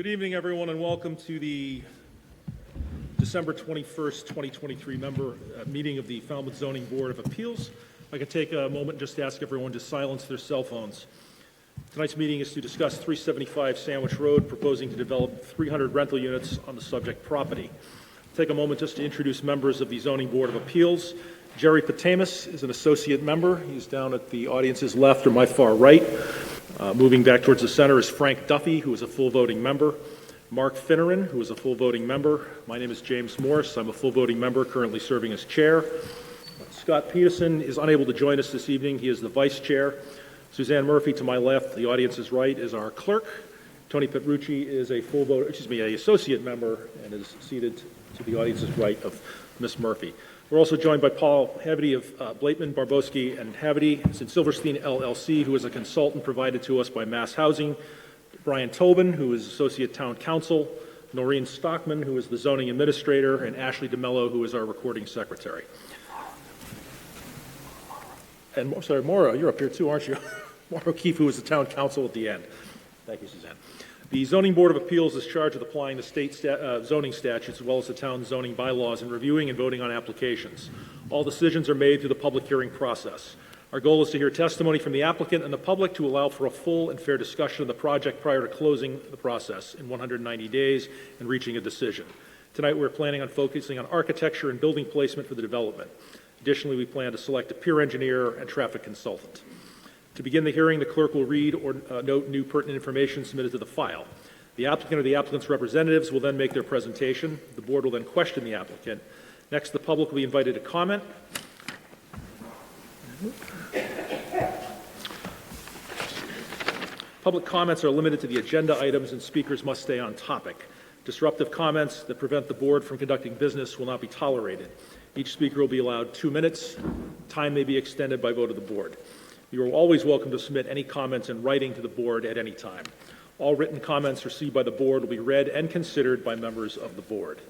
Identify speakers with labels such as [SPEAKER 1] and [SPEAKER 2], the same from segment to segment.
[SPEAKER 1] Good evening, everyone, and welcome to the December 21st, 2023 meeting of the Falmouth Zoning Board of Appeals. If I could take a moment just to ask everyone to silence their cell phones. Tonight's meeting is to discuss 375 Sandwich Road, proposing to develop 300 rental units on the subject property. Take a moment just to introduce members of the Zoning Board of Appeals. Jerry Patamus is an associate member. He's down at the audience's left or my far right. Moving back towards the center is Frank Duffy, who is a full voting member. Mark Finneran, who is a full voting member. My name is James Morse. I'm a full voting member, currently serving as chair. Scott Peterson is unable to join us this evening. He is the vice chair. Suzanne Murphy to my left, the audience's right, is our clerk. Tony Petrucci is a an associate member and is seated to the audience's right of Ms. Murphy. We're also joined by Paul Havity of Blaitman, Barbowski, and Havity. It's in Silverstein LLC, who is a consultant provided to us by Mass Housing. Brian Tobin, who is Associate Town Council. Noreen Stockman, who is the Zoning Administrator. And Ashley DeMello, who is our Recording Secretary. And, sorry, Maura, you're up here too, aren't you? Maura O'Keefe, who is the Town Council at the end. Thank you, Suzanne. The Zoning Board of Appeals is charged with applying the state zoning statutes as well as the town zoning bylaws and reviewing and voting on applications. All decisions are made through the public hearing process. Our goal is to hear testimony from the applicant and the public to allow for a full and fair discussion of the project prior to closing the process in 190 days and reaching a decision. Tonight we're planning on focusing on architecture and building placement for the development. Additionally, we plan to select a peer engineer and traffic consultant. To begin the hearing, the clerk will read or note new pertinent information submitted to the file. The applicant or the applicant's representatives will then make their presentation. The board will then question the applicant. Next, the public will be invited to comment. Public comments are limited to the agenda items and speakers must stay on topic. Disruptive comments that prevent the board from conducting business will not be tolerated. Each speaker will be allowed 2 minutes. Time may be extended by vote of the board. You are always welcome to submit any comments in writing to the board at any time. All written comments received by the board will be read and considered by members of the board.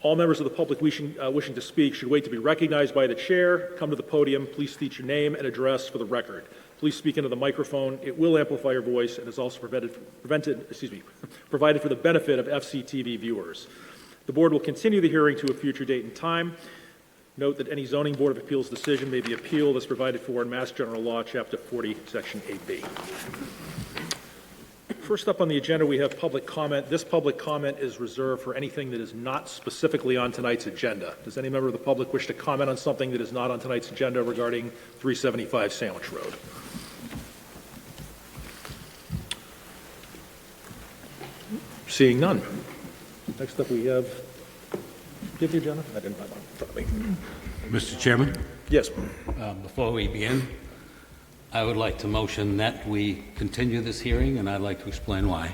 [SPEAKER 1] All members of the public wishing to speak should wait to be recognized by the chair. Come to the podium. Please state your name and address for the record. Please speak into the microphone. It will amplify your voice and is also provided for the benefit of FCTV viewers. The board will continue the hearing to a future date and time. Note that any Zoning Board of Appeals decision may be appealed as provided for in Mass General Law, Chapter 40, Section 8B. First up on the agenda, we have public comment. This public comment is reserved for anything that is not specifically on tonight's agenda. Does any member of the public wish to comment on something that is not on tonight's agenda regarding 375 Sandwich Road? Seeing none. Next up, we have. Do you have the agenda? I didn't have it in front of me.
[SPEAKER 2] Mr. Chairman?
[SPEAKER 1] Yes.
[SPEAKER 2] Before we begin, I would like to motion that we continue this hearing, and I'd like to explain why.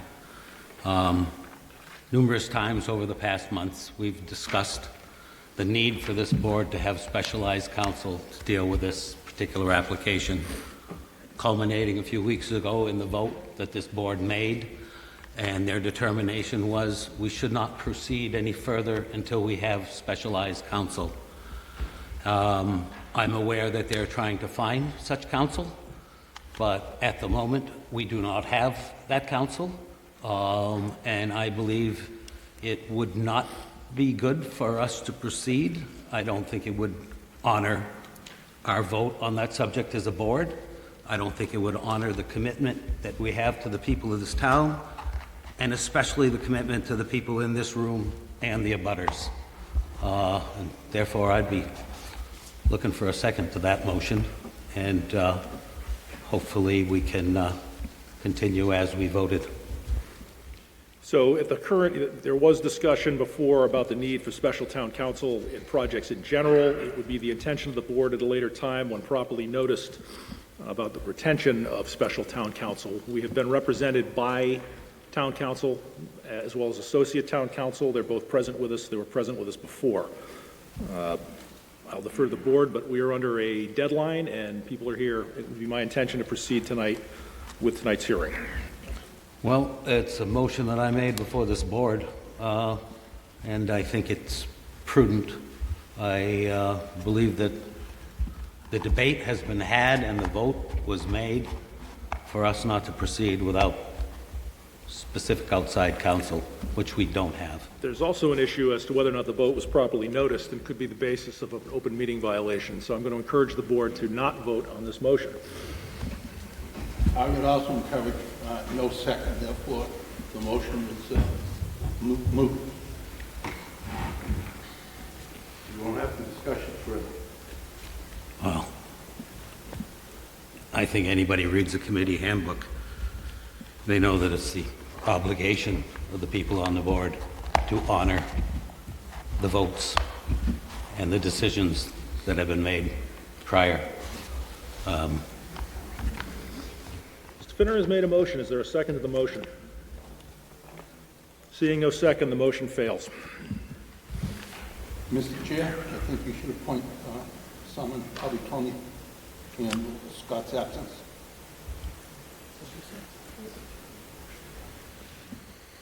[SPEAKER 2] Numerous times over the past months, we've discussed the need for this board to have specialized counsel to deal with this particular application, culminating a few weeks ago in the vote that this board made. And their determination was we should not proceed any further until we have specialized counsel. I'm aware that they're trying to find such counsel, but at the moment we do not have that counsel, and I believe it would not be good for us to proceed. I don't think it would honor our vote on that subject as a board. I don't think it would honor the commitment that we have to the people of this town, and especially the commitment to the people in this room and the abutters. And therefore, I'd be looking for a second to that motion, and hopefully we can continue as we voted.
[SPEAKER 1] So at the current, there was discussion before about the need for special town counsel in projects in general. It would be the intention of the board at a later time, when properly noticed, about the retention of special town counsel. We have been represented by town council as well as associate town council. They're both present with us. They were present with us before. I'll defer to the board, but we are under a deadline and people are here. It would be my intention to proceed tonight with tonight's hearing.
[SPEAKER 2] Well, it's a motion that I made before this board, and I think it's prudent. I believe that The debate has been had and the vote was made for us not to proceed without specific outside counsel, which we don't have.
[SPEAKER 1] There's also an issue as to whether or not the vote was properly noticed and could be the basis of an open meeting violation. So I'm going to encourage the board to not vote on this motion.
[SPEAKER 3] I would also encourage no second, therefore the motion is moot. You won't have to discuss it further.
[SPEAKER 2] Well, I think anybody reads the committee handbook, they know that it's the obligation of the people on the board to honor the votes and the decisions that have been made prior.
[SPEAKER 1] Mr. Finner has made a motion. Is there a second to the motion? Seeing no second, the motion fails.
[SPEAKER 3] Mr. Chair, I think you should appoint someone, probably Tony, in Scott's absence.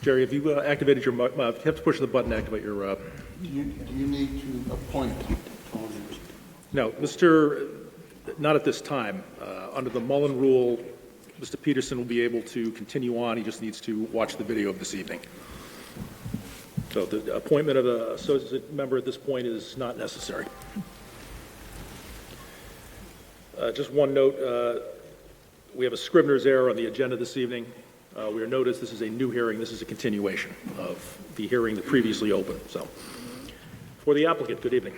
[SPEAKER 1] Jerry, have you activated your, you have to push the button to activate your,
[SPEAKER 3] Do you need to appoint Tony?
[SPEAKER 1] no, not at this time. Under the Mullen rule, Mr. Peterson will be able to continue on. He just needs to watch the video of this evening. So the appointment of an associate member at this point is not necessary. Just one note, we have a Scrivener's error on the agenda this evening. We are noticed this is a new hearing. This is a continuation of the hearing that previously opened. So, for the applicant, good evening.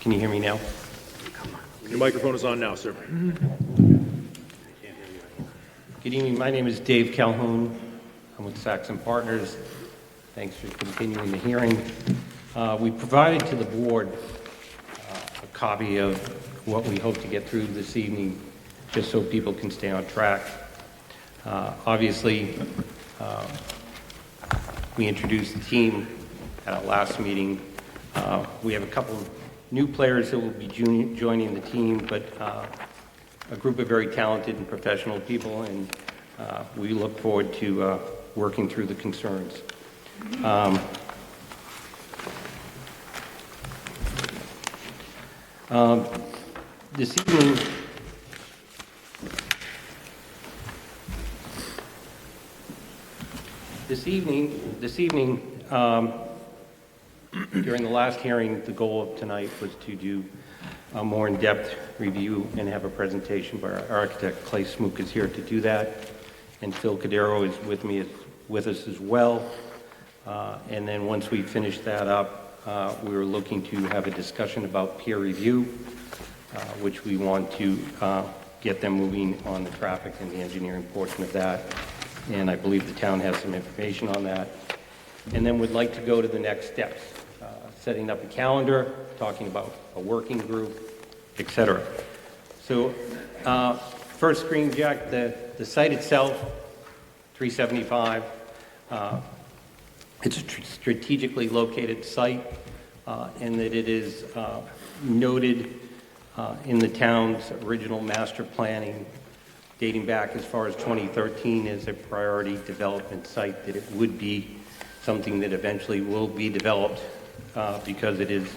[SPEAKER 4] Can you hear me now?
[SPEAKER 1] Your microphone is on now, sir.
[SPEAKER 4] Good evening. My name is Dave Calhoun. I'm with Saxon Partners. Thanks for continuing the hearing. We provided to the board a copy of what we hope to get through this evening, just so people can stay on track. Obviously, we introduced the team at our last meeting. We have a couple of new players that will be joining the team, but a group of very talented and professional people, and we look forward to working through the concerns. This evening, during the last hearing, the goal of tonight was to do a more in-depth review and have a presentation by our architect. Clay Smook is here to do that, and Phil Cadero is with us as well. And then once we finish that up, we were looking to have a discussion about peer review, which we want to get them moving on the traffic and the engineering portion of that. And I believe the town has some information on that. And then we'd like to go to the next steps, setting up a calendar, talking about a working group, etc. So first screen, Jack, the site itself, 375. It's a strategically located site, and that it is noted in the town's original master planning dating back as far as 2013 as a priority development site, that it would be something that eventually will be developed because it is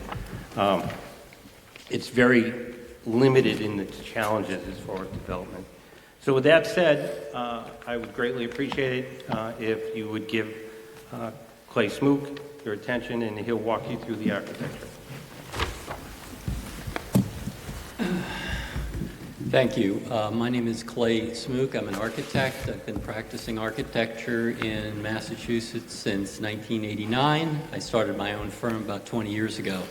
[SPEAKER 4] it's very limited in its challenges as far as development. So with that said, I would greatly appreciate it if you would give Clay Smook your attention, and he'll walk you through the architecture.
[SPEAKER 5] Thank you. My name is Clay Smook. I'm an architect. I've been practicing architecture in Massachusetts since 1989. I started my own firm about 20 years ago.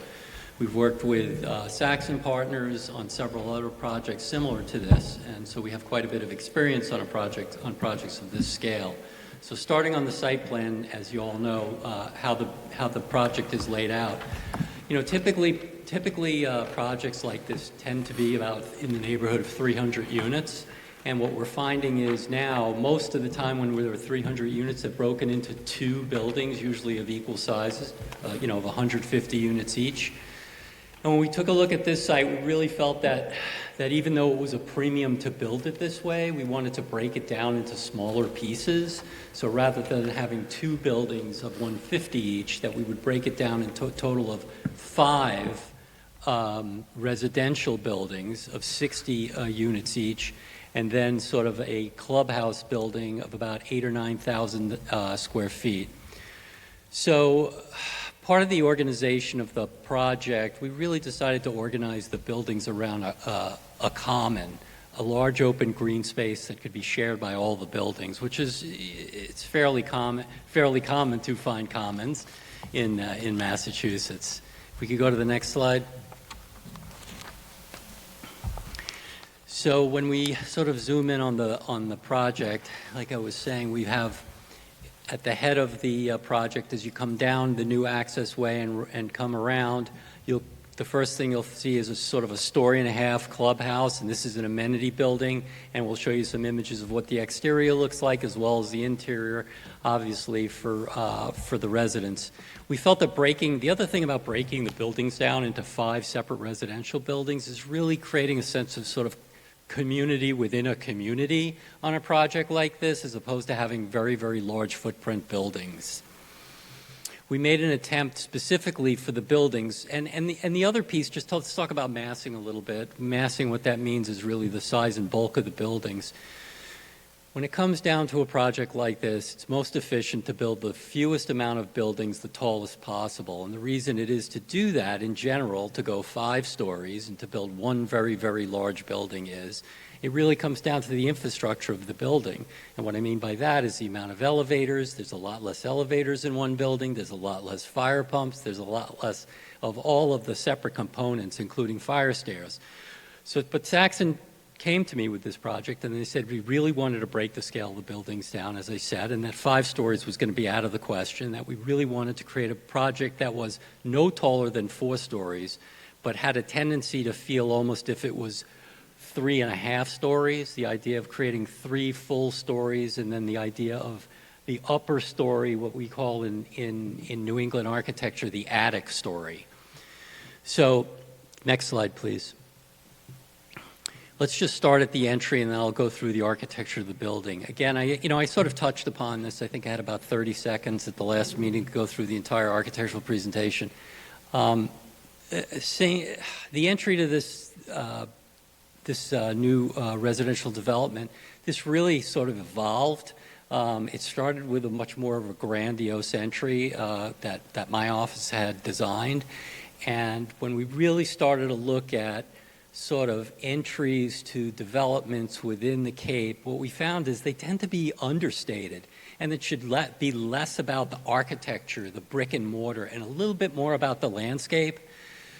[SPEAKER 5] We've worked with Saxon Partners on several other projects similar to this, and so we have quite a bit of experience on projects of this scale. So starting on the site plan, as you all know, how the project is laid out. You know, typically projects like this tend to be about in the neighborhood of 300 units. And what we're finding is now, most of the time when there are 300 units, they're broken into two buildings, usually of equal sizes, of 150 units each. And when we took a look at this site, we really felt that even though it was a premium to build it this way, we wanted to break it down into smaller pieces. So rather than having 2 buildings of 150 each, that we would break it down into a total of 5 residential buildings of 60 units each, and then sort of a clubhouse building of about 8,000 or 9,000 square feet. So part of the organization of the project, we really decided to organize the buildings around a common, a large open green space that could be shared by all the buildings, which is, it's fairly common to find commons in Massachusetts. If we could go to the next slide. So when we sort of zoom in on the project, like I was saying, we have at the head of the project, as you come down the new access way and come around, the first thing you'll see is a sort of a 1.5-story clubhouse, and this is an amenity building, and we'll show you some images of what the exterior looks like as well as the interior, obviously for the residents. We felt that the other thing about breaking the buildings down into 5 separate residential buildings is really creating a sense of sort of community within a community on a project like this, as opposed to having very, very large footprint buildings. We made an attempt specifically for the buildings, and the other piece, let's talk about massing a little bit. Massing, what that means is really the size and bulk of the buildings. When it comes down to a project like this, it's most efficient to build the fewest amount of buildings the tallest possible. And the reason it is to do that in general, to go 5 stories and to build one very, very large building is, it really comes down to the infrastructure of the building. And what I mean by that is the amount of elevators. There's a lot less elevators in one building. There's a lot less fire pumps. There's a lot less of all of the separate components, including fire stairs. But Saxon came to me with this project, and they said we really wanted to break the scale of the buildings down, as I said, and that 5 stories was going to be out of the question, that we really wanted to create a project that was no taller than 4 stories, but had a tendency to feel almost if it was 3.5 stories, the idea of creating 3 full stories, and then the idea of the upper story, what we call in New England architecture, the attic story. So, next slide, please. Let's just start at the entry, and then I'll go through the architecture of the building. Again, I sort of touched upon this. I think I had about 30 seconds at the last meeting to go through the entire architectural presentation. The entry to this new residential development, this really sort of evolved. It started with a much more of a grandiose entry that my office had designed. And when we really started to look at sort of entries to developments within the Cape, what we found is they tend to be understated, and it should be less about the architecture, the brick and mortar, and a little bit more about the landscape.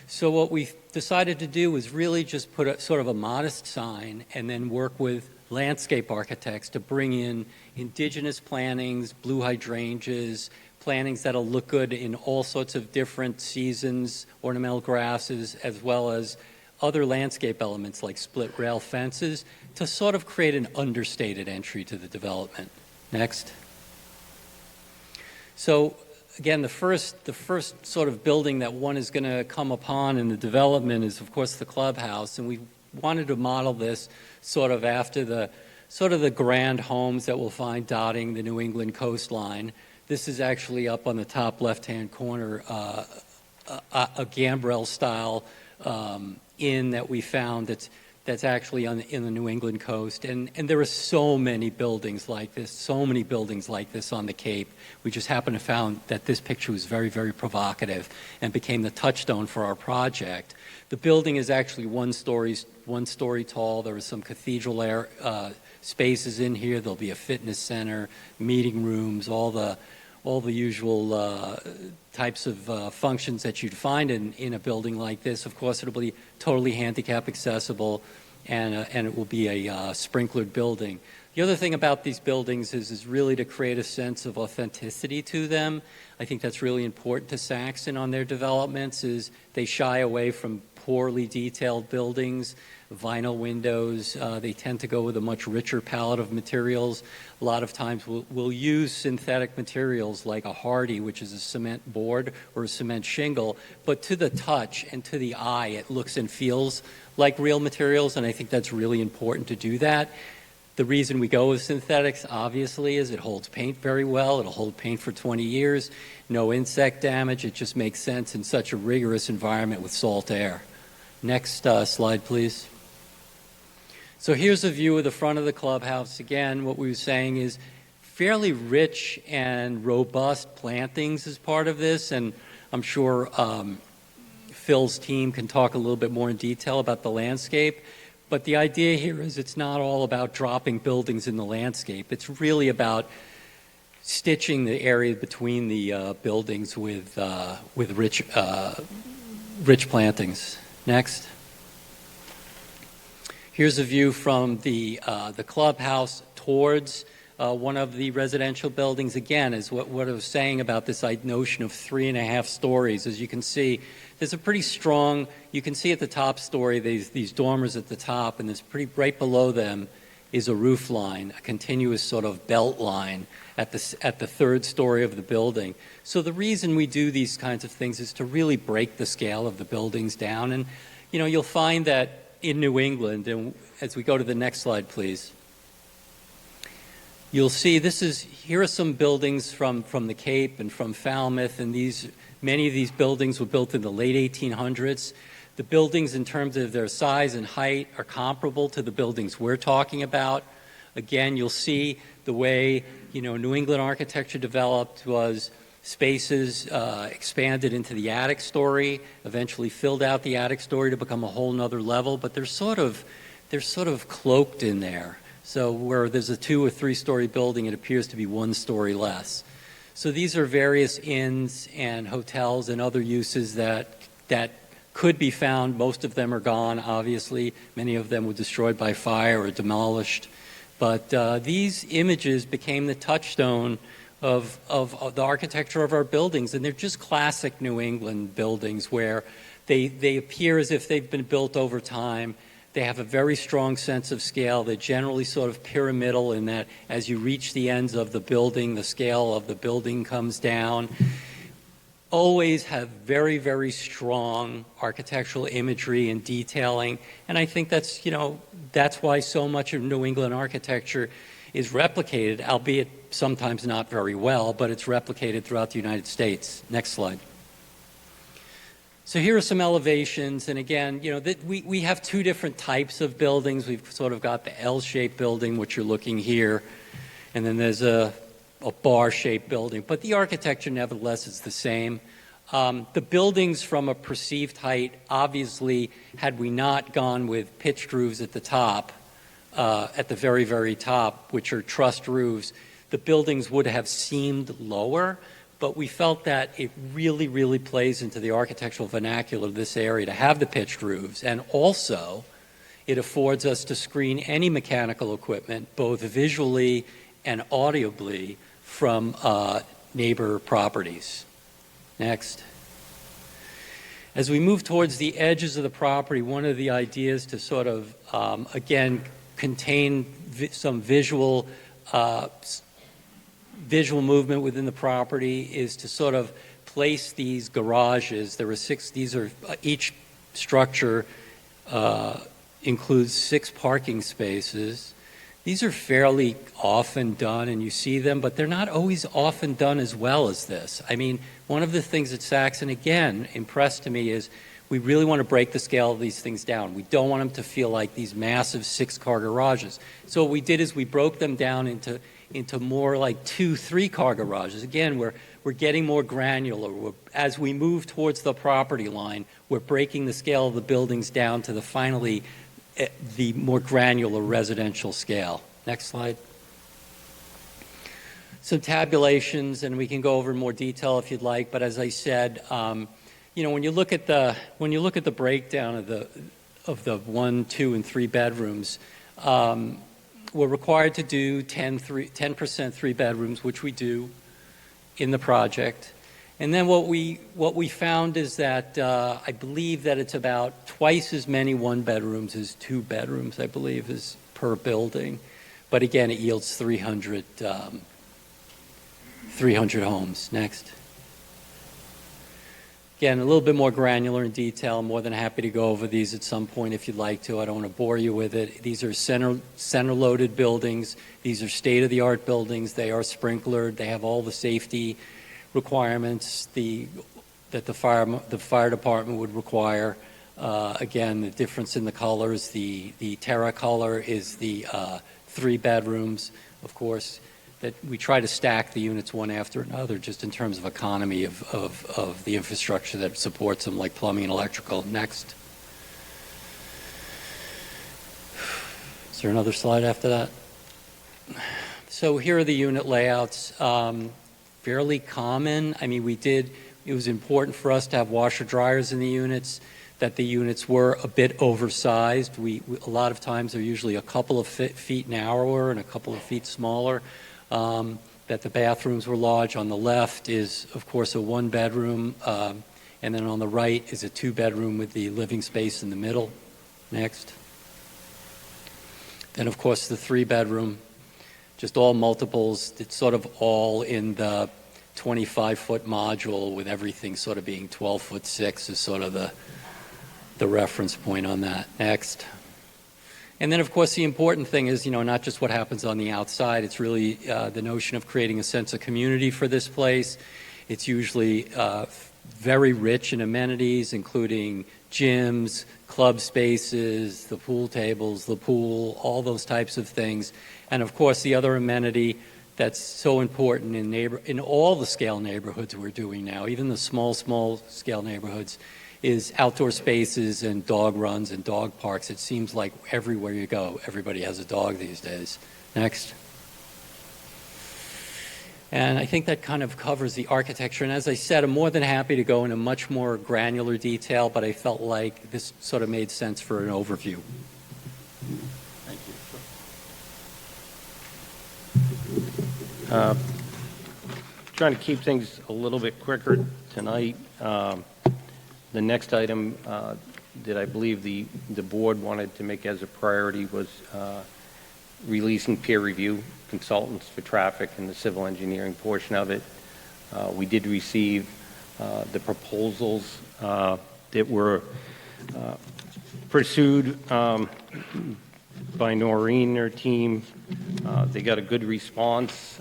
[SPEAKER 5] So what we decided to do was really just put a sort of a modest sign and then work with landscape architects to bring in indigenous plantings, blue hydrangeas, plantings that'll look good in all sorts of different seasons, ornamental grasses, as well as other landscape elements like split rail fences to sort of create an understated entry to the development. Next. So again, the first sort of building that one is going to come upon in the development is, of course, the clubhouse, and we wanted to model this sort of after the grand homes that we'll find dotting the New England coastline. This is actually up on the top left-hand corner, a gambrel style inn that we found that's actually in the New England coast. And there are so many buildings like this on the Cape. We just happened to found that this picture was very, very provocative and became the touchstone for our project. The building is actually 1 story tall. There are some cathedral spaces in here. There'll be a fitness center, meeting rooms, all the usual types of functions that you'd find in a building like this. Of course, it'll be totally handicap accessible, and it will be a sprinklered building. The other thing about these buildings is really to create a sense of authenticity to them. I think that's really important to Saxon on their developments, is they shy away from poorly detailed buildings, vinyl windows. They tend to go with a much richer palette of materials. A lot of times we'll use synthetic materials like a hardy, which is a cement board or a cement shingle, but to the touch and to the eye, it looks and feels like real materials, and I think that's really important to do that. The reason we go with synthetics, obviously, is it holds paint very well. It'll hold paint for 20 years, no insect damage. It just makes sense in such a rigorous environment with salt air. Next slide, please. So here's a view of the front of the clubhouse. Again, what we were saying is fairly rich and robust plantings as part of this, and I'm sure Phil's team can talk a little bit more in detail about the landscape. But the idea here is it's not all about dropping buildings in the landscape. It's really about stitching the area between the buildings with rich plantings. Next. Here's a view from the clubhouse towards one of the residential buildings. Again, is what I was saying about this notion of 3.5 stories. As you can see, there's a pretty strong, you can see at the top story, these dormers at the top, and there's right below them is a roof line, a continuous sort of belt line at the third story of the building. So the reason we do these kinds of things is to really break the scale of the buildings down. And, you'll find that in New England, and as we go to the next slide, please, you'll see here are some buildings from the Cape and from Falmouth, and many of these buildings were built in the late 1800s. The buildings, in terms of their size and height, are comparable to the buildings we're talking about. Again, you'll see the way, New England architecture developed was spaces expanded into the attic story, eventually filled out the attic story to become a whole nother level, but they're sort of cloaked in there. So where there's a 2 or 3 story building, it appears to be 1 story less. So these are various inns and hotels and other uses that could be found. Most of them are gone, obviously. Many of them were destroyed by fire or demolished. But these images became the touchstone of the architecture of our buildings, and they're just classic New England buildings where they appear as if they've been built over time. They have a very strong sense of scale. They're generally sort of pyramidal in that as you reach the ends of the building, the scale of the building comes down. Always have very, very strong architectural imagery and detailing. And I think that's why so much of New England architecture is replicated, albeit sometimes not very well, but it's replicated throughout the United States. Next slide. So here are some elevations, and again, we have 2 different types of buildings. We've sort of got the L-shaped building, which you're looking here, and then there's a bar-shaped building, but the architecture nevertheless is the same. The buildings from a perceived height, obviously, had we not gone with pitched roofs at the top, at the very, very top, which are trussed roofs, the buildings would have seemed lower, but we felt that it really, really plays into the architectural vernacular of this area to have the pitched roofs, and also it affords us to screen any mechanical equipment, both visually and audibly, from neighbor properties. Next. As we move towards the edges of the property, one of the ideas to sort of, again, contain some visual movement within the property is to sort of place these garages. There are 6, each structure includes 6 parking spaces. These are fairly often done, and you see them, but they're not always often done as well as this. I mean, one of the things that Saxon, again, impressed to me is we really want to break the scale of these things down. We don't want them to feel like these massive 6-car garages. So what we did is we broke them down into more like 2, 3-car garages. Again, we're getting more granular. As we move towards the property line, we're breaking the scale of the buildings down to the more granular residential scale. Next slide. Some tabulations, and we can go over in more detail if you'd like. But as I said, when you look at the breakdown of the 1, 2, and 3 bedrooms, we're required to do 10% 3 bedrooms, which we do in the project. And then what we found is that I believe that it's about twice as many one-bedrooms as two-bedrooms, I believe, is per building. But again, it yields 300 homes. Next. Again, a little bit more granular in detail. I'm more than happy to go over these at some point if you'd like to. I don't want to bore you with it. These are center-loaded buildings. These are state-of-the-art buildings. They are sprinklered. They have all the safety requirements that the fire department would require. Again, the difference in the colors, the terra color is the 3 bedrooms, of course, that we try to stack the units one after another just in terms of economy of the infrastructure that supports them, like plumbing and electrical. Next. Is there another slide after that? So here are the unit layouts. Fairly common. I mean, it was important for us to have washer dryers in the units, that the units were a bit oversized. A lot of times they're usually a couple of feet narrower and a couple of feet smaller. That the bathrooms were large. On the left is, of course, a 1-bedroom, and then on the right is a 2-bedroom with the living space in the middle. Next. Then, of course, the 3-bedroom, just all multiples. It's sort of all in the 25-foot module with everything sort of being 12'6" is sort of the reference point on that. Next. And then, of course, the important thing is, not just what happens on the outside. It's really the notion of creating a sense of community for this place. It's usually very rich in amenities, including gyms, club spaces, the pool tables, the pool, all those types of things. And, of course, the other amenity that's so important in all the scale neighborhoods we're doing now, even the small scale neighborhoods, is outdoor spaces and dog runs and dog parks. It seems like everywhere you go, everybody has a dog these days. Next. And I think that kind of covers the architecture. And as I said, I'm more than happy to go into much more granular detail, but I felt like this sort of made sense for an overview.
[SPEAKER 3] Thank you.
[SPEAKER 4] Trying to keep things a little bit quicker tonight. The next item that I believe the board wanted to make as a priority was releasing peer review consultants for traffic and the civil engineering portion of it. We did receive the proposals that were pursued by Noreen and her team. They got a good response.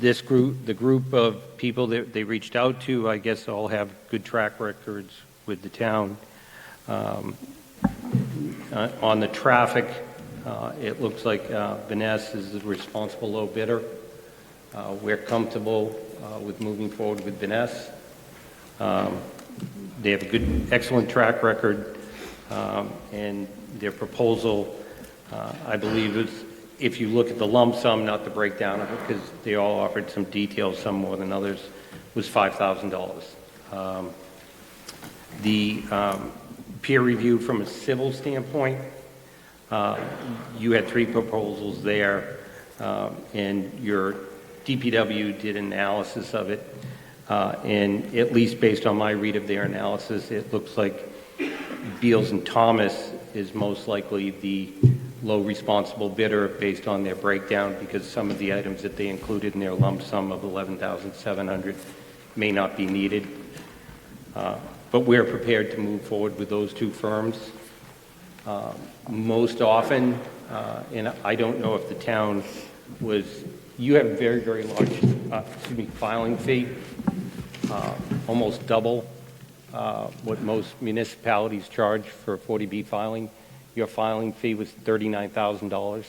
[SPEAKER 4] This group, the group of people that they reached out to, I guess all have good track records with the town. On the traffic, it looks like Vanessa is the responsible low bidder. We're comfortable with moving forward with Vanessa. They have a good, excellent track record, and their proposal, I believe, is, if you look at the lump sum, not the breakdown of it, because they all offered some details, some more than others, was $5,000. The peer review from a civil standpoint, you had 3 proposals there, and your DPW did analysis of it, and at least based on my read of their analysis, it looks like Beals and Thomas is most likely the low responsible bidder based on their breakdown, because some of the items that they included in their lump sum of $11,700 may not be needed. But we're prepared to move forward with those 2 firms. Most often, and I don't know if the town you have a very, very large, filing fee, almost double what most municipalities charge for a 40B filing. Your filing fee was $39,000.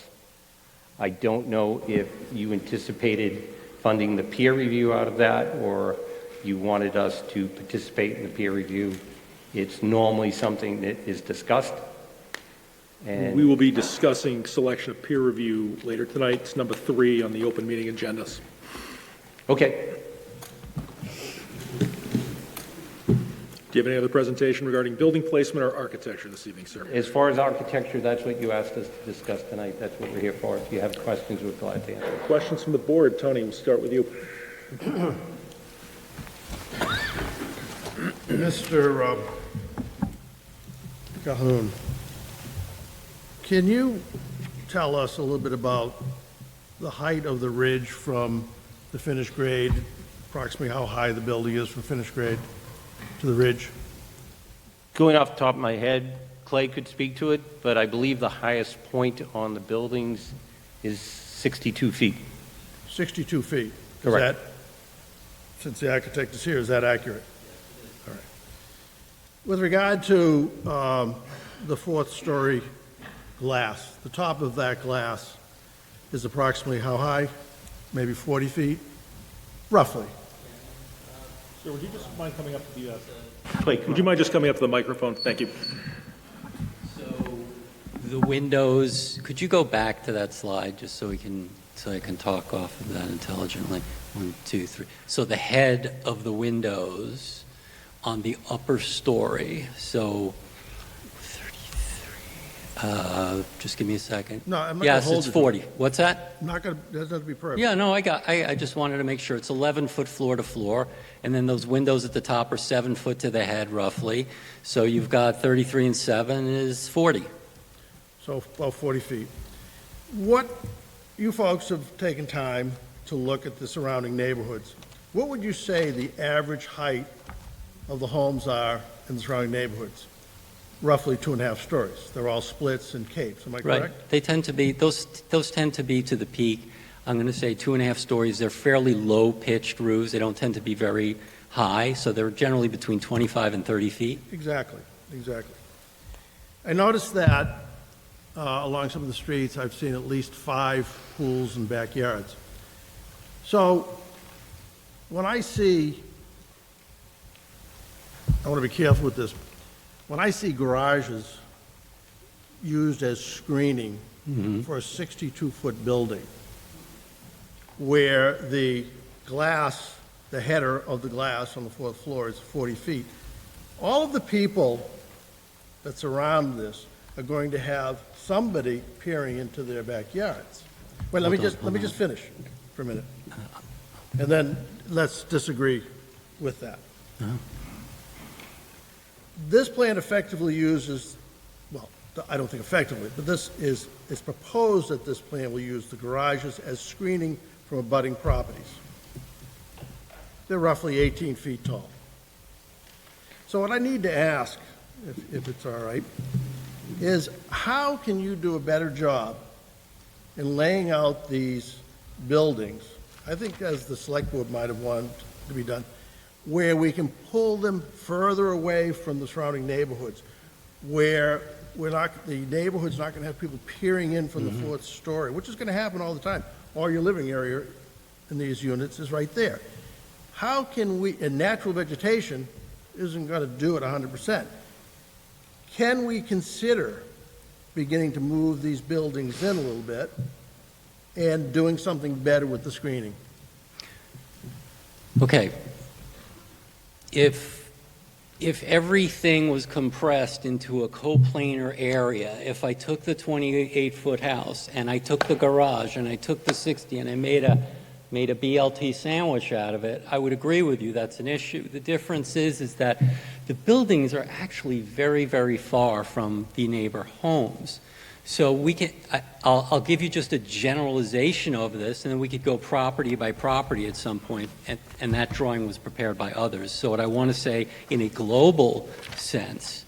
[SPEAKER 4] I don't know if you anticipated funding the peer review out of that, or you wanted us to participate in the peer review. It's normally something that is discussed. And
[SPEAKER 1] We will be discussing selection of peer review later tonight. It's number 3 on the open meeting agendas.
[SPEAKER 4] okay.
[SPEAKER 1] Do you have any other presentation regarding building placement or architecture this evening, sir?
[SPEAKER 4] As far as architecture, that's what you asked us to discuss tonight. That's what we're here for. If you have questions, we're glad to answer.
[SPEAKER 1] Questions from the board? Tony, we'll start with you.
[SPEAKER 6] Mr. Calhoun, can you tell us a little bit about the height of the ridge from the finished grade, approximately how high the building is from finished grade to the ridge?
[SPEAKER 4] Going off the top of my head, Clay could speak to it, but I believe the highest point on the buildings is 62 feet.
[SPEAKER 6] 62 feet?
[SPEAKER 4] Correct.
[SPEAKER 6] Is that, since the architect is here, is that accurate? All right. With regard to the fourth-story glass, the top of that glass is approximately how high? Maybe 40 feet? Roughly.
[SPEAKER 1] Sir, would you just mind coming up to the,
[SPEAKER 4] Clay, come
[SPEAKER 1] would
[SPEAKER 4] on.
[SPEAKER 1] you mind just coming up to the microphone? Thank you.
[SPEAKER 5] So the windows, could you go back to that slide just so I can talk off of that intelligently? 1, 2, 3. So the head of the windows on the upper story, so 33, just give me a second.
[SPEAKER 6] No, I'm not gonna
[SPEAKER 5] Yes,
[SPEAKER 6] hold
[SPEAKER 5] it's
[SPEAKER 6] you.
[SPEAKER 5] 40. What's that?
[SPEAKER 6] Not going to, that doesn't have to be perfect.
[SPEAKER 5] Yeah, no, I just wanted to make sure. It's 11-foot floor to floor, and then those windows at the top are 7 foot to the head, roughly. So you've got 33 and 7 is 40.
[SPEAKER 6] So about 40 feet. What, you folks have taken time to look at the surrounding neighborhoods. What would you say the average height of the homes are in the surrounding neighborhoods? Roughly 2.5 stories. They're all splits and capes, am I correct?
[SPEAKER 5] Right. They tend to be, those tend to be to the peak. I'm going to say 2.5 stories. They're fairly low-pitched roofs. They don't tend to be very high, so they're generally between 25 and 30 feet.
[SPEAKER 6] Exactly, exactly. I noticed that along some of the streets, I've seen at least 5 pools and backyards. So when I see, I want to be careful with this, when I see garages used as screening for a 62-foot building, where the glass, the header of the glass on the fourth floor is 40 feet, all of the people that surround this are going to have somebody peering into their backyards. Wait, let me just finish for a minute. And then let's disagree with that. This plan effectively uses, well, I don't think effectively, but this is, it's proposed that this plan will use the garages as screening from abutting properties. They're roughly 18 feet tall. So what I need to ask, if it's all right, is how can you do a better job in laying out these buildings, I think as the select board might have wanted to be done, where we can pull them further away from the surrounding neighborhoods, where the neighborhood's not going to have people peering in from the fourth story, which is going to happen all the time. All your living area in these units is right there. How can we, and natural vegetation isn't going to do it 100%. Can we consider beginning to move these buildings in a little bit and doing something better with the screening?
[SPEAKER 5] Okay. If everything was compressed into a coplanar area, if I took the 28-foot house and I took the garage and I took the 60 and I made a BLT sandwich out of it, I would agree with you, that's an issue. The difference is that the buildings are actually very, very far from the neighbor homes. So we can, I'll give you just a generalization of this, and then we could go property by property at some point, and that drawing was prepared by others. So what I want to say in a global sense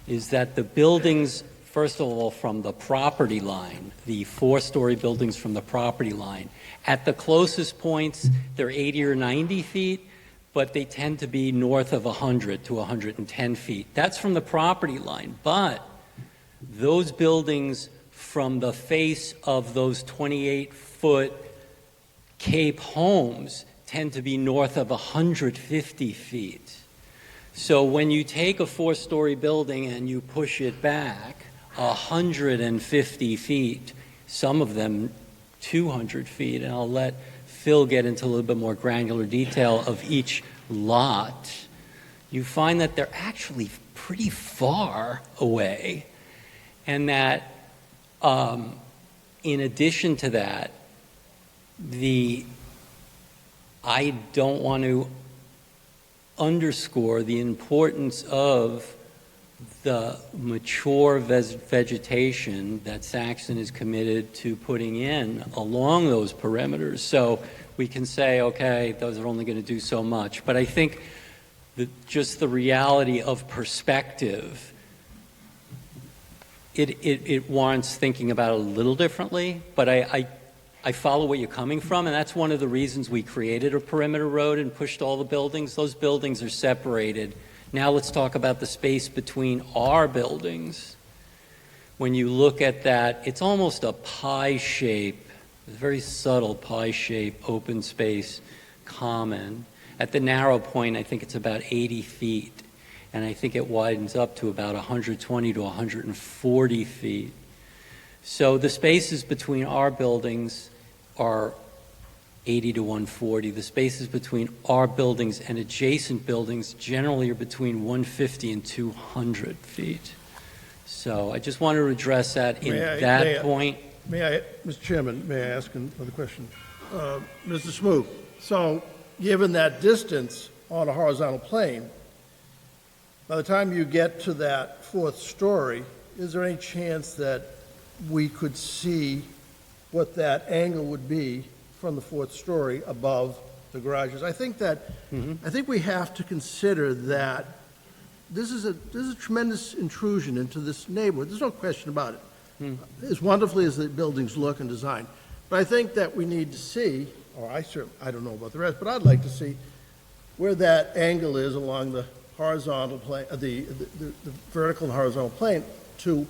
[SPEAKER 5] is that the buildings, first of all, from the property line, the 4-story buildings from the property line, at the closest points, they're 80 or 90 feet, but they tend to be north of 100 to 110 feet. That's from the property line, but those buildings from the face of those 28-foot Cape homes tend to be north of 150 feet. So when you take a 4-story building and you push it back 150 feet, some of them 200 feet, and I'll let Phil get into a little bit more granular detail of each lot, you find that they're actually pretty far away. And that, in addition to that, I don't want to underscore the importance of the mature vegetation that Saxon is committed to putting in along those perimeters. So we can say, okay, those are only going to do so much. But I think that just the reality of perspective, it warrants thinking about it a little differently. But I follow what you're coming from, and that's one of the reasons we created a perimeter road and pushed all the buildings. Those buildings are separated. Now let's talk about the space between our buildings. When you look at that, it's almost a pie shape, a very subtle pie shape, open space, common. At the narrow point, I think it's about 80 feet, and I think it widens up to about 120 to 140 feet. So the spaces between our buildings are 80 to 140. The spaces between our buildings and adjacent buildings generally are between 150 and 200 feet. So I just wanted to address that point.
[SPEAKER 6] Mr. Chairman, may I ask another question? Mr. Smoot, so given that distance on a horizontal plane, by the time you get to that fourth story, is there any chance that we could see what that angle would be from the fourth story above the garages? I think that, I think we have to consider that this is a tremendous intrusion into this neighborhood. There's no question about it. As wonderfully as the buildings look and design. But I think that we need to see, or I don't know about the rest, but I'd like to see where that angle is along the horizontal plane, the vertical and horizontal plane to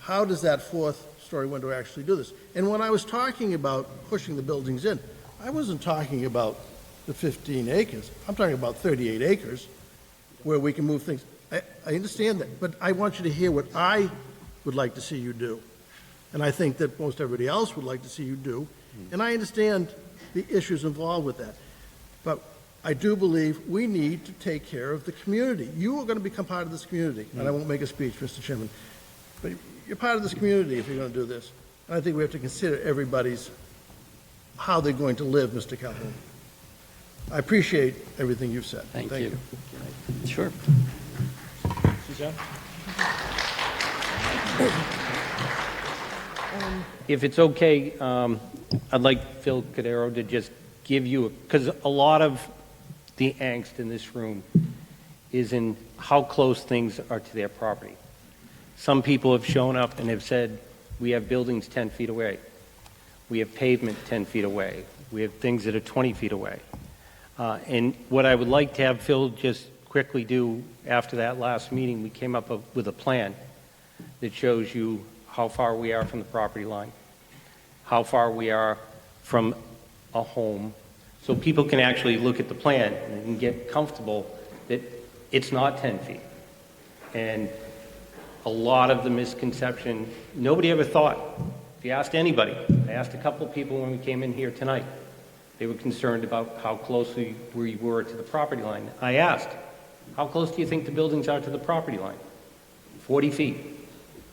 [SPEAKER 6] how does that fourth story window actually do this? And when I was talking about pushing the buildings in, I wasn't talking about the 15 acres. I'm talking about 38 acres where we can move things. I understand that, but I want you to hear what I would like to see you do. And I think that most everybody else would like to see you do. And I understand the issues involved with that. But I do believe we need to take care of the community. You are going to become part of this community. And I won't make a speech, Mr. Chairman. But you're part of this community if you're going to do this. And I think we have to consider everybody's, how they're going to live, Mr. Calhoun. I appreciate everything you've said.
[SPEAKER 5] Thank you. Sure.
[SPEAKER 1] Suzanne?
[SPEAKER 4] If it's okay, I'd like Phil Cordero to just give you, because a lot of the angst in this room is in how close things are to their property. Some people have shown up and have said, we have buildings 10 feet away. We have pavement 10 feet away. We have things that are 20 feet away. And what I would like to have Phil just quickly do after that last meeting, we came up with a plan that shows you how far we are from the property line, how far we are from a home, so people can actually look at the plan and get comfortable that it's not 10 feet. And a lot of the misconception, nobody ever thought, if you asked anybody, I asked a couple of people when we came in here tonight, they were concerned about how close we were to the property line. I asked, how close do you think the buildings are to the property line? 40 feet.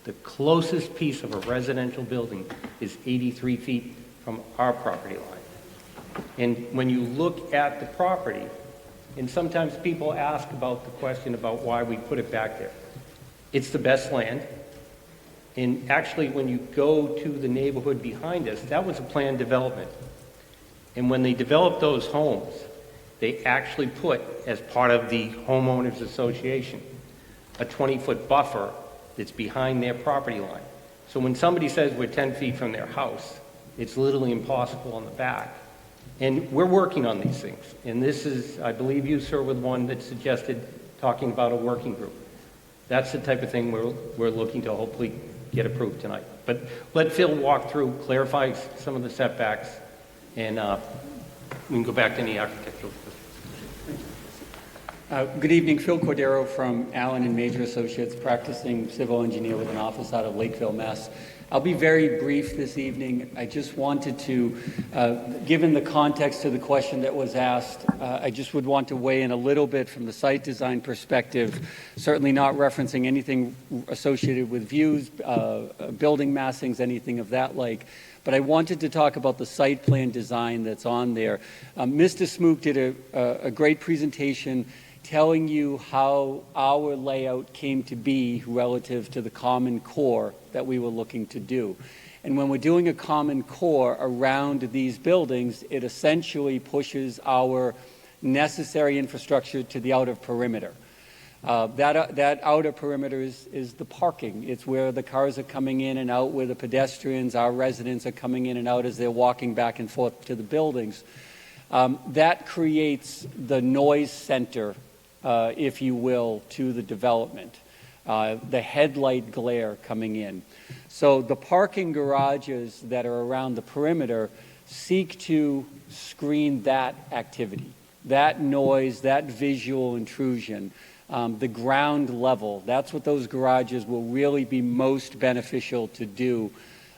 [SPEAKER 4] The closest piece of a residential building is 83 feet from our property line. And when you look at the property, and sometimes people ask about the question about why we put it back there. It's the best land. And actually, when you go to the neighborhood behind us, that was a planned development. And when they developed those homes, they actually put, as part of the homeowners association, a 20-foot buffer that's behind their property line. So when somebody says we're 10 feet from their house, it's literally impossible on the back. And we're working on these things. And this is, I believe you, sir, were the one that suggested talking about a working group. That's the type of thing we're looking to hopefully get approved tonight. But let Phil walk through, clarify some of the setbacks, and we can go back to any architectural questions.
[SPEAKER 5] Good evening, Phil Cordero from Allen and Major Associates, practicing civil engineer with an office out of Lakeville, Mass. I'll be very brief this evening. I just wanted to, given the context to the question that was asked, I just would want to weigh in a little bit from the site design perspective, certainly not referencing anything associated with views, building massings, anything of that like, but I wanted to talk about the site plan design that's on there. Mr. Smook did a great presentation telling you how our layout came to be relative to the common core that we were looking to do. And when we're doing a common core around these buildings, it essentially pushes our necessary infrastructure to the outer perimeter. That outer perimeter is the parking. It's where the cars are coming in and out, where the pedestrians, our residents, are coming in and out as they're walking back and forth to the buildings. That creates the noise center, if you will, to the development, the headlight glare coming in. So the parking garages that are around the perimeter seek to screen that activity, that noise, that visual intrusion. The ground level, that's what those garages will really be most beneficial to do.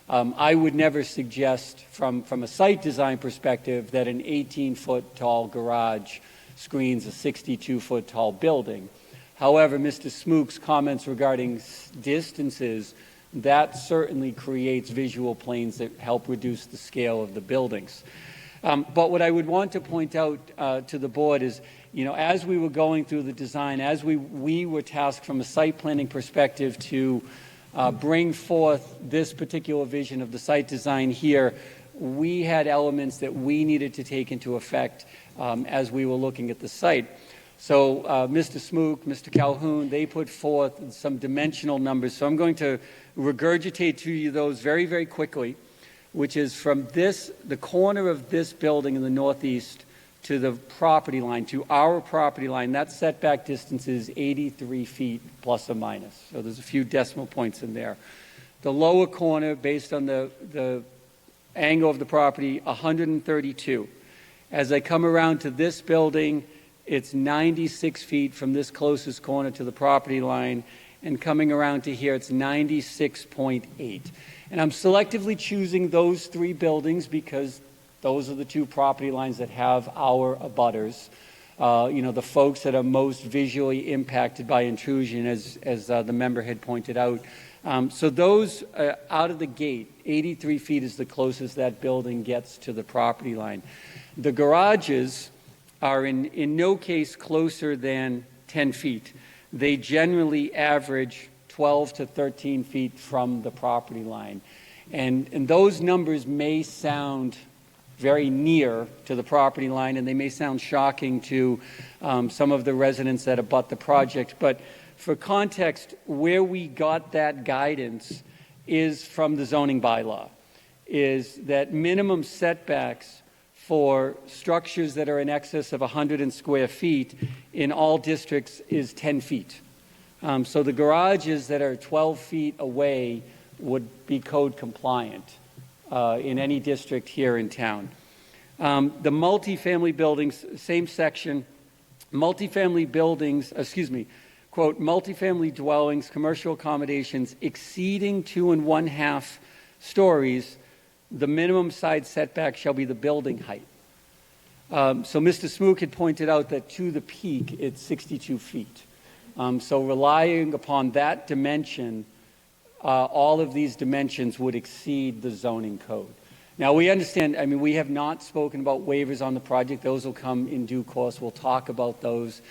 [SPEAKER 5] I would never suggest from a site design perspective that an 18-foot tall garage screens a 62-foot tall building. However, Mr. Smook's comments regarding distances, that certainly creates visual planes that help reduce the scale of the buildings. But what I would want to point out to the board is, as we were going through the design, as we were tasked from a site planning perspective to bring forth this particular vision of the site design here, we had elements that we needed to take into effect as we were looking at the site. So Mr. Smook, Mr. Calhoun, they put forth some dimensional numbers. So I'm going to regurgitate to you those very, very quickly, which is from the corner of this building in the northeast to the property line, to our property line. That setback distance is 83 feet plus or minus. So there's a few decimal points in there. The lower corner, based on the angle of the property, 132. As I come around to this building, it's 96 feet from this closest corner to the property line, and coming around to here, it's 96.8. And I'm selectively choosing those three buildings because those are the two property lines that have our abutters, the folks that are most visually impacted by intrusion, as the member had pointed out. So those out of the gate, 83 feet is the closest that building gets to the property line. The garages are in no case closer than 10 feet. They generally average 12 to 13 feet from the property line. And those numbers may sound very near to the property line, and they may sound shocking to some of the residents that abut the project. But for context, where we got that guidance is from the zoning bylaw, is that minimum setbacks for structures that are in excess of 100 square feet in all districts is 10 feet. So the garages that are 12 feet away would be code compliant in any district here in town. The multifamily buildings, same section, multifamily dwellings, commercial accommodations exceeding 2 1/2 stories, the minimum side setback shall be the building height. So Mr. Smook had pointed out that to the peak, it's 62 feet. So relying upon that dimension, all of these dimensions would exceed the zoning code. Now, we understand, we have not spoken about waivers on the project. Those will come in due course. We'll talk about those.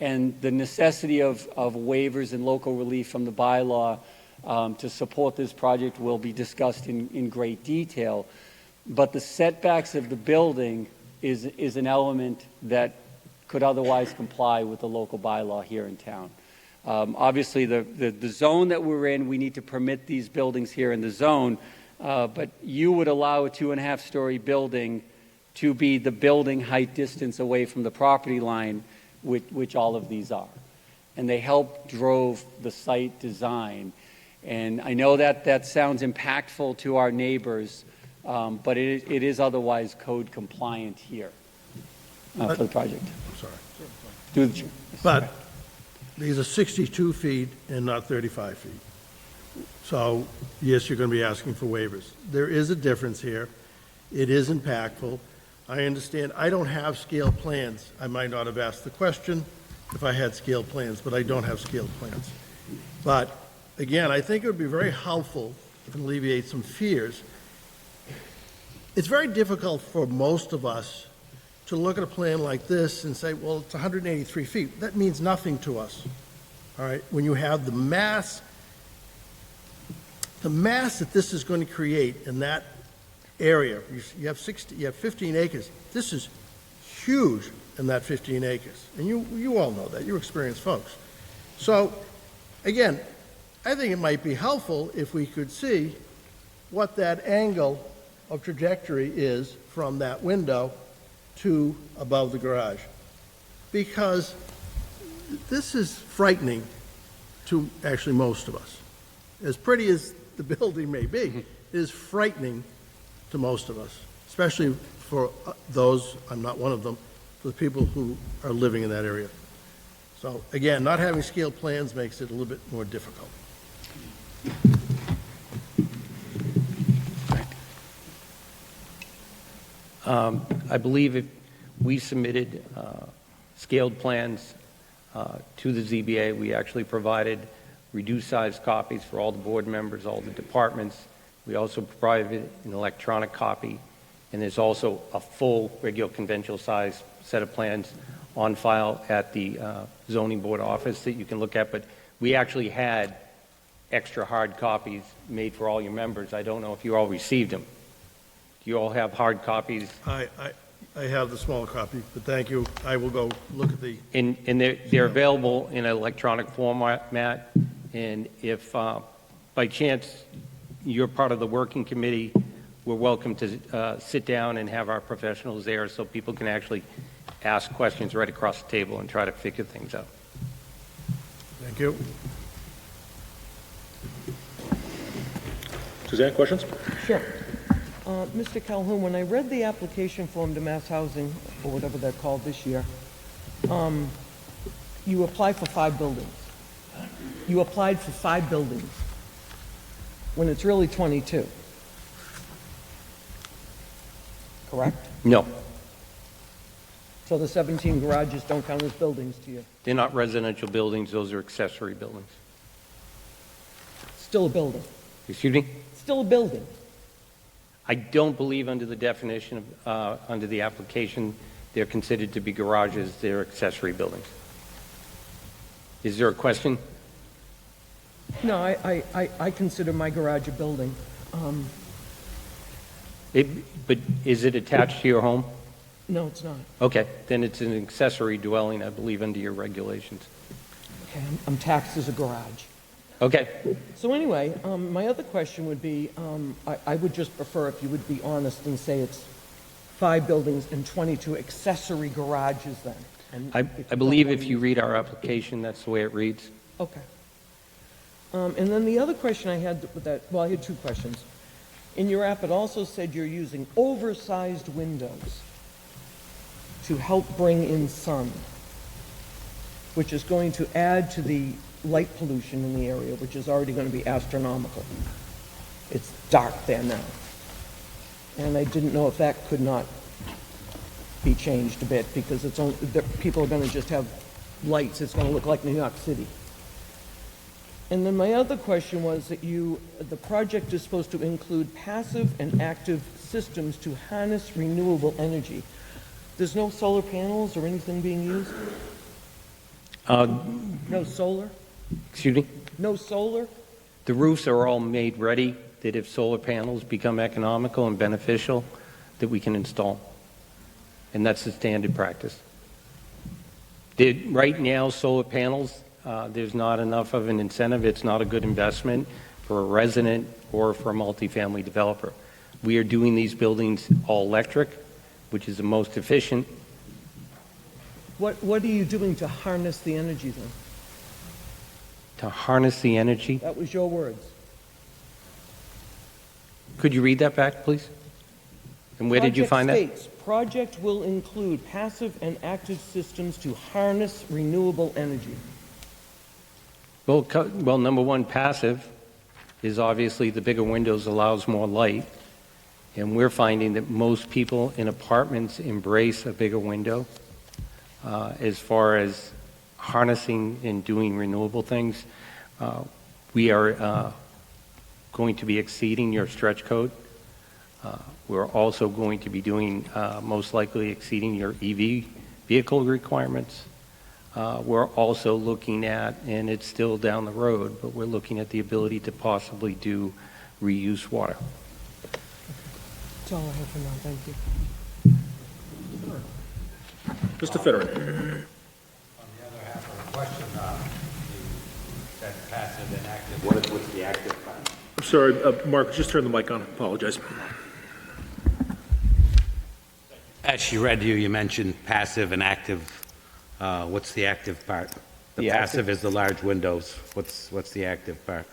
[SPEAKER 5] And the necessity of waivers and local relief from the bylaw to support this project will be discussed in great detail. But the setbacks of the building is an element that could otherwise comply with the local bylaw here in town. Obviously, the zone that we're in, we need to permit these buildings here in the zone, but you would allow a 2 1/2 story building to be the building height distance away from the property line, which all of these are. And they help drove the site design. And I know that sounds impactful to our neighbors, but it is otherwise code compliant here for the project.
[SPEAKER 6] Sorry.
[SPEAKER 5] Do the chair.
[SPEAKER 6] But these are 62 feet and not 35 feet. So, yes, you're going to be asking for waivers. There is a difference here. It is impactful. I understand. I don't have scale plans. I might not have asked the question if I had scale plans, but I don't have scale plans. But, again, I think it would be very helpful to alleviate some fears it's very difficult for most of us to look at a plan like this and say, well, it's 183 feet. That means nothing to us, all right? When you have the mass that this is going to create in that area, you have 15 acres. This is huge in that 15 acres. And you all know that. You're experienced folks. So, again, I think it might be helpful if we could see what that angle of trajectory is from that window to above the garage. Because this is frightening to actually most of us. As pretty as the building may be, it is frightening to most of us, especially for those, I'm not one of them, for the people who are living in that area. So again, not having scale plans makes it a little bit more difficult.
[SPEAKER 4] I believe if we submitted scaled plans to the ZBA, we actually provided reduced size copies for all the board members, all the departments. We also provided an electronic copy, and there's also a full regular conventional size set of plans on file at the zoning board office that you can look at, but we actually had extra hard copies made for all your members. I don't know if you all received them. Do you all have hard copies?
[SPEAKER 6] I have the smaller copy, but thank you. I will go look at the,
[SPEAKER 4] And they're available in an electronic format, and if by chance you're part of the working committee, we're welcome to sit down and have our professionals there so people can actually ask questions right across the table and try to figure things out.
[SPEAKER 6] thank you.
[SPEAKER 1] Suzanne, questions?
[SPEAKER 7] Sure. Mr. Calhoun, when I read the application form to Mass Housing, or whatever they're called this year, you apply for 5 buildings. You applied for 5 buildings, when it's really 22. Correct?
[SPEAKER 4] No,
[SPEAKER 7] So the 17 garages don't count as buildings to you?
[SPEAKER 4] they're not residential buildings, those are accessory buildings.
[SPEAKER 7] Still a building.
[SPEAKER 4] Excuse me?
[SPEAKER 7] Still a building.
[SPEAKER 4] I don't believe under the definition of, under the application, they're considered to be garages, they're accessory buildings. Is there a question?
[SPEAKER 7] No, I consider my garage a building.
[SPEAKER 4] But is it attached to your home?
[SPEAKER 7] No, it's not.
[SPEAKER 4] Okay, then it's an accessory dwelling, I believe, under your regulations.
[SPEAKER 7] Okay, I'm taxed as a garage.
[SPEAKER 4] Okay,
[SPEAKER 7] So anyway, my other question would be, I would just prefer if you would be honest and say it's 5 buildings and 22 accessory garages then. And
[SPEAKER 4] I believe if you read our application, that's the way it reads.
[SPEAKER 7] Okay. And then the other question I had with that, well, I had 2 questions. In your app, it also said you're using oversized windows to help bring in sun, which is going to add to the light pollution in the area, which is already going to be astronomical. It's dark there now. And I didn't know if that could not be changed a bit, because it's only, people are going to just have lights. It's going to look like New York City. And then my other question was that the project is supposed to include passive and active systems to harness renewable energy. There's no solar panels or anything being used? No solar?
[SPEAKER 4] Excuse me?
[SPEAKER 7] No solar?
[SPEAKER 4] The roofs are all made ready, that if solar panels become economical and beneficial, that we can install. And that's the standard practice. Right now, solar panels, there's not enough of an incentive. It's not a good investment for a resident or for a multifamily developer. We are doing these buildings all electric, which is the most efficient.
[SPEAKER 7] What are you doing to harness the energy then?
[SPEAKER 4] To harness the energy.
[SPEAKER 7] That was your words.
[SPEAKER 4] Could you read that back, please? And where did you find that?
[SPEAKER 7] Project states, project will include passive and active systems to harness renewable energy.
[SPEAKER 4] Well, number one, passive is obviously the bigger windows allows more light. And we're finding that most people in apartments embrace a bigger window as far as harnessing and doing renewable things. We are going to be exceeding your stretch code. We're also going to be doing, most likely exceeding your EV vehicle requirements. We're also looking at, and it's still down the road, but we're looking at the ability to possibly do reuse water.
[SPEAKER 7] That's all I have for now, thank you.
[SPEAKER 1] Mr. Fitterer.
[SPEAKER 2] On the other half of the question, that passive and active, what's the active part?
[SPEAKER 1] I'm sorry, Mark, just turn the mic on. Apologize.
[SPEAKER 2] As she read to you, you mentioned passive and active. What's the active part? The
[SPEAKER 4] The
[SPEAKER 2] passive is the large windows. What's the active part?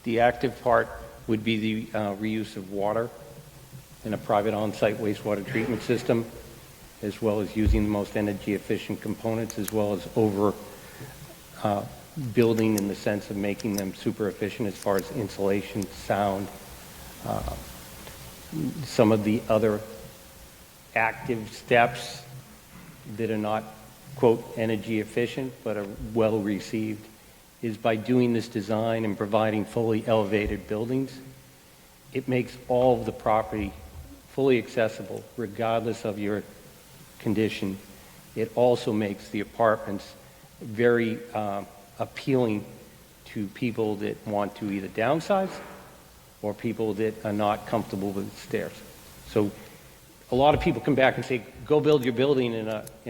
[SPEAKER 4] The active part would be the reuse of water in a private on-site wastewater treatment system, as well as using the most energy-efficient components, as well as building in the sense of making them super efficient as far as insulation, sound, some of the other active steps that are not, quote, energy efficient, but are well received, is by doing this design and providing fully elevated buildings, it makes all of the property fully accessible, regardless of your condition. It also makes the apartments very appealing to people that want to either downsize or people that are not comfortable with stairs. So a lot of people come back and say, go build your building in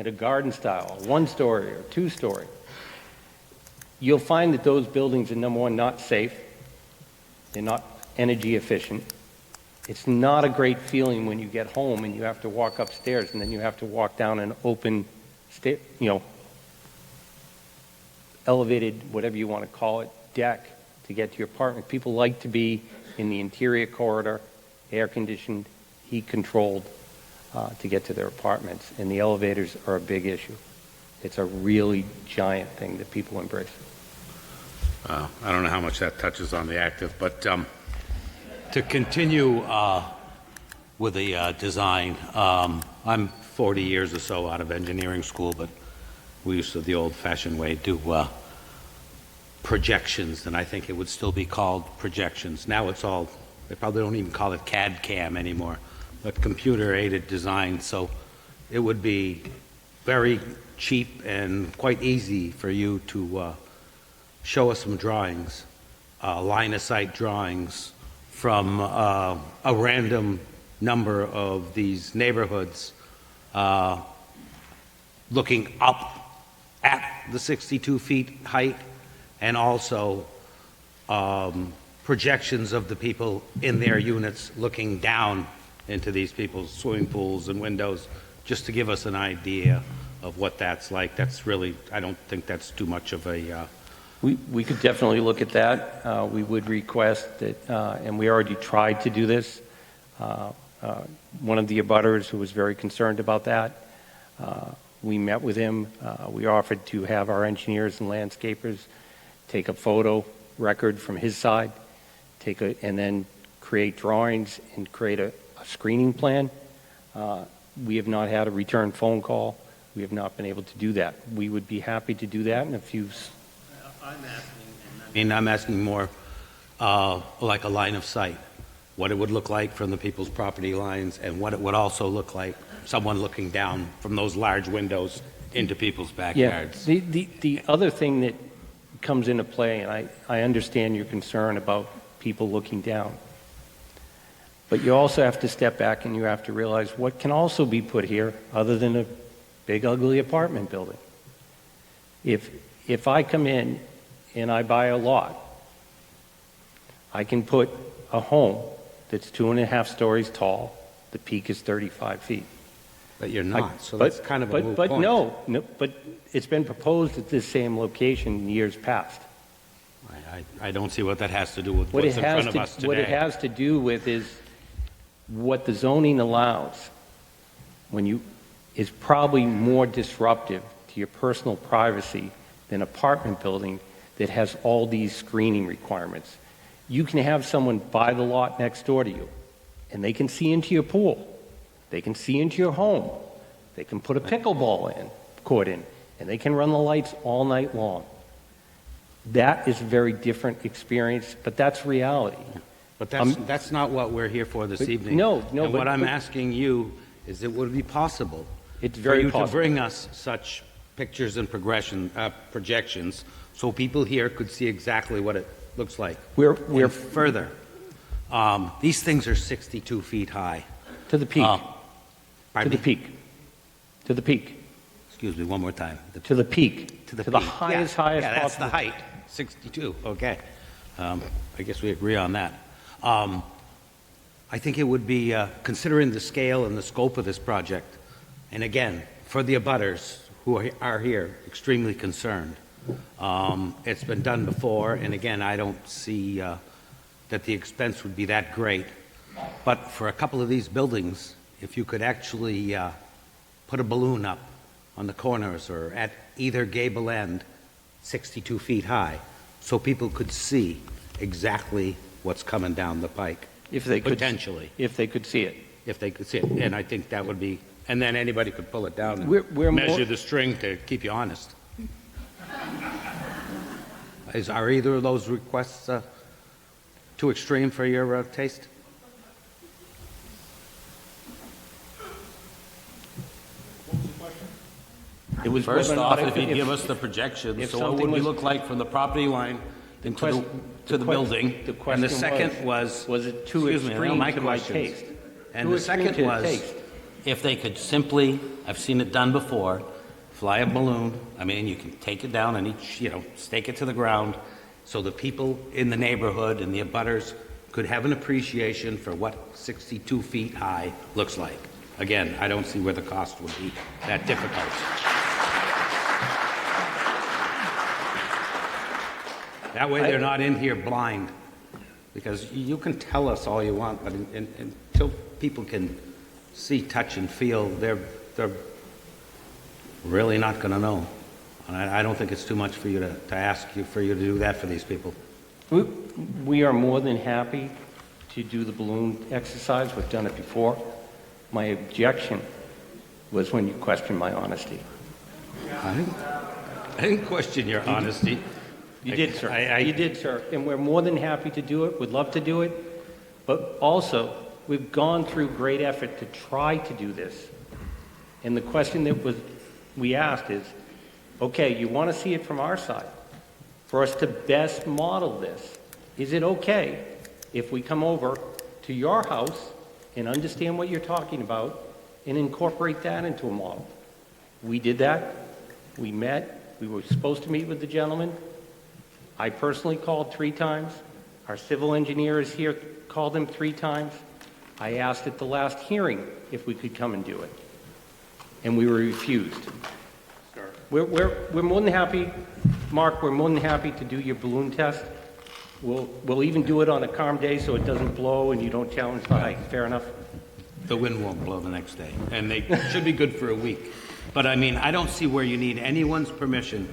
[SPEAKER 4] a garden style, 1-story or 2-story. You'll find that those buildings are, number one, not safe. They're not energy efficient. It's not a great feeling when you get home and you have to walk upstairs and then you have to walk down an open, elevated, whatever you want to call it, deck to get to your apartment. People like to be in the interior corridor, air-conditioned, heat-controlled, to get to their apartments, and the elevators are a big issue. It's a really giant thing that people embrace.
[SPEAKER 2] I don't know how much that touches on the active, but to continue with the design, I'm 40 years or so out of engineering school, but we used to the old-fashioned way do projections, and I think it would still be called projections. Now it's all, they probably don't even call it CAD/CAM anymore, but computer-aided design. So it would be very cheap and quite easy for you to show us some drawings, line-of-sight drawings from a random number of these neighborhoods, looking up at the 62 feet height, and also projections of the people in their units looking down into these people's swimming pools and windows, just to give us an idea of what that's like. That's really, I don't think that's too much of a...
[SPEAKER 4] We could definitely look at that. We would request that, and we already tried to do this. One of the abutters who was very concerned about that, we met with him. We offered to have our engineers and landscapers take a photo record from his side, and then create drawings and create a screening plan. We have not had a return phone call. We have not been able to do that. We would be happy to do that in a few...
[SPEAKER 2] I'm asking more like a line of sight, what it would look like from the people's property lines, and what it would also look like someone looking down from those large windows into people's backyards.
[SPEAKER 4] Yeah. The other thing that comes into play, and I understand your concern about people looking down, but you also have to step back and you have to realize what can also be put here other than a big ugly apartment building. If I come in and I buy a lot, I can put a home that's 2.5 stories tall. The peak is 35 feet.
[SPEAKER 2] But you're not, so that's kind of a moot point.
[SPEAKER 4] No, but it's been proposed at this same location in years past.
[SPEAKER 2] I don't see what that has to do with what's in front of us today.
[SPEAKER 4] What it has to do with is what the zoning allows is probably more disruptive to your personal privacy than an apartment building that has all these screening requirements. You can have someone buy the lot next door to you, and they can see into your pool. They can see into your home. They can put a pickleball court in, and they can run the lights all night long. That is a very different experience, but that's reality.
[SPEAKER 2] But that's not what we're here for this evening.
[SPEAKER 4] no,
[SPEAKER 2] And what
[SPEAKER 4] but-
[SPEAKER 2] I'm asking you is, it would be possible
[SPEAKER 4] It's
[SPEAKER 2] for
[SPEAKER 4] very
[SPEAKER 2] you to
[SPEAKER 4] possible.
[SPEAKER 2] bring us such pictures and projections, so people here could see exactly what it looks like.
[SPEAKER 4] We're
[SPEAKER 2] And further, these things are 62 feet high.
[SPEAKER 4] to the peak, to
[SPEAKER 2] Pardon
[SPEAKER 4] the
[SPEAKER 2] me?
[SPEAKER 4] peak, to the peak,
[SPEAKER 2] Excuse me, one more time.
[SPEAKER 4] to the peak,
[SPEAKER 2] To the
[SPEAKER 4] the
[SPEAKER 2] peak.
[SPEAKER 4] highest
[SPEAKER 2] Yeah, that's
[SPEAKER 4] possible.
[SPEAKER 2] the height, 62, okay. I guess we agree on that. I think it would be, considering the scale and the scope of this project, and again, for the abutters who are here, extremely concerned. It's been done before, and again, I don't see that the expense would be that great. But for a couple of these buildings, if you could actually put a balloon up on the corners or at either gable end, 62 feet high, so people could see exactly what's coming down the pike,
[SPEAKER 4] If they could,
[SPEAKER 2] potentially,
[SPEAKER 4] if they could see it.
[SPEAKER 2] if they could see it. And I think that would be, and then anybody could pull it down
[SPEAKER 4] We're
[SPEAKER 2] and
[SPEAKER 4] more-
[SPEAKER 2] measure the string to keep you honest. Are either of those requests too extreme for your taste?
[SPEAKER 4] It was
[SPEAKER 2] First
[SPEAKER 4] whether or
[SPEAKER 2] off,
[SPEAKER 4] not
[SPEAKER 2] if you give us the projections,
[SPEAKER 4] if
[SPEAKER 2] so what
[SPEAKER 4] something
[SPEAKER 2] would we
[SPEAKER 4] was-
[SPEAKER 2] look like from the property line to the building?
[SPEAKER 4] the
[SPEAKER 2] And the
[SPEAKER 4] question
[SPEAKER 2] second was...
[SPEAKER 4] was it too
[SPEAKER 2] excuse me, now
[SPEAKER 4] extreme
[SPEAKER 2] my
[SPEAKER 4] to my
[SPEAKER 2] questions.
[SPEAKER 4] taste?
[SPEAKER 2] And
[SPEAKER 4] Too
[SPEAKER 2] the
[SPEAKER 4] extreme
[SPEAKER 2] second
[SPEAKER 4] to
[SPEAKER 2] was,
[SPEAKER 4] taste.
[SPEAKER 2] if they could simply, I've seen it done before, fly a balloon, I mean, you can take it down and stake it to the ground, so the people in the neighborhood and the abutters could have an appreciation for what 62 feet high looks like. Again, I don't see where the cost would be that difficult. That way they're not in here blind, because you can tell us all you want, but until people can see, touch, and feel, they're really not going to know. And I don't think it's too much for you to ask you for you to do that for these people.
[SPEAKER 4] We are more than happy to do the balloon exercise. We've done it before. My objection was when you questioned my honesty.
[SPEAKER 2] I didn't question your honesty.
[SPEAKER 4] You did, sir.
[SPEAKER 2] I-
[SPEAKER 4] You did, sir. And we're more than happy to do it. We'd love to do it. But also, we've gone through great effort to try to do this. And the question that we asked is, okay, you want to see it from our side. For us to best model this, is it okay if we come over to your house and understand what you're talking about and incorporate that into a model? We did that. We met. We were supposed to meet with the gentleman. I personally called 3 times. Our civil engineer is here, called him 3 times. I asked at the last hearing if we could come and do it, and we were refused. We're more than happy, Mark, we're more than happy to do your balloon test. We'll even do it on a calm day so it doesn't blow and you don't challenge the height. Fair enough?
[SPEAKER 2] The wind won't blow the next day, and they should be good for a week. But I mean, I don't see where you need anyone's permission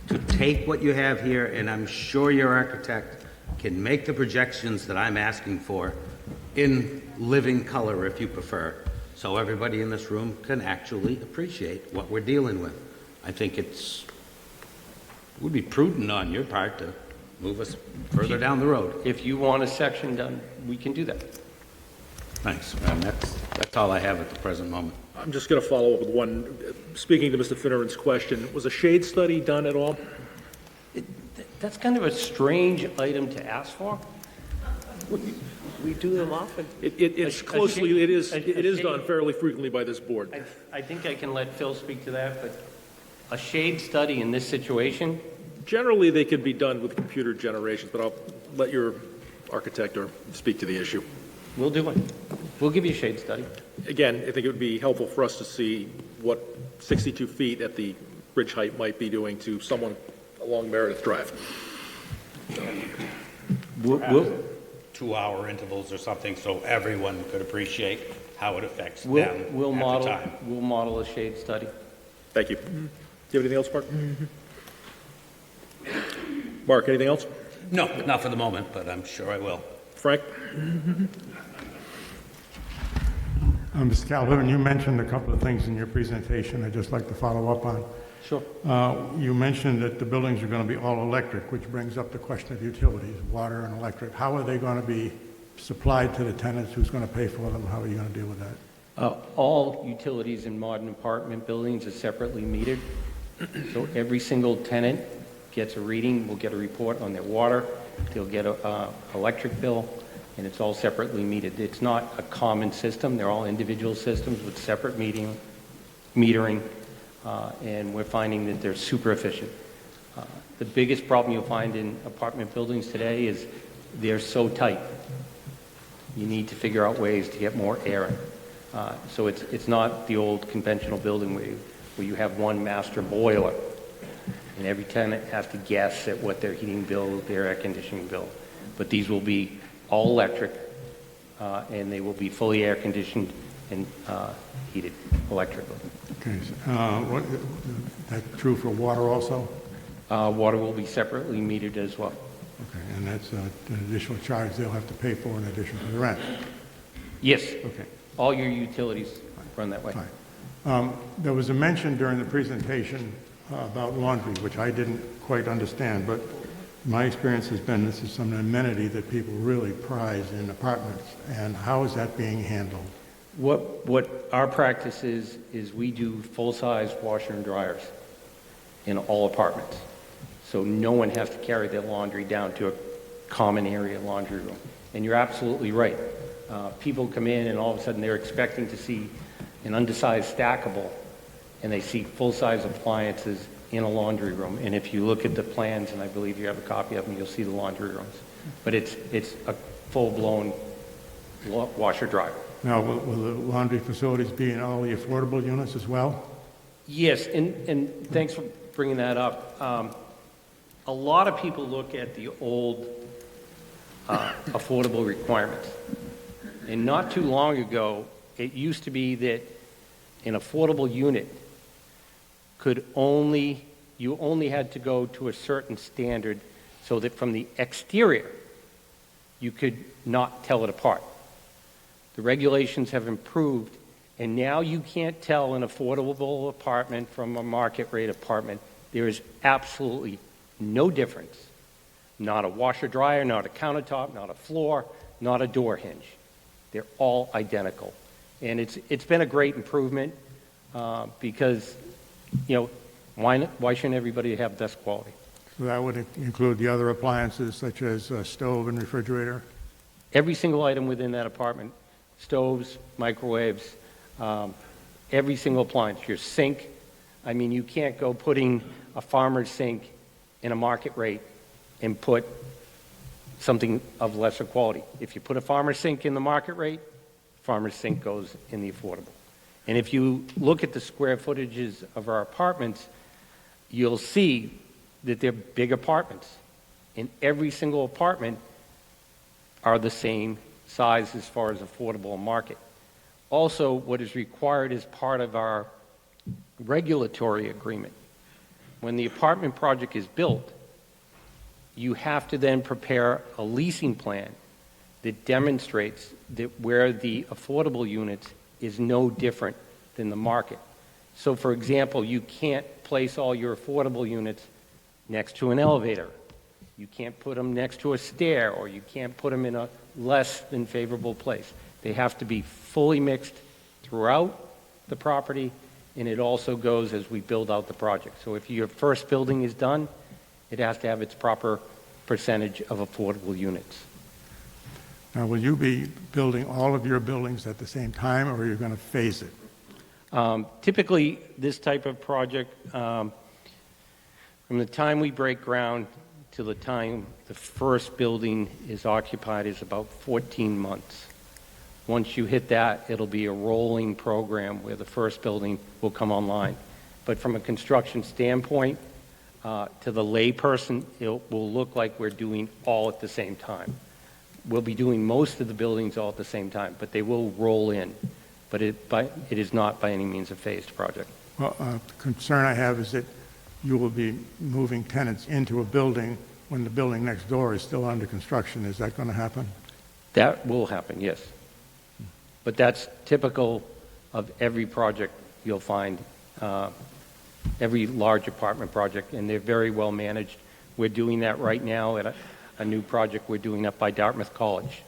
[SPEAKER 2] to take what you have here, and I'm sure your architect can make the projections that I'm asking for in living color, if you prefer, so everybody in this room can actually appreciate what we're dealing with. I think it would be prudent on your part to move us further down the road.
[SPEAKER 4] If you want a section done, we can do that.
[SPEAKER 2] Thanks. That's all I have at the present moment.
[SPEAKER 1] I'm just going to follow up with one. Speaking to Mr. Finneran's question, was a shade study done at all?
[SPEAKER 4] That's kind of a strange item to ask for.
[SPEAKER 7] We do them often.
[SPEAKER 1] It's
[SPEAKER 4] A
[SPEAKER 1] closely,
[SPEAKER 4] shade-
[SPEAKER 1] it is
[SPEAKER 4] a shade-
[SPEAKER 1] done fairly frequently by this board.
[SPEAKER 4] I think I can let Phil speak to that, but a shade study in this situation,
[SPEAKER 1] Generally, they can be done with computer generations, but I'll let your architect or speak to the issue.
[SPEAKER 4] we'll do it. We'll give you a shade study.
[SPEAKER 1] Again, I think it would be helpful for us to see what 62 feet at the ridge height might be doing to someone along Meredith Drive.
[SPEAKER 4] We'll,
[SPEAKER 2] 2-hour intervals or something, so everyone could appreciate how it affects them
[SPEAKER 4] we'll
[SPEAKER 2] at the time.
[SPEAKER 4] we'll model a shade study.
[SPEAKER 1] Thank you. Do you have anything else, Mark? Mark, anything else?
[SPEAKER 2] No, not for the moment, but I'm sure I will.
[SPEAKER 1] Frank?
[SPEAKER 8] Mr. Calhoun, you mentioned a couple of things in your presentation I'd just like to follow up on.
[SPEAKER 4] Sure.
[SPEAKER 8] You mentioned that the buildings are going to be all electric, which brings up the question of utilities, water and electric. How are they going to be supplied to the tenants? Who's going to pay for them? How are you going to deal with that?
[SPEAKER 4] All utilities in modern apartment buildings are separately metered. So every single tenant gets a reading, will get a report on their water, they'll get a electric bill, and it's all separately metered. It's not a common system. They're all individual systems with separate metering, and we're finding that they're super efficient. The biggest problem you'll find in apartment buildings today is they're so tight. You need to figure out ways to get more air in. So it's not the old conventional building where you have one master boiler, and every tenant has to guess at what their heating bill, their air conditioning bill. But these will be all electric, and they will be fully air conditioned and heated electrically.
[SPEAKER 8] Okay, that's true for water also?
[SPEAKER 4] Water will be separately metered as well.
[SPEAKER 8] Okay, and that's an additional charge they'll have to pay for in addition to the rent?
[SPEAKER 4] Yes.
[SPEAKER 8] Okay.
[SPEAKER 4] All your utilities run that way.
[SPEAKER 8] Fine. There was a mention during the presentation about laundry, which I didn't quite understand, but my experience has been this is some amenity that people really prize in apartments, and how is that being handled?
[SPEAKER 4] What our practice is we do full-size washer and dryers in all apartments. So no one has to carry their laundry down to a common area laundry room. And you're absolutely right. People come in and all of a sudden they're expecting to see an undersized stackable, and they see full-size appliances in a laundry room. And if you look at the plans, and I believe you have a copy of them, you'll see the laundry rooms. But it's a full-blown washer dryer.
[SPEAKER 8] Now, will the laundry facilities be in all the affordable units as well?
[SPEAKER 4] Yes, and thanks for bringing that up. A lot of people look at the old affordable requirements. And not too long ago, it used to be that an affordable unit you only had to go to a certain standard so that from the exterior, you could not tell it apart. The regulations have improved, and now you can't tell an affordable apartment from a market rate apartment. There is absolutely no difference. Not a washer dryer, not a countertop, not a floor, not a door hinge. They're all identical. And it's been a great improvement because, why shouldn't everybody have best quality?
[SPEAKER 8] So that would include the other appliances such as stove and refrigerator?
[SPEAKER 4] Every single item within that apartment, stoves, microwaves, every single appliance, your sink. I mean, you can't go putting a farmer's sink in a market rate and put something of lesser quality. If you put a farmer's sink in the market rate, farmer's sink goes in the affordable. And if you look at the square footages of our apartments, you'll see that they're big apartments. And every single apartment are the same size as far as affordable market. Also, what is required as part of our regulatory agreement, when the apartment project is built, you have to then prepare a leasing plan that demonstrates that where the affordable units is no different than the market. So, for example, you can't place all your affordable units next to an elevator. You can't put them next to a stair, or you can't put them in a less than favorable place. They have to be fully mixed throughout the property, and it also goes as we build out the project. So if your first building is done, it has to have its proper percentage of affordable units.
[SPEAKER 8] Now, will you be building all of your buildings at the same time, or are you going to phase it?
[SPEAKER 4] Typically, this type of project, from the time we break ground to the time the first building is occupied is about 14 months. Once you hit that, it'll be a rolling program where the first building will come online. But from a construction standpoint, to the layperson, it will look like we're doing all at the same time. We'll be doing most of the buildings all at the same time, but they will roll in. But it is not by any means a phased project.
[SPEAKER 8] Well, the concern I have is that you will be moving tenants into a building when the building next door is still under construction. Is that going to happen?
[SPEAKER 4] That will happen, yes. But that's typical of every project you'll find, every large apartment project, and they're very well managed. We're doing that right now at a new project we're doing up by Dartmouth College.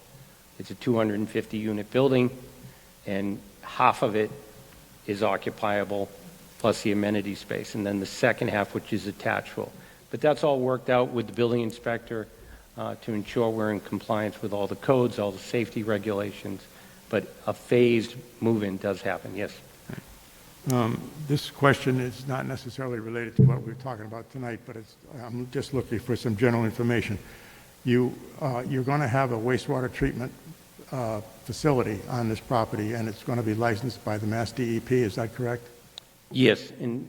[SPEAKER 4] It's a 250-unit building, and half of it is occupiable, plus the amenity space, and then the second half, which is attachable. But that's all worked out with the building inspector to ensure we're in compliance with all the codes, all the safety regulations, but a phased move-in does happen, yes.
[SPEAKER 8] This question is not necessarily related to what we're talking about tonight, but I'm just looking for some general information. You're going to have a wastewater treatment facility on this property, and it's going to be licensed by the Mass DEP, is that correct?
[SPEAKER 4] Yes, and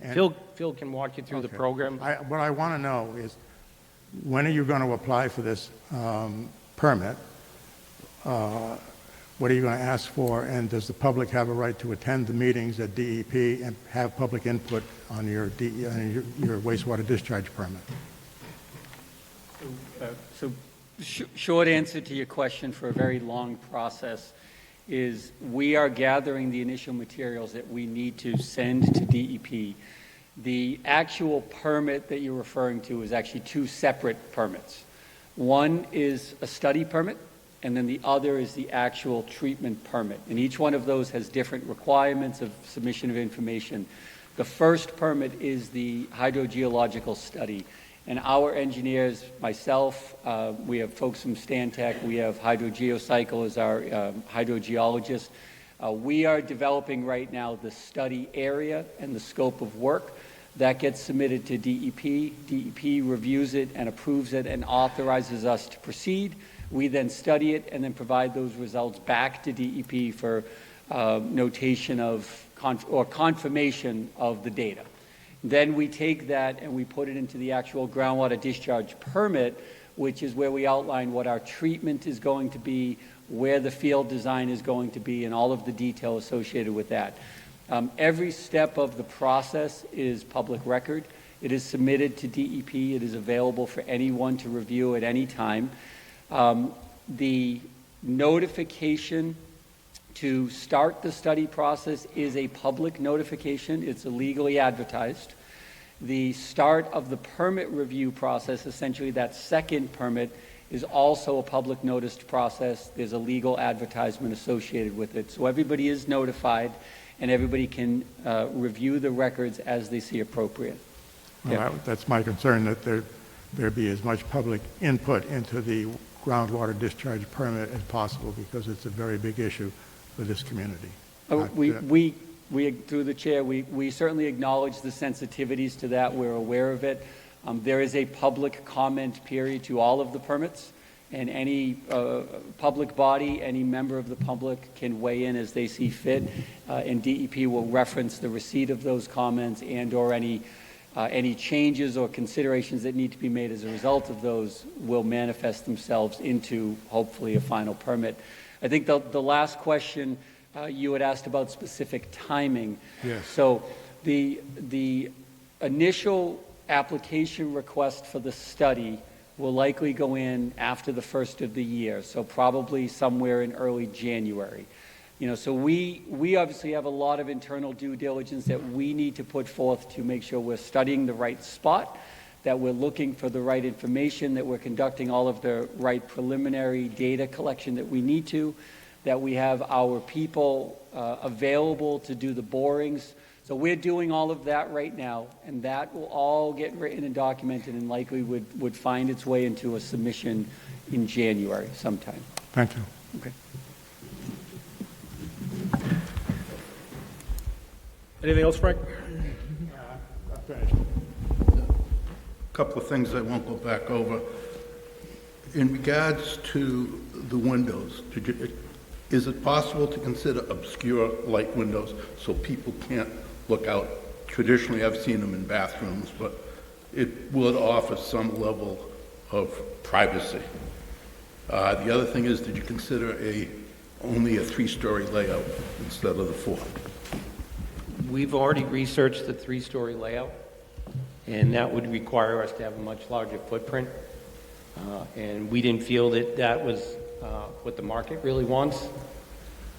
[SPEAKER 4] Phil can walk you through the
[SPEAKER 8] Okay.
[SPEAKER 4] program.
[SPEAKER 8] What I want to know is, when are you going to apply for this permit? What are you going to ask for? And does the public have a right to attend the meetings at DEP and have public input on your wastewater discharge permit?
[SPEAKER 5] Short answer to your question for a very long process is we are gathering the initial materials that we need to send to DEP. The actual permit that you're referring to is actually two separate permits. One is a study permit, and then the other is the actual treatment permit. And each one of those has different requirements of submission of information. The first permit is the hydrogeological study. And our engineers, myself, we have folks from Stantec, we have Hydrogeocycle as our hydrogeologist. We are developing right now the study area and the scope of work. That gets submitted to DEP. DEP reviews it and approves it and authorizes us to proceed. We then study it and then provide those results back to DEP for notation of or confirmation of the data. Then we take that and we put it into the actual groundwater discharge permit, which is where we outline what our treatment is going to be, where the field design is going to be, and all of the detail associated with that. Every step of the process is public record. It is submitted to DEP. It is available for anyone to review at any time. The notification to start the study process is a public notification. It's illegally advertised. The start of the permit review process, essentially that second permit, is also a public noticed process. There's a legal advertisement associated with it. So everybody is notified, and everybody can review the records as they see appropriate.
[SPEAKER 8] Well,
[SPEAKER 5] Yeah.
[SPEAKER 8] that's my concern, that there be as much public input into the groundwater discharge permit as possible, because it's a very big issue for this community.
[SPEAKER 5] We, through the chair, we certainly acknowledge the sensitivities to that. We're aware of it. There is a public comment period to all of the permits, and any public body, any member of the public can weigh in as they see fit, and DEP will reference the receipt of those comments and or any changes or considerations that need to be made as a result of those will manifest themselves into, hopefully, a final permit. I think the last question you had asked about specific timing.
[SPEAKER 8] Yes.
[SPEAKER 5] So the initial application request for the study will likely go in after the first of the year, so probably somewhere in early January. So we obviously have a lot of internal due diligence that we need to put forth to make sure we're studying the right spot, that we're looking for the right information, that we're conducting all of the right preliminary data collection that we need to, that we have our people available to do the borings. So we're doing all of that right now, and that will all get written and documented and likely would find its way into a submission in January sometime.
[SPEAKER 8] Thank you.
[SPEAKER 5] Okay.
[SPEAKER 1] Anything else, Frank?
[SPEAKER 8] I'm finished.
[SPEAKER 3] Couple of things I won't go back over. In regards to the windows, is it possible to consider obscure light windows so people can't look out? Traditionally, I've seen them in bathrooms, but it would offer some level of privacy. The other thing is, did you consider only a 3-story layout instead of the 4?
[SPEAKER 4] We've already researched the 3-story layout, and that would require us to have a much larger footprint. And we didn't feel that that was what the market really wants.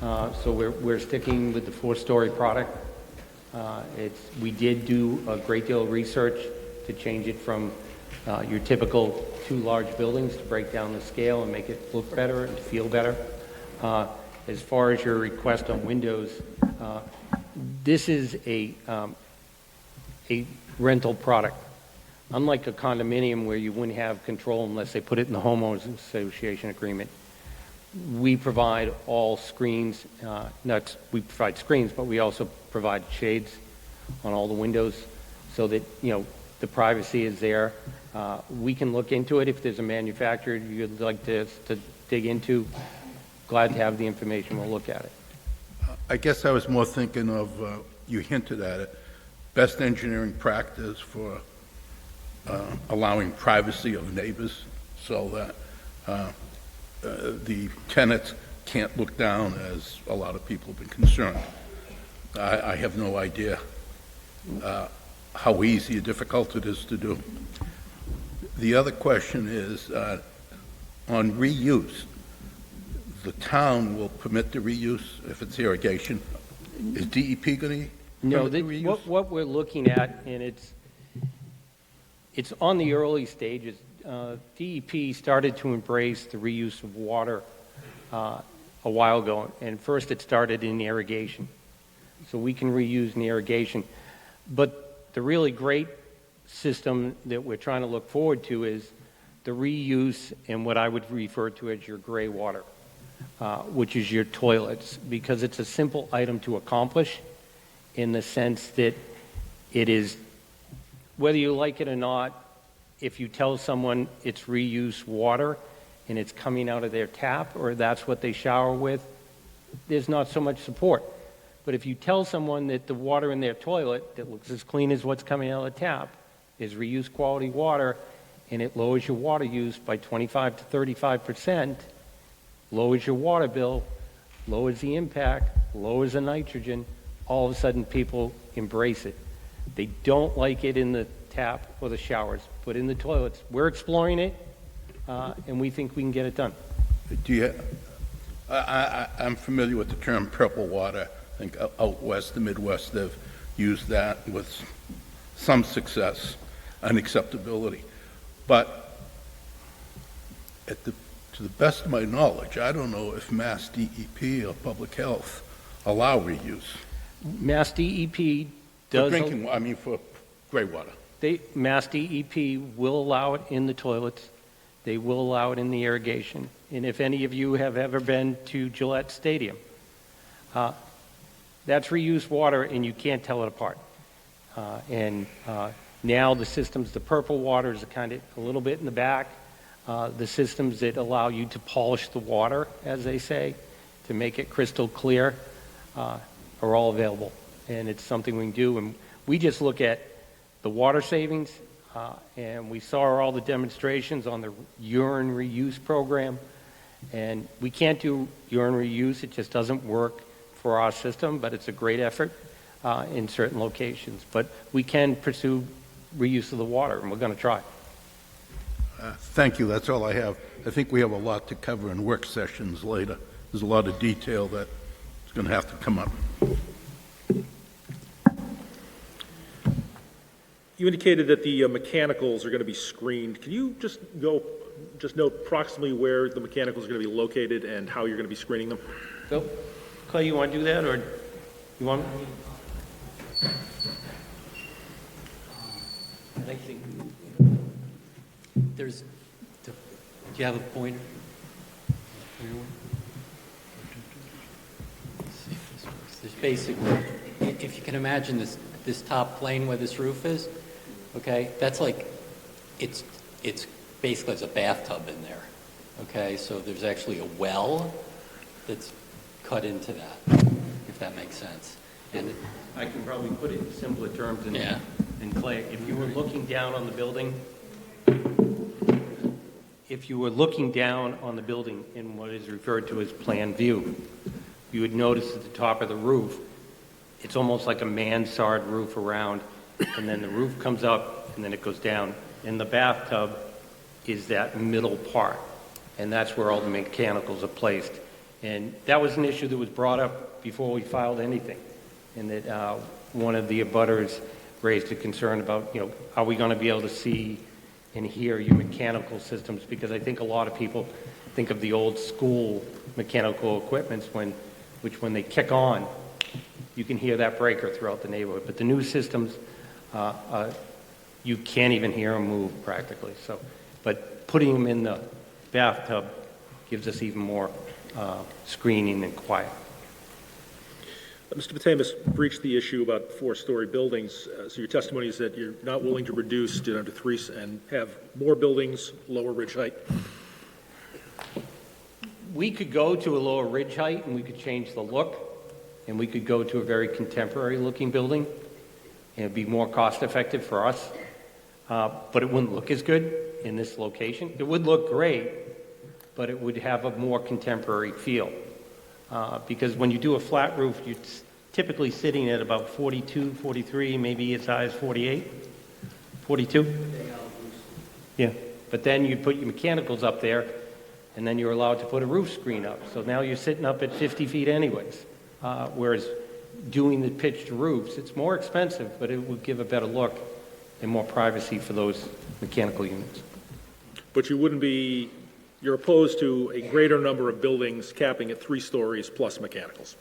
[SPEAKER 4] So we're sticking with the 4-story product. We did do a great deal of research to change it from your typical 2 large buildings to break down the scale and make it look better and feel better. As far as your request on windows, this is a rental product. Unlike a condominium where you wouldn't have control unless they put it in the homeowners association agreement, we provide all screens, we provide screens, but we also provide shades on all the windows so that, the privacy is there. We can look into it if there's a manufacturer you'd like to dig into. Glad to have the information. We'll look at it.
[SPEAKER 3] I guess I was more thinking of, you hinted at it, best engineering practice for allowing privacy of neighbors so that the tenants can't look down, as a lot of people have been concerned. I have no idea how easy or difficult it is to do. The other question is, on reuse, the town will permit the reuse if it's irrigation. Is DEP going to
[SPEAKER 4] No,
[SPEAKER 3] permit the reuse?
[SPEAKER 4] what we're looking at, and it's on the early stages. DEP started to embrace the reuse of water a while ago, and first it started in irrigation. So we can reuse in irrigation. But the really great system that we're trying to look forward to is the reuse in what I would refer to as your gray water, which is your toilets, because it's a simple item to accomplish in the sense that it is, whether you like it or not, if you tell someone it's reuse water and it's coming out of their tap or that's what they shower with, there's not so much support. But if you tell someone that the water in their toilet that looks as clean as what's coming out of the tap is reuse quality water and it lowers your water use by 25 to 35%, lowers your water bill, lowers the impact, lowers the nitrogen, all of a sudden people embrace it. They don't like it in the tap or the showers, but in the toilets. We're exploring it, and we think we can get it done.
[SPEAKER 3] I'm familiar with the term purple water. I think out west, the Midwest, they've used that with some success and acceptability. But to the best of my knowledge, I don't know if Mass DEP or Public Health allow reuse.
[SPEAKER 4] Mass DEP
[SPEAKER 3] For
[SPEAKER 4] does.
[SPEAKER 3] drinking, for gray water.
[SPEAKER 4] Mass DEP will allow it in the toilets. They will allow it in the irrigation. And if any of you have ever been to Gillette Stadium, that's reused water and you can't tell it apart. Now the systems, the purple water is kind of a little bit in the back. The systems that allow you to polish the water, as they say, to make it crystal clear, are all available. And it's something we can do. And we just look at the water savings, and we saw all the demonstrations on the urine reuse program. And we can't do urine reuse. It just doesn't work for our system, but it's a great effort in certain locations. But we can pursue reuse of the water, and we're going to try.
[SPEAKER 3] Thank you. That's all I have. I think we have a lot to cover in work sessions later. There's a lot of detail that is going to have to come up.
[SPEAKER 1] You indicated that the mechanicals are going to be screened. Can you just note approximately where the mechanicals are going to be located and how you're going to be screening them?
[SPEAKER 4] Phil? Clay, you want to do that, or you want?
[SPEAKER 5] I think do you have a pointer? There's basically, if you can imagine this top plane where this roof is, okay, that's like, it's basically, it's a bathtub in there, okay? So there's actually a well that's cut into that, if that makes sense. And
[SPEAKER 4] I can probably put it in simpler terms than
[SPEAKER 5] Yeah.
[SPEAKER 4] Clay. If you were looking down on the building, in what is referred to as plan view, you would notice at the top of the roof, it's almost like a mansard roof around, and then the roof comes up and then it goes down. And the bathtub is that middle part, and that's where all the mechanicals are placed. And that was an issue that was brought up before we filed anything, and that one of the abutters raised a concern about, are we going to be able to see and hear your mechanical systems? Because I think a lot of people think of the old school mechanical equipments which when they kick on, you can hear that breaker throughout the neighborhood. But the new systems, you can't even hear them move practically. So, but putting them in the bathtub gives us even more screening and quiet.
[SPEAKER 1] Mr. Matemus breached the issue about four-story buildings. So your testimony is that you're not willing to reduce down to three and have more buildings, lower ridge height.
[SPEAKER 4] We could go to a lower ridge height and we could change the look, and we could go to a very contemporary looking building and it'd be more cost effective for us, but it wouldn't look as good in this location. It would look great, but it would have a more contemporary feel. Because when you do a flat roof, you're typically sitting at about 42, 43, maybe as high as 48, 42. Yeah, but then you put your mechanicals up there, and then you're allowed to put a roof screen up. So now you're sitting up at 50 feet anyways. Whereas doing the pitched roofs, it's more expensive, but it would give a better look and more privacy for those mechanical units.
[SPEAKER 1] But you're opposed to a greater number of buildings capping at 3 stories plus mechanicals.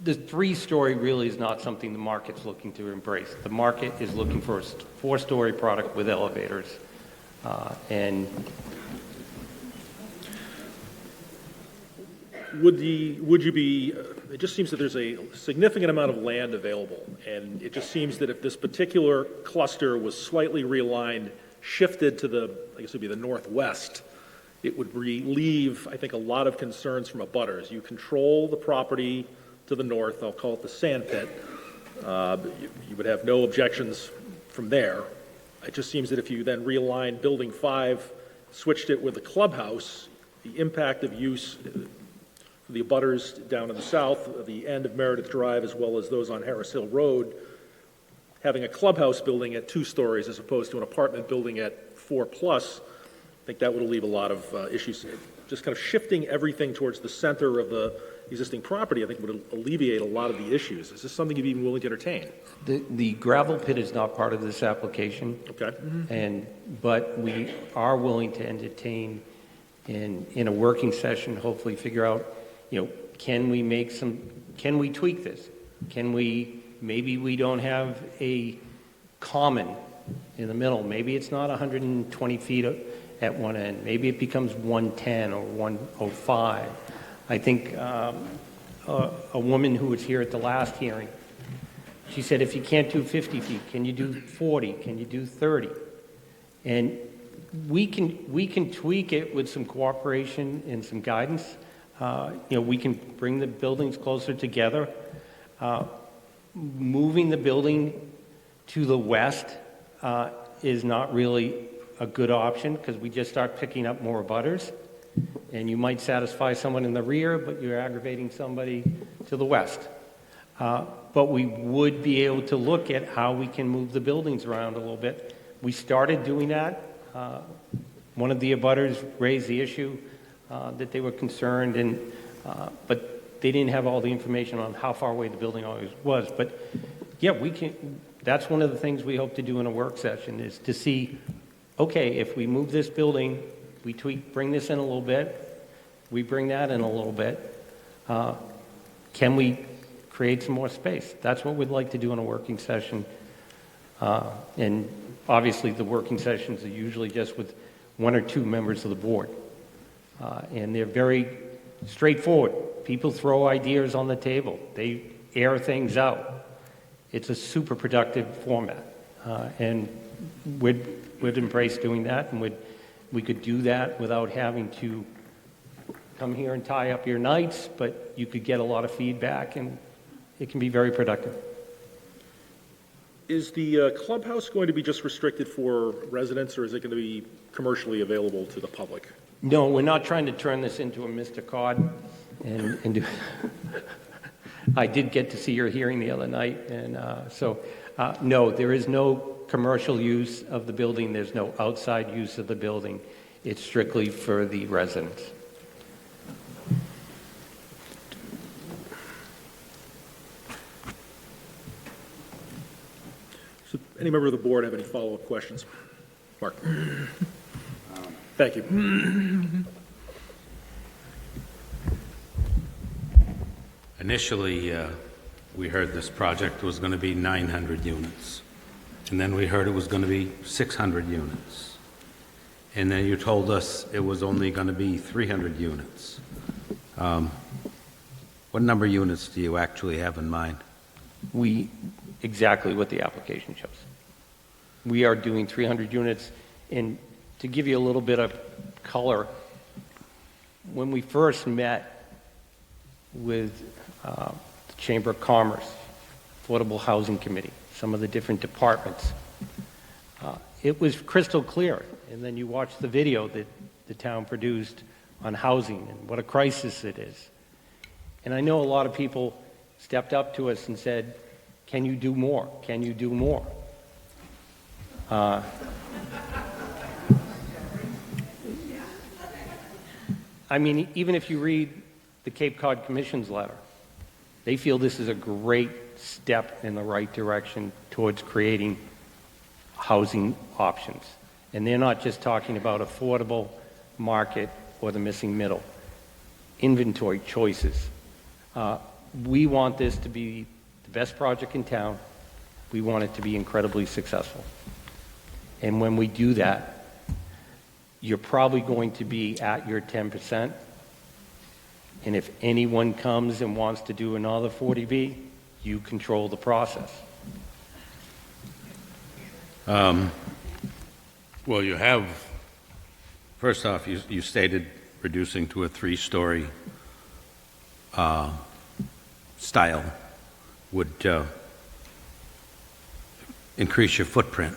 [SPEAKER 4] The 3-story really is not something the market's looking to embrace. The market is looking for a 4-story product with elevators. And
[SPEAKER 1] would you be, it just seems that there's a significant amount of land available, and it just seems that if this particular cluster was slightly realigned, shifted to I guess it would be the northwest, it would relieve, I think, a lot of concerns from abutters. You control the property to the north, I'll call it the sand pit. You would have no objections from there. It just seems that if you then realign Building 5, switched it with the clubhouse, the impact of use for the abutters down in the south, the end of Meredith Drive, as well as those on Harris Hill Road, having a clubhouse building at 2 stories as opposed to an apartment building at 4 plus, I think that would alleviate a lot of issues. Just kind of shifting everything towards the center of the existing property, I think would alleviate a lot of the issues. Is this something you'd be willing to entertain?
[SPEAKER 4] the gravel pit is not part of this application.
[SPEAKER 1] Okay.
[SPEAKER 4] But we are willing to entertain in a working session, hopefully figure out, can we tweak this? Maybe we don't have a common in the middle. Maybe it's not 120 feet at one end. Maybe it becomes 110 or 105. I think a woman who was here at the last hearing, she said, if you can't do 50 feet, can you do 40? Can you do 30? And we can tweak it with some cooperation and some guidance. We can bring the buildings closer together. Moving the building to the west is not really a good option because we just start picking up more abutters. And you might satisfy someone in the rear, but you're aggravating somebody to the west. But we would be able to look at how we can move the buildings around a little bit. We started doing that. One of the abutters raised the issue that they were concerned, but they didn't have all the information on how far away the building always was. But yeah, we can. That's one of the things we hope to do in a work session is to see, okay, if we move this building, we bring this in a little bit, we bring that in a little bit, can we create some more space? That's what we'd like to do in a working session. And obviously the working sessions are usually just with 1 or 2 members of the board. And they're very straightforward. People throw ideas on the table. They air things out. It's a super productive format. And we'd embrace doing that, and we could do that without having to come here and tie up your nights, but you could get a lot of feedback, and it can be very productive.
[SPEAKER 1] Is the clubhouse going to be just restricted for residents, or is it going to be commercially available to the public?
[SPEAKER 4] No, we're not trying to turn this into a Mr. Cod and do. I did get to see your hearing the other night, and no, there is no commercial use of the building. There's no outside use of the building. It's strictly for the residents.
[SPEAKER 1] So any member of the board have any follow-up questions? Mark. Thank you.
[SPEAKER 2] Initially, we heard this project was going to be 900 units, and then we heard it was going to be 600 units, and then you told us it was only going to be 300 units. What number of units do you actually have in mind?
[SPEAKER 4] Exactly what the application shows. We are doing 300 units, and to give you a little bit of color, when we first met with the Chamber of Commerce, Affordable Housing Committee, some of the different departments, it was crystal clear. And then you watch the video that the town produced on housing and what a crisis it is. And I know a lot of people stepped up to us and said, can you do more? Can you do more? I mean, even if you read the Cape Cod Commission's letter, they feel this is a great step in the right direction towards creating housing options. And they're not just talking about affordable market or the missing middle. Inventory choices. We want this to be the best project in town. We want it to be incredibly successful. And when we do that, you're probably going to be at your 10%. And if anyone comes and wants to do another 40B, you control the process.
[SPEAKER 2] Well, you have, first off, you stated reducing to a 3-story style would increase your footprint.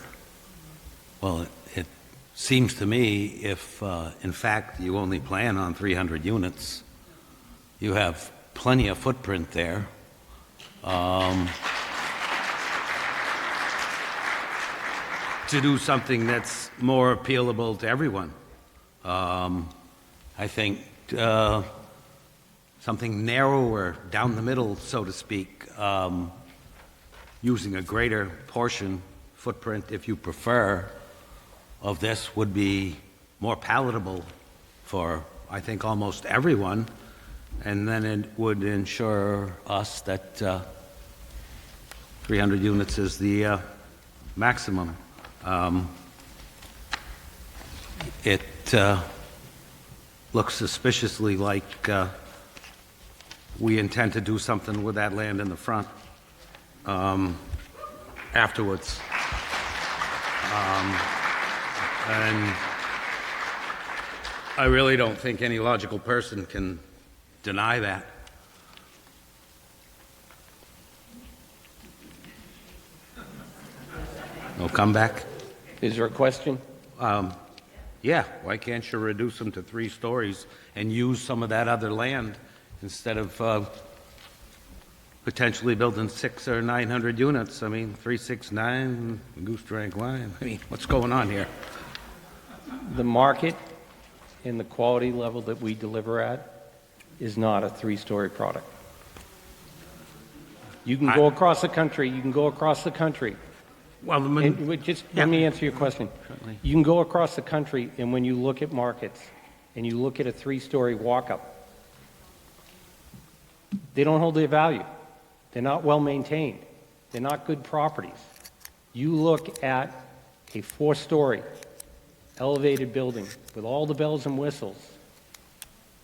[SPEAKER 2] Well, it seems to me if, in fact, you only plan on 300 units, you have plenty of footprint there. To do something that's more appealable to everyone. I think something narrower down the middle, so to speak, using a greater portion, footprint if you prefer, of this would be more palatable for, I think, almost everyone, and then it would ensure us that 300 units is the maximum. It looks suspiciously like we intend to do something with that land in the front afterwards. And I really don't think any logical person can deny that. No comeback?
[SPEAKER 4] Is there a question?
[SPEAKER 2] Yeah, why can't you reduce them to 3 stories and use some of that other land instead of potentially building 600 or 900 units? I mean, 369, goose drank wine. I mean, what's going on here?
[SPEAKER 4] The market and the quality level that we deliver at is not a 3-story product. You can go across the country,
[SPEAKER 2] Well,
[SPEAKER 4] Let me answer your question.
[SPEAKER 2] Certainly.
[SPEAKER 4] You can go across the country, and when you look at markets, and you look at a 3-story walk-up, they don't hold their value. They're not well-maintained. They're not good properties. You look at a 4-story elevated building with all the bells and whistles,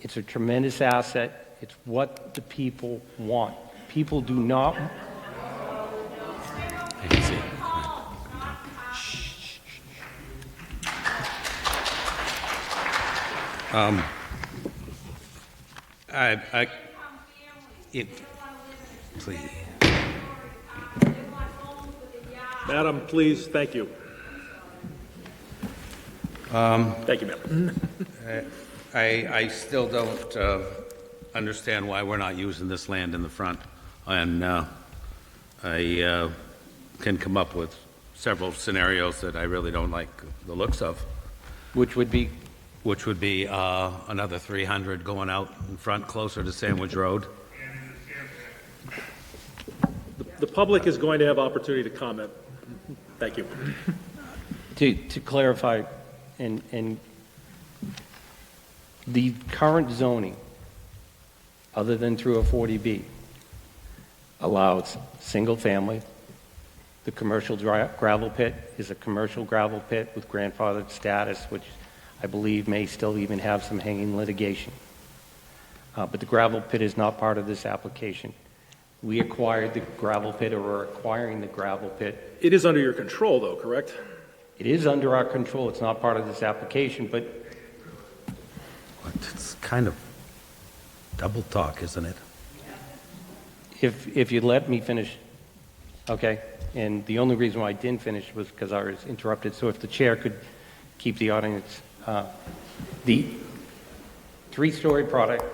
[SPEAKER 4] it's a tremendous asset. It's what the people want. People do not...
[SPEAKER 2] I can see. Please.
[SPEAKER 1] Madam, please, thank you. Thank you, ma'am.
[SPEAKER 2] I still don't understand why we're not using this land in the front, and I can come up with several scenarios that I really don't like the looks of.
[SPEAKER 4] Which would be?
[SPEAKER 2] Which would be another 300 going out in front closer to Sandwich Road.
[SPEAKER 1] The public is going to have opportunity to comment. Thank you.
[SPEAKER 4] To clarify, and the current zoning, other than through a 40B, allows single-family. The commercial gravel pit is a commercial gravel pit with grandfathered status, which I believe may still even have some hanging litigation. But the gravel pit is not part of this application. We acquired the gravel pit, or are acquiring the gravel pit.
[SPEAKER 1] It is under your control, though, correct?
[SPEAKER 4] It is under our control. It's not part of this application, but
[SPEAKER 2] It's kind of double talk, isn't it?
[SPEAKER 4] if you let me finish, okay? And the only reason why I didn't finish was because I was interrupted. So if the chair could keep the audience, the three-story product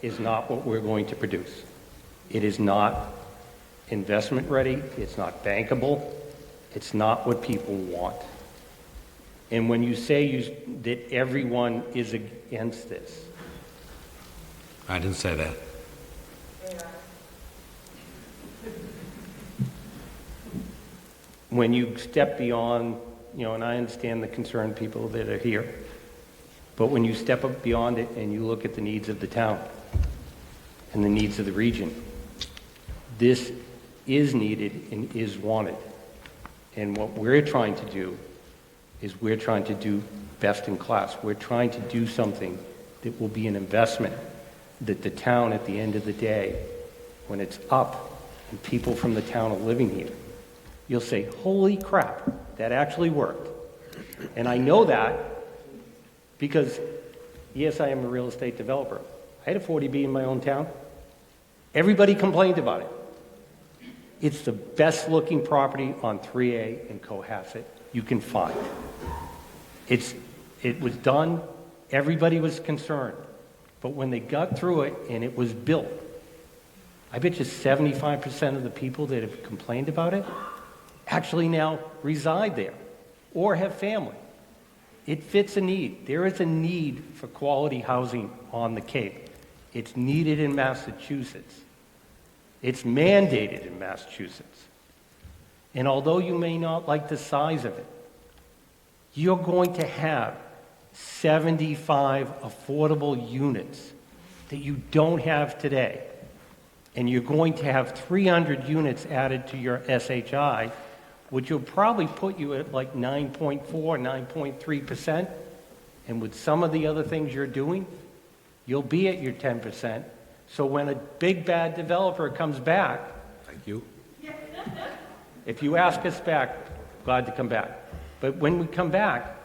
[SPEAKER 4] is not what we're going to produce. It is not investment ready. It's not bankable. It's not what people want. And when you say that everyone is against this,
[SPEAKER 2] I didn't say that.
[SPEAKER 4] when you step beyond, and I understand the concerned people that are here, but when you step up beyond it and you look at the needs of the town and the needs of the region, this is needed and is wanted. And what we're trying to do is we're trying to do best in class. We're trying to do something that will be an investment that the town, at the end of the day, when it's up and people from the town are living here, you'll say, holy crap, that actually worked. And I know that because, yes, I am a real estate developer. I had a 40B in my own town. Everybody complained about it. It's the best looking property on 3A in Cohasset you can find. It was done, everybody was concerned. But when they got through it and it was built, I bet you 75% of the people that have complained about it actually now reside there or have family. It fits a need. There is a need for quality housing on the Cape. It's needed in Massachusetts. It's mandated in Massachusetts. And although you may not like the size of it, you're going to have 75 affordable units that you don't have today. And you're going to have 300 units added to your SHI, which will probably put you at like 9.4, 9.3%. And with some of the other things you're doing, you'll be at your 10%. So when a big bad developer comes back,
[SPEAKER 2] Thank you.
[SPEAKER 4] if you ask us back, glad to come back. But when we come back,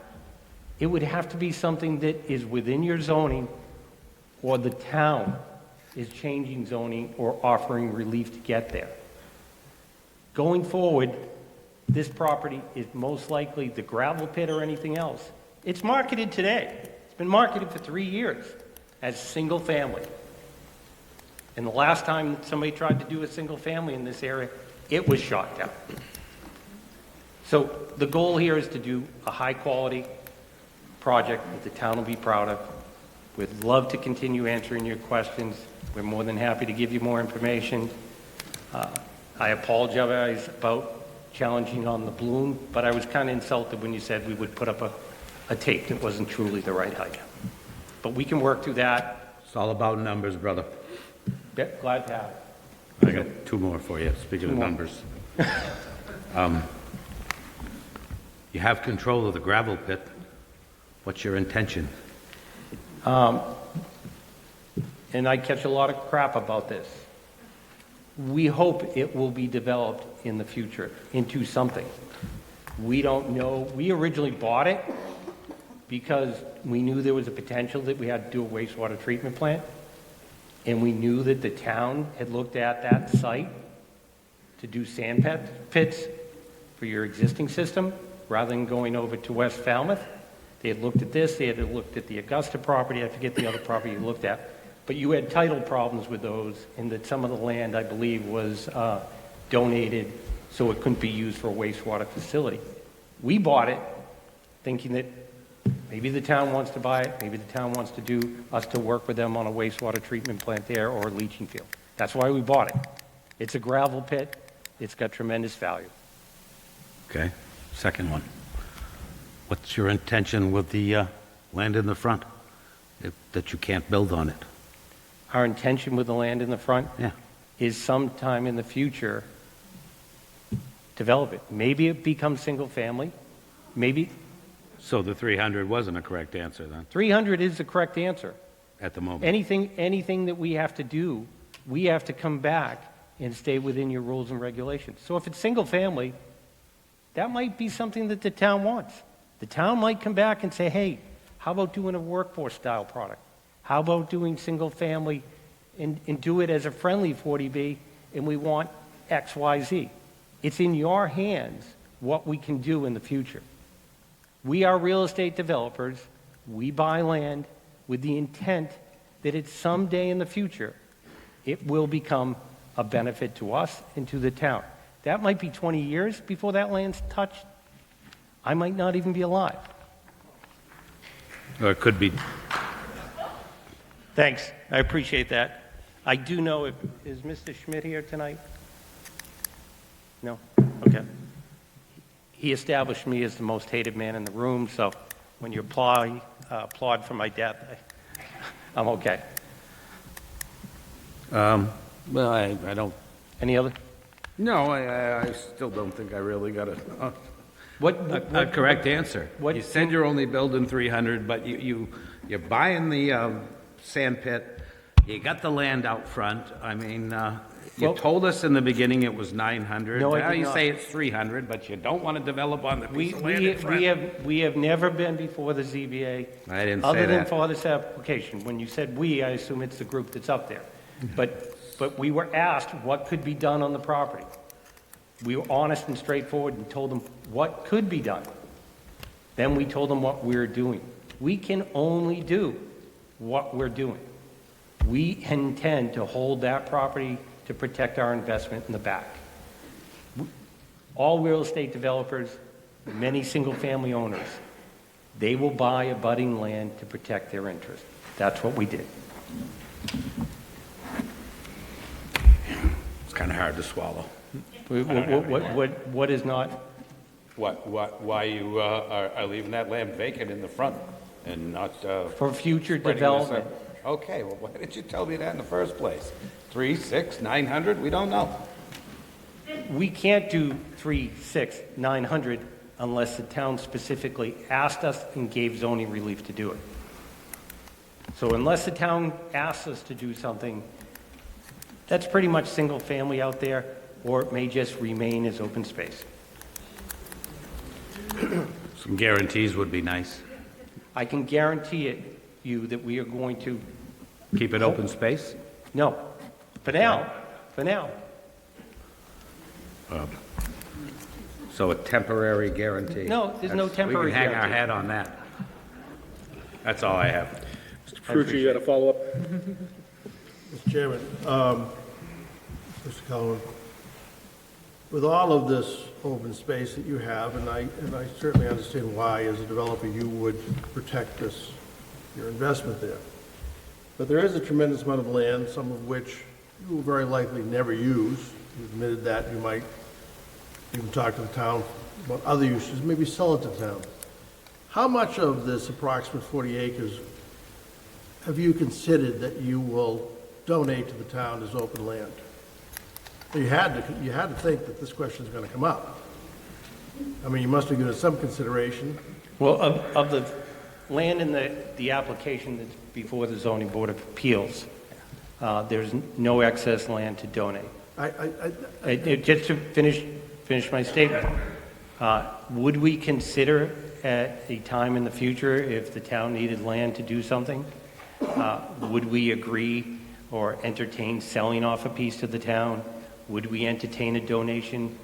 [SPEAKER 4] it would have to be something that is within your zoning, or the town is changing zoning or offering relief to get there. Going forward, this property is most likely the gravel pit or anything else. It's marketed today. It's been marketed for 3 years as single family. And the last time somebody tried to do a single family in this area, it was shot down. So the goal here is to do a high quality project that the town will be proud of. We'd love to continue answering your questions. We're more than happy to give you more information. I apologize about challenging on the balloon, but I was kind of insulted when you said we would put up a tape that wasn't truly the right height. But we can work through that.
[SPEAKER 2] It's all about numbers, brother.
[SPEAKER 4] Yeah, glad to have it.
[SPEAKER 2] I got two more for you, speaking of
[SPEAKER 4] more.
[SPEAKER 2] numbers. You have control of the gravel pit. What's your intention?
[SPEAKER 4] And I catch a lot of crap about this. We hope it will be developed in the future into something. We don't know. We originally bought it because we knew there was a potential that we had to do a wastewater treatment plant. And we knew that the town had looked at that site to do sand pits for your existing system rather than going over to West Falmouth. They had looked at this, they had looked at the Augusta property, I forget the other property you looked at. But you had title problems with those, and that some of the land, I believe, was donated so it couldn't be used for a wastewater facility. We bought it thinking that maybe the town wants to buy it, maybe the town wants to do us to work with them on a wastewater treatment plant there or a leaching field. That's why we bought it. It's a gravel pit. It's got tremendous value.
[SPEAKER 2] Okay, second one. What's your intention with the land in the front, that you can't build on it?
[SPEAKER 4] Our intention with the land in the front,
[SPEAKER 2] Yeah.
[SPEAKER 4] is sometime in the future, develop it. Maybe it becomes single-family, maybe
[SPEAKER 2] So the 300 wasn't a correct answer then,
[SPEAKER 4] 300 is the correct answer.
[SPEAKER 2] at the moment?
[SPEAKER 4] Anything that we have to do, we have to come back and stay within your rules and regulations. So if it's single-family, that might be something that the town wants. The town might come back and say, hey, how about doing a workforce-style product? How about doing single-family and do it as a friendly 40B, and we want X, Y, Z. It's in your hands what we can do in the future. We are real estate developers. We buy land with the intent that it's someday in the future, it will become a benefit to us and to the town. That might be 20 years before that land's touched. I might not even be alive.
[SPEAKER 2] Or it could be,
[SPEAKER 4] Thanks, I appreciate that. I do know, is Mr. Schmidt here tonight? No? Okay. He established me as the most hated man in the room, so when you applaud for my death, I'm okay.
[SPEAKER 2] well, I don't,
[SPEAKER 4] Any other?
[SPEAKER 9] No, I still don't think I really got a
[SPEAKER 2] a correct answer.
[SPEAKER 4] What-
[SPEAKER 9] You said you're only building 300, but you're buying the sand pit,
[SPEAKER 2] You got the land out front. I mean,
[SPEAKER 9] you
[SPEAKER 4] Well-
[SPEAKER 9] told us in the beginning it was 900.
[SPEAKER 4] No, I
[SPEAKER 9] Now
[SPEAKER 4] did
[SPEAKER 9] you
[SPEAKER 4] not.
[SPEAKER 9] say it's 300, but you don't want to develop on the piece of land in front.
[SPEAKER 4] We have never been before the ZBA.
[SPEAKER 2] I didn't say
[SPEAKER 4] Other than
[SPEAKER 2] that.
[SPEAKER 4] for this application. When you said "we," I assume it's the group that's up there. But we were asked what could be done on the property. We were honest and straightforward and told them what could be done. Then we told them what we're doing. We can only do what we're doing. We intend to hold that property to protect our investment in the back. All real estate developers, many single-family owners, they will buy abutting land to protect their interest. That's what we did.
[SPEAKER 9] It's kind of hard to swallow.
[SPEAKER 4] What is not?
[SPEAKER 9] Why you are leaving that land vacant in the front and not
[SPEAKER 4] For future
[SPEAKER 9] spreading this
[SPEAKER 4] development.
[SPEAKER 9] out? Okay, well, why didn't you tell me that in the first place? 3, 6, 900, we don't know.
[SPEAKER 4] We can't do 3, 6, 900 unless the town specifically asked us and gave zoning relief to do it. So unless the town asks us to do something, that's pretty much single family out there, or it may just remain as open space.
[SPEAKER 2] Some guarantees would be nice.
[SPEAKER 4] I can guarantee you that we are going to,
[SPEAKER 2] Keep it open space?
[SPEAKER 4] no, for now,
[SPEAKER 2] So a temporary guarantee?
[SPEAKER 4] No, there's no temporary
[SPEAKER 2] We can hang our
[SPEAKER 4] guarantee.
[SPEAKER 2] hat on that. That's all I have.
[SPEAKER 1] Mr. Ferrucci, you got a follow-up?
[SPEAKER 6] Mr. Chairman, Mr. Cullen, with all of this open space that you have, and I certainly understand why, as a developer, you would protect this, your investment there. But there is a tremendous amount of land, some of which you will very likely never use. You admitted that. You might even talk to the town about other uses, maybe sell it to town. How much of this approximate 40 acres have you considered that you will donate to the town as open land? You had to think that this question is going to come up. I mean, you must have given it some consideration.
[SPEAKER 4] Well, of the land in the application that's before the zoning board of appeals, there's no excess land to donate. Just to finish my statement, would we consider at a time in the future, if the town needed land to do something, would we agree or entertain selling off a piece to the town? Would we entertain a donation?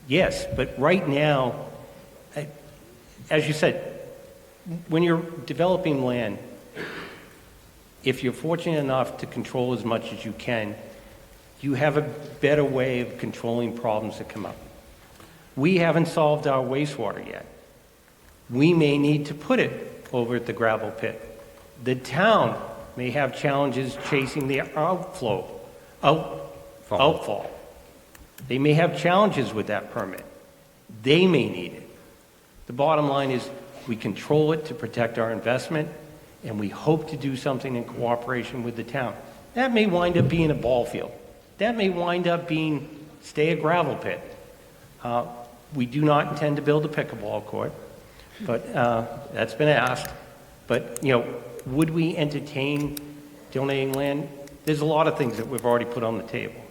[SPEAKER 4] Yes, but right now, as you said, when you're developing land, if you're fortunate enough to control as much as you can, you have a better way of controlling problems that come up. We haven't solved our wastewater yet. We may need to put it over at the gravel pit. The town may have challenges chasing the outfall. They may have challenges with that permit. They may need it. The bottom line is we control it to protect our investment, and we hope to do something in cooperation with the town. That may wind up being a ball field. that may wind up being, stay a gravel pit. We do not intend to build a pickleball court, but that's been asked. But, would we entertain donating land? There's a lot of things that we've already put on the table.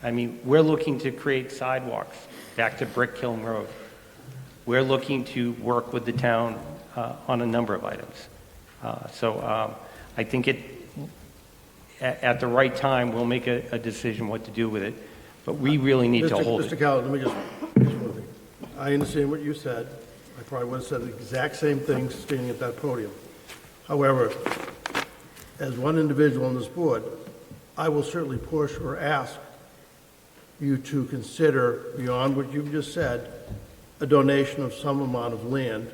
[SPEAKER 4] I mean, we're looking to create sidewalks back to Brick Kiln Road. We're looking to work with the town on a number of items. So I think at the right time, we'll make a decision what to do with it, but we really need to hold
[SPEAKER 6] Mr.
[SPEAKER 4] it.
[SPEAKER 6] Cowell, let me just one thing. I understand what you said. I probably would have said the exact same thing standing at that podium. However, as one individual on this board, I will certainly push or ask you to consider, beyond what you've just said, a donation of some amount of land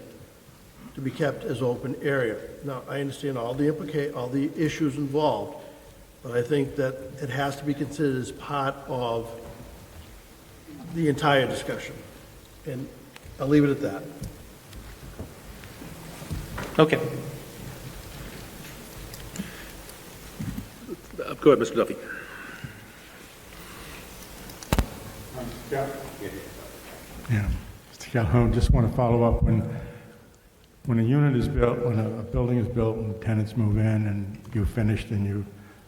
[SPEAKER 6] to be kept as open area. Now, I understand all the issues involved, but I think that it has to be considered as part of the entire discussion. And I'll leave it at that.
[SPEAKER 4] Okay.
[SPEAKER 1] Go ahead, Mr. Duffy.
[SPEAKER 8] Yeah. Mr. Calhoun, just want to follow up. When a unit is built, when a building is built and tenants move in and you're finished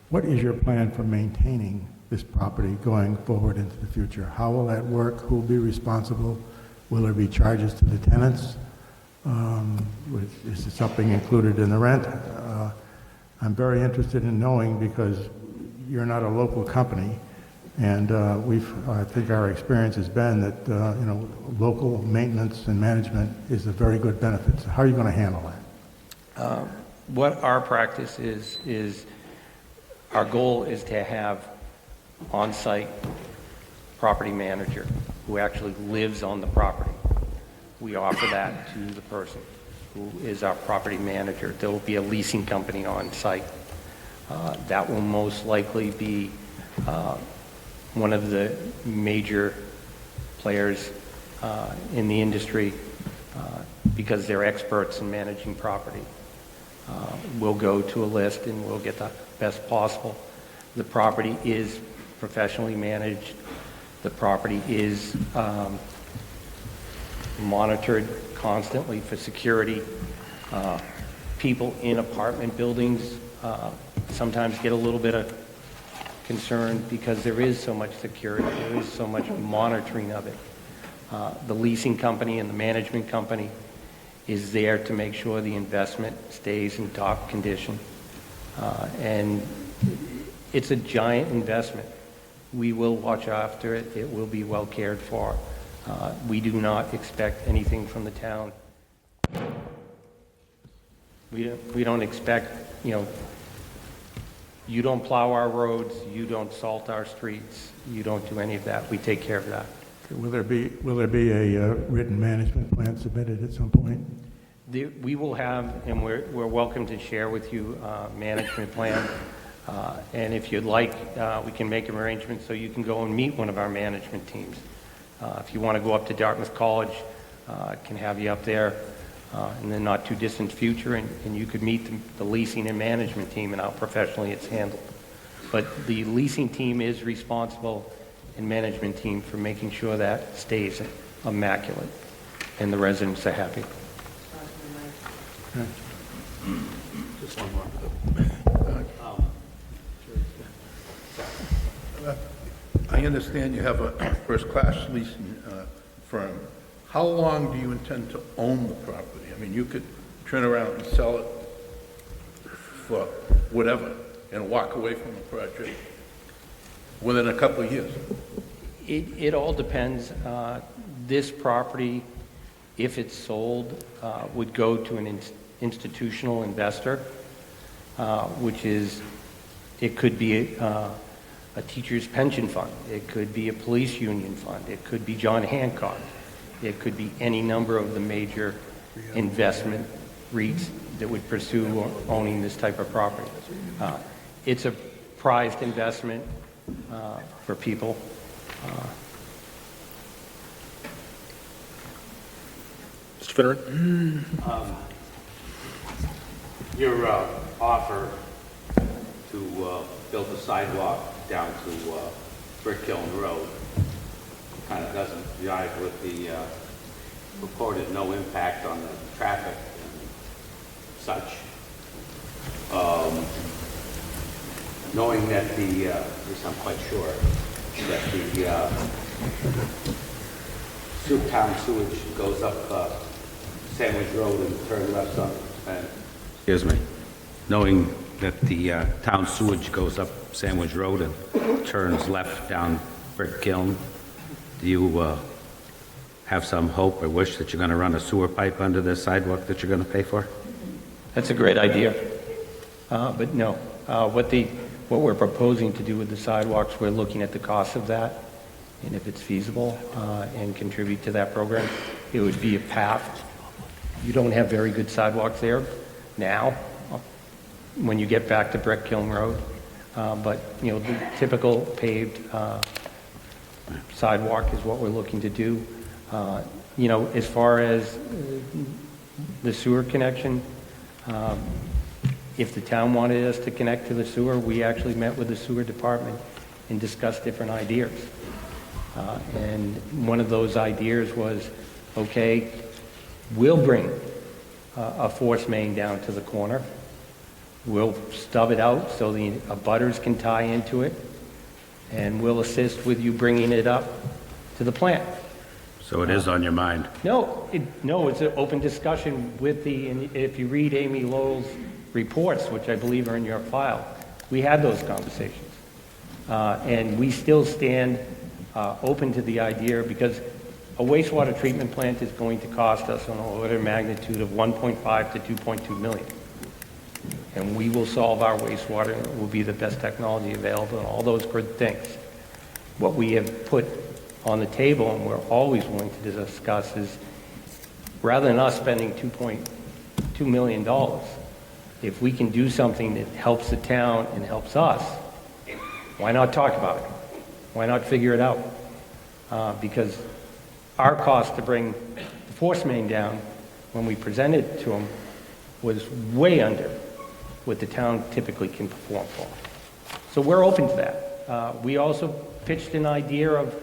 [SPEAKER 8] what is your plan for maintaining this property going forward into the future? How will that work? Who will be responsible? Will there be charges to the tenants? Is it something included in the rent? I'm very interested in knowing because you're not a local company, and I think our experience has been that local maintenance and management is a very good benefit. So how are you going to handle that?
[SPEAKER 4] What our practice is our goal is to have on-site property manager who actually lives on the property. We offer that to the person who is our property manager. There will be a leasing company on site. That will most likely be one of the major players in the industry because they're experts in managing property. We'll go to a list and we'll get the best possible. The property is professionally managed. The property is monitored constantly for security. People in apartment buildings sometimes get a little bit of concern because there is so much security, there is so much monitoring of it. The leasing company and the management company is there to make sure the investment stays in top condition. And it's a giant investment. We will watch after it. It will be well cared for. We do not expect anything from the town. We don't expect, you don't plow our roads, you don't salt our streets, you don't do any of that. We take care of that.
[SPEAKER 8] Will there be a written management plan submitted at some point?
[SPEAKER 4] We will have, and we're welcome to share with you a management plan. And if you'd like, we can make arrangements so you can go and meet one of our management teams. If you want to go up to Dartmouth College, I can have you up there in the not too distant future, and you could meet the leasing and management team and how professionally it's handled. But the leasing team is responsible, and management team, for making sure that stays immaculate and the residents are happy.
[SPEAKER 1] Just one more.
[SPEAKER 3] I understand you have a first-class leasing firm. How long do you intend to own the property? I mean, you could turn around and sell it for whatever and walk away from the project within a couple of years.
[SPEAKER 4] It all depends. This property, if it's sold, would go to an institutional investor, which is, it could be a teacher's pension fund. It could be a police union fund. It could be John Hancock. It could be any number of the major investment REITs that would pursue owning this type of property. It's a prized investment for people.
[SPEAKER 1] Mr. Finneran?
[SPEAKER 9] Your offer to build a sidewalk down to
[SPEAKER 2] Brick Kiln Road. Kind of doesn't jive with the reported no impact on the traffic and such. Knowing that at least I'm quite sure, that the town sewage goes up Sandwich Road and turns left on, excuse me, knowing that the town sewage goes up Sandwich Road and turns left down Brick Kiln, do you have some hope or wish that you're going to run a sewer pipe under the sidewalk that you're going to pay for?
[SPEAKER 4] That's a great idea. But no, what we're proposing to do with the sidewalks, we're looking at the cost of that, and if it's feasible, and contribute to that program. It would be a path. You don't have very good sidewalks there now, when you get back to Brick Kiln Road. But, you know, the typical paved sidewalk is what we're looking to do. You know, as far as the sewer connection, if the town wanted us to connect to the sewer, we actually met with the sewer department and discussed different ideas. And one of those ideas was, okay, we'll bring a force main down to the corner. We'll stub it out so the abutters can tie into it, and we'll assist with you bringing it up to the plant.
[SPEAKER 2] So it is on your mind?
[SPEAKER 4] No, it's an open discussion with and if you read Amy Lowell's reports, which I believe are in your file, we had those conversations. And we still stand open to the idea, because a wastewater treatment plant is going to cost us an order of magnitude of 1.5 to 2.2 million. And we will solve our wastewater, and it will be the best technology available, and all those good things. What we have put on the table, and we're always willing to discuss, is rather than us spending $2.2 million, if we can do something that helps the town and helps us, why not talk about it? Why not figure it out? Because our cost to bring the force main down, when we presented it to them, was way under what the town typically can perform for. So we're open to that. We also pitched an idea of,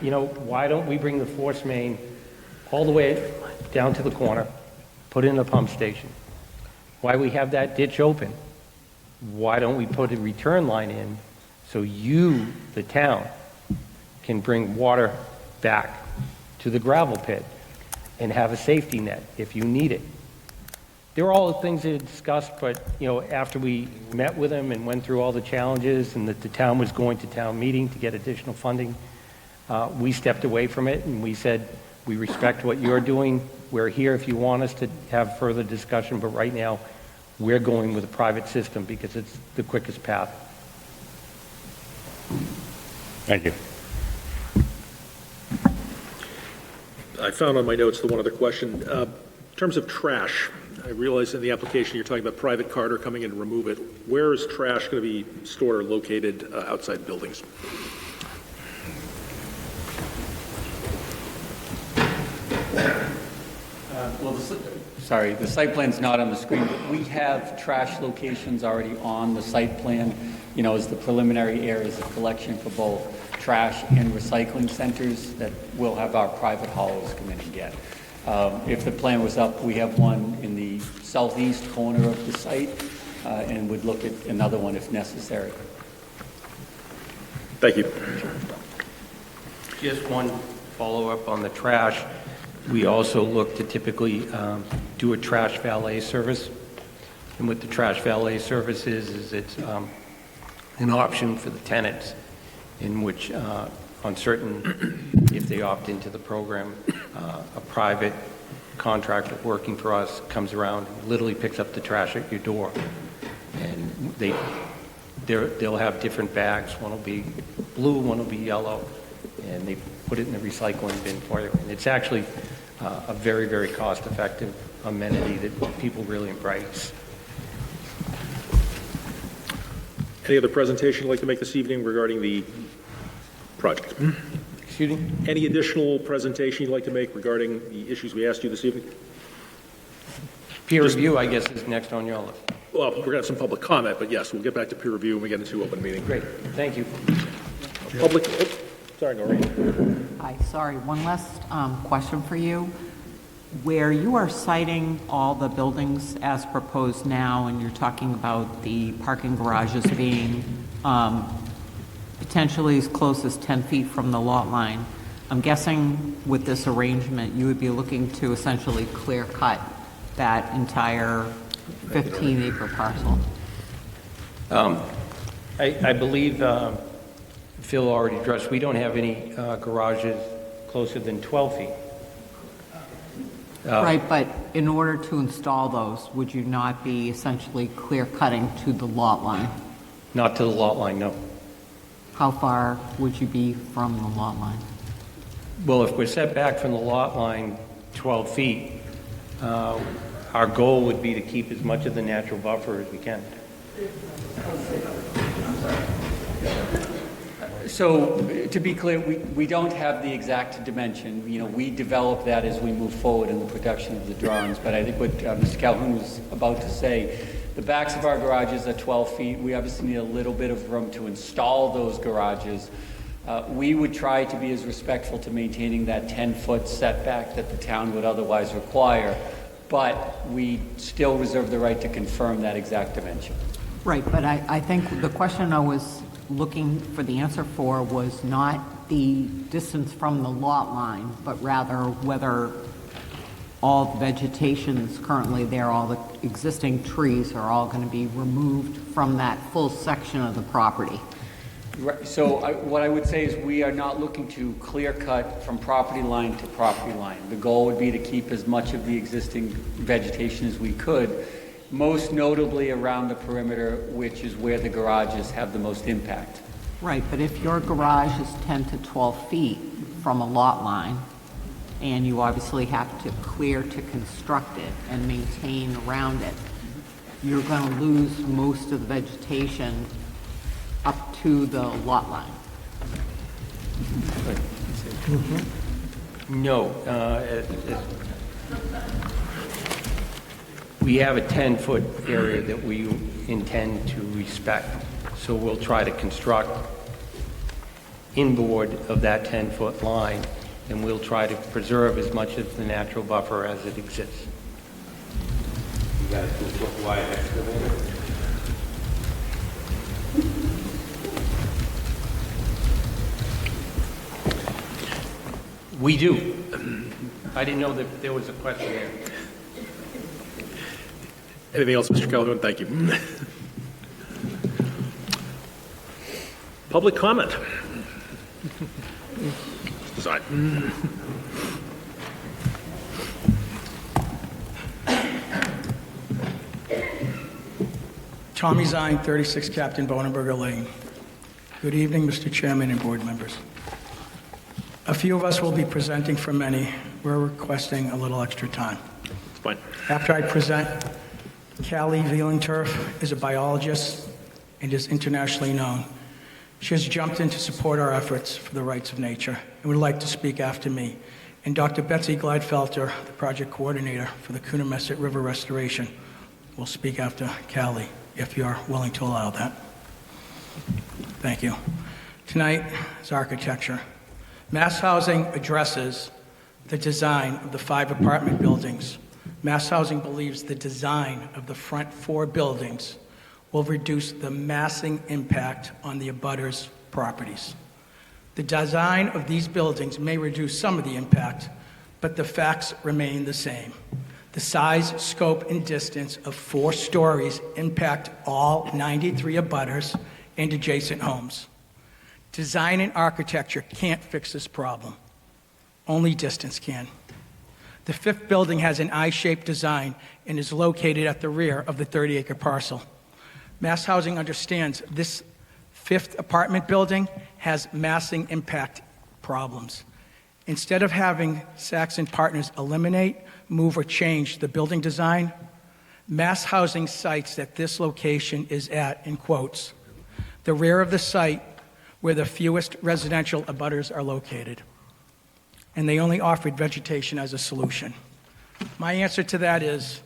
[SPEAKER 4] you know, why don't we bring the force main all the way down to the corner, put in a pump station? Why we have that ditch open? Why don't we put a return line in so you, the town, can bring water back to the gravel pit and have a safety net if you need it? There were all the things that are discussed, but, you know, after we met with them and went through all the challenges and that the town was going to town meeting to get additional funding, we stepped away from it and we said, we respect what you're doing. We're here if you want us to have further discussion, but right now we're going with a private system because it's the quickest path.
[SPEAKER 2] Thank you.
[SPEAKER 1] I found on my notes the one other question. In terms of trash, I realize in the application you're talking about private carter coming in to remove it. Where is trash going to be stored or located outside buildings?
[SPEAKER 5] The site plan's not on the screen, but we have trash locations already on the site plan, you know, as the preliminary areas of collection for both trash and recycling centers that we'll have our private haulers come in and get. If the plan was up, we have one in the southeast corner of the site, and would look at another one if necessary.
[SPEAKER 1] Thank you.
[SPEAKER 4] Just one follow-up on the trash. We also look to typically do a trash valet service. And what the trash valet service is it's an option for the tenants in which on certain, if they opt into the program, a private contractor working for us comes around and literally picks up the trash at your door. And they'll have different bags. One will be blue, one will be yellow, and they put it in the recycling bin for you. And it's actually a very, very cost-effective amenity that people really embrace.
[SPEAKER 1] Any other presentation you'd like to make this evening regarding the project?
[SPEAKER 4] Excuse me?
[SPEAKER 1] Any additional presentation you'd like to make regarding the issues we asked you this evening?
[SPEAKER 4] Peer review, I guess, is next on your list.
[SPEAKER 1] Well, we're going to have some public comment, but yes, we'll get back to peer review when we get into open meeting.
[SPEAKER 4] Great, thank you.
[SPEAKER 1] Public, sorry, Noreen.
[SPEAKER 10] Hi, sorry, one last question for you. Where you are citing all the buildings as proposed now, and you're talking about the parking garages being potentially as close as 10 feet from the lot line, I'm guessing with this arrangement, you would be looking to essentially clear cut that entire 15-acre parcel.
[SPEAKER 4] I believe Phil already addressed, we don't have any garages closer than 12 feet.
[SPEAKER 10] Right, but in order to install those, would you not be essentially clear cutting to the lot line?
[SPEAKER 4] Not to the lot line, no.
[SPEAKER 10] How far would you be from the lot line?
[SPEAKER 4] Well, if we're set back from the lot line 12 feet, our goal would be to keep as much of the natural buffer as we can.
[SPEAKER 5] So, to be clear, we don't have the exact dimension. You know, we develop that as we move forward in the production of the drawings. But I think what Mr. Calhoun was about to say, the backs of our garages are 12 feet. We obviously need a little bit of room to install those garages. We would try to be as respectful to maintaining that 10-foot setback that the town would otherwise require, but we still reserve the right to confirm that exact dimension.
[SPEAKER 10] Right, but I think the question I was looking for the answer for was not the distance from the lot line, but rather whether all the vegetation that's currently there, all the existing trees are all going to be removed from that full section of the property.
[SPEAKER 5] Right, so what I would say is we are not looking to clear cut from property line to property line. The goal would be to keep as much of the existing vegetation as we could, most notably around the perimeter, which is where the garages have the most impact.
[SPEAKER 10] Right, but if your garage is 10 to 12 feet from a lot line, and you obviously have to clear to construct it and maintain around it, you're going to lose most of the vegetation up to the lot line.
[SPEAKER 4] No. We have a 10-foot area that we intend to respect, so we'll try to construct inboard of that 10-foot line, and we'll try to preserve as much of the natural buffer as it exists.
[SPEAKER 9] You got a 2-foot wide excavator?
[SPEAKER 4] We do. I didn't know that there was a question there.
[SPEAKER 1] Anything else, Mr. Calhoun? Thank you. Public comment. Decide.
[SPEAKER 11] Tommy Zine, 36 Captain Bonenberger Lane. Good evening, Mr. Chairman and board members. A few of us will be presenting for many. We're requesting a little extra time.
[SPEAKER 1] It's fine.
[SPEAKER 11] After I present, Callie Veelenturf is a biologist and is internationally known. She has jumped in to support our efforts for the rights of nature and would like to speak after me. And Dr. Betsy Gleifelter, the project coordinator for the Coonamessett River Restoration, will speak after Callie, if you're willing to allow that. Thank you. Tonight is architecture. Mass Housing addresses the design of the 5 apartment buildings. Mass Housing believes the design of the front 4 buildings will reduce the massing impact on the abutters' properties. The design of these buildings may reduce some of the impact, but the facts remain the same. The size, scope, and distance of 4 stories impact all 93 abutters and adjacent homes. Design and architecture can't fix this problem. Only distance can. The 5th building has an I-shaped design and is located at the rear of the 30-acre parcel. Mass Housing understands this 5th apartment building has massing impact problems. Instead of having Sachs and Partners eliminate, move, or change the building design, Mass Housing cites that this location is at, in quotes, the rear of the site where the fewest residential abutters are located. And they only offered vegetation as a solution. My answer to that is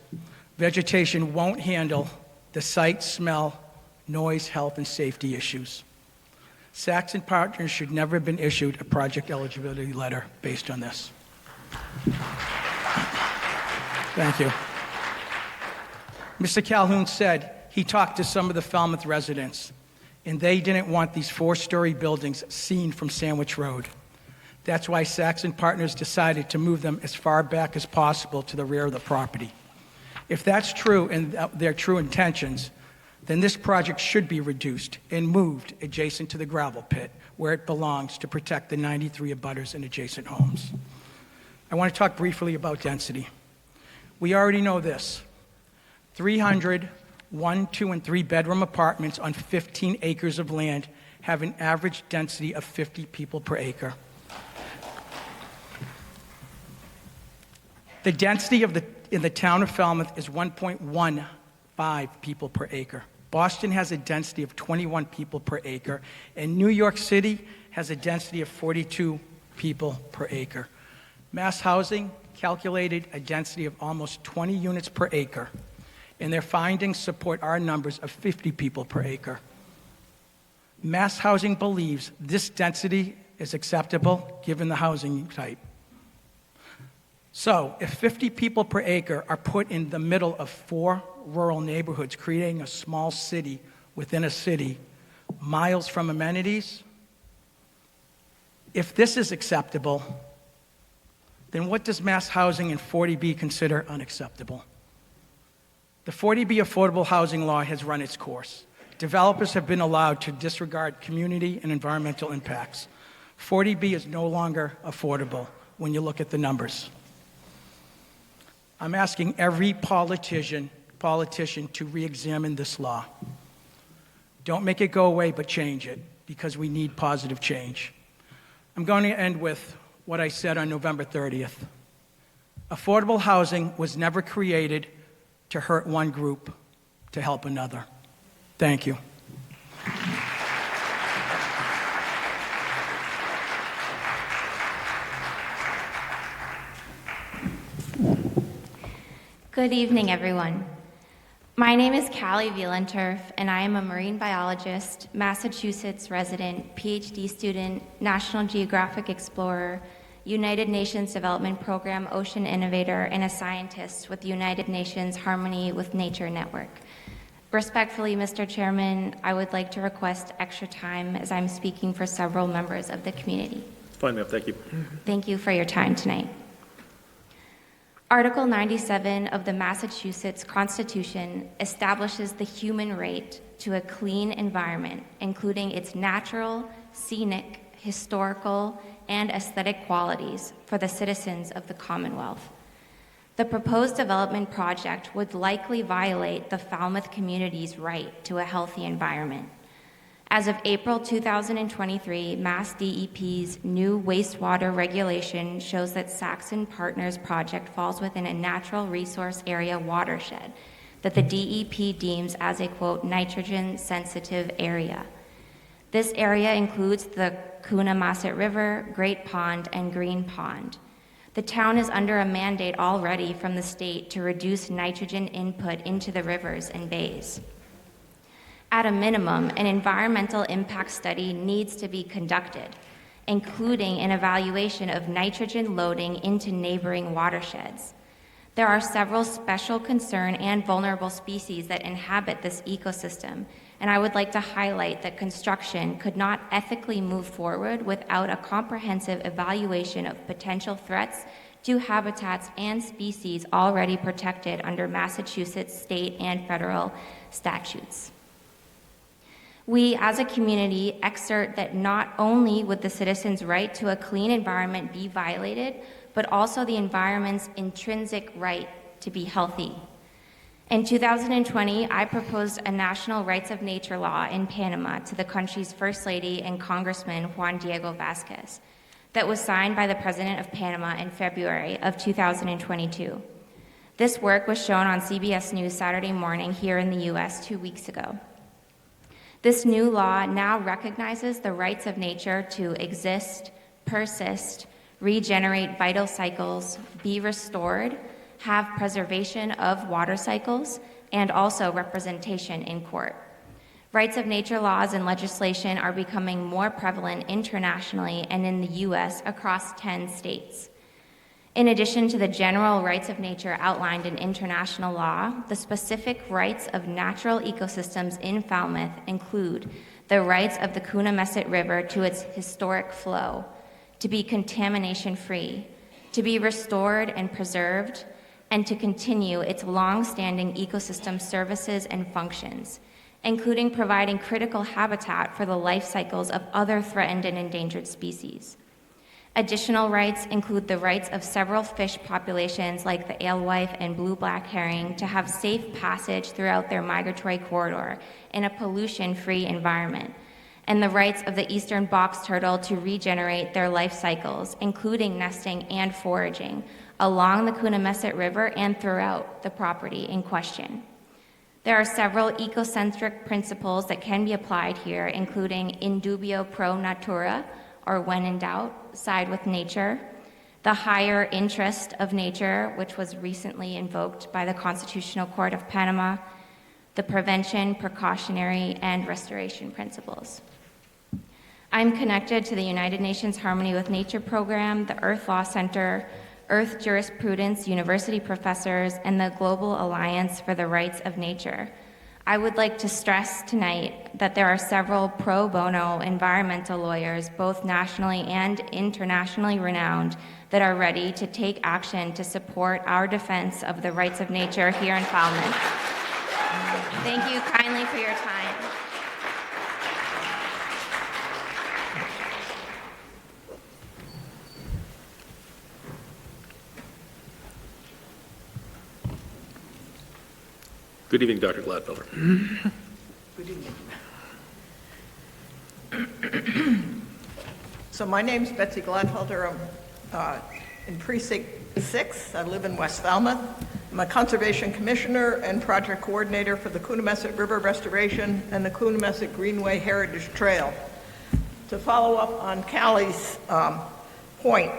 [SPEAKER 11] vegetation won't handle the site, smell, noise, health, and safety issues. Saxon Partners should never have been issued a project eligibility letter based on this. Thank you. Mr. Calhoun said he talked to some of the Falmouth residents, and they didn't want these 4-story buildings seen from Sandwich Road. That's why Saxon Partners decided to move them as far back as possible to the rear of the property. If that's true and their true intentions, then this project should be reduced and moved adjacent to the gravel pit where it belongs to protect the 93 abutters and adjacent homes. I want to talk briefly about density. We already know this. 300 1, 2, and 3 bedroom apartments on 15 acres of land have an average density of 50 people per acre. The density in the town of Falmouth is 1.15 people per acre. Boston has a density of 21 people per acre, and New York City has a density of 42 people per acre. Mass Housing calculated a density of almost 20 units per acre, and their findings support our numbers of 50 people per acre. Mass Housing believes this density is acceptable given the housing type. So, if 50 people per acre are put in the middle of 4 rural neighborhoods, creating a small city within a city, miles from amenities, if this is acceptable, then what does Mass Housing and 40B consider unacceptable? The 40B affordable housing law has run its course. Developers have been allowed to disregard community and environmental impacts. 40B is no longer affordable when you look at the numbers. I'm asking every politician to re-examine this law. Don't make it go away, but change it, because we need positive change. I'm going to end with what I said on November 30th. Affordable housing was never created to hurt one group to help another. Thank you.
[SPEAKER 12] Good evening, everyone. My name is Callie Wielenturf, and I am a marine biologist, Massachusetts resident, PhD student, National Geographic explorer, United Nations Development Program ocean innovator, and a scientist with the United Nations Harmony with Nature Network. Respectfully, Mr. Chairman, I would like to request extra time as I'm speaking for several members of the community.
[SPEAKER 1] Fine, ma'am, thank you.
[SPEAKER 12] Thank you for your time tonight. Article 97 of the Massachusetts Constitution establishes the human right to a clean environment, including its natural, scenic, historical, and aesthetic qualities for the citizens of the Commonwealth. The proposed development project would likely violate the Falmouth community's right to a healthy environment. As of April 2023, Mass DEP's new wastewater regulation shows that Saxon Partners project falls within a natural resource area watershed that the DEP deems as a, quote, nitrogen-sensitive area. This area includes the Coonamasset River, Great Pond, and Green Pond. The town is under a mandate already from the state to reduce nitrogen input into the rivers and bays. At a minimum, an environmental impact study needs to be conducted, including an evaluation of nitrogen loading into neighboring watersheds. There are several special concern and vulnerable species that inhabit this ecosystem, and I would like to highlight that construction could not ethically move forward without a comprehensive evaluation of potential threats to habitats and species already protected under Massachusetts state and federal statutes. We, as a community, exert that not only would the citizens' right to a clean environment be violated, but also the environment's intrinsic right to be healthy. In 2020, I proposed a national rights of nature law in Panama to the country's First Lady and Congressman Juan Diego Vasquez that was signed by the President of Panama in February of 2022. This work was shown on CBS News Saturday morning here in the US 2 weeks ago. This new law now recognizes the rights of nature to exist, persist, regenerate vital cycles, be restored, have preservation of water cycles, and also representation in court. Rights of nature laws and legislation are becoming more prevalent internationally and in the U.S. across 10 states. In addition to the general rights of nature outlined in international law, the specific rights of natural ecosystems in Falmouth include the rights of the Coonamessett River to its historic flow, to be contamination-free, to be restored and preserved, and to continue its long-standing ecosystem services and functions, including providing critical habitat for the life cycles of other threatened and endangered species. Additional rights include the rights of several fish populations like the alewife and blue-black herring to have safe passage throughout their migratory corridor in a pollution-free environment, and the rights of the eastern box turtle to regenerate their life cycles, including nesting and foraging, along the Coonamessett River and throughout the property in question. There are several ecocentric principles that can be applied here, including in dubio pro natura, or when in doubt, side with nature, the higher interest of nature, which was recently invoked by the Constitutional Court of Panama, the prevention, precautionary, and restoration principles. I'm connected to the United Nations Harmony with Nature program, the Earth Law Center, Earth Jurisprudence University professors, and the Global Alliance for the Rights of Nature. I would like to stress tonight that there are several pro bono environmental lawyers, both nationally and internationally renowned, that are ready to take action to support our defense of the rights of nature here in Falmouth. Thank you kindly for your time.
[SPEAKER 1] Good evening, Dr. Gladfelder.
[SPEAKER 13] Good evening. So my name's Betsy Gladfelder. I'm in Precinct 6. I live in West Falmouth. I'm a Conservation Commissioner and Project Coordinator for the Coonamessett River Restoration and the Coonamessett Greenway Heritage Trail. To follow up on Callie's point,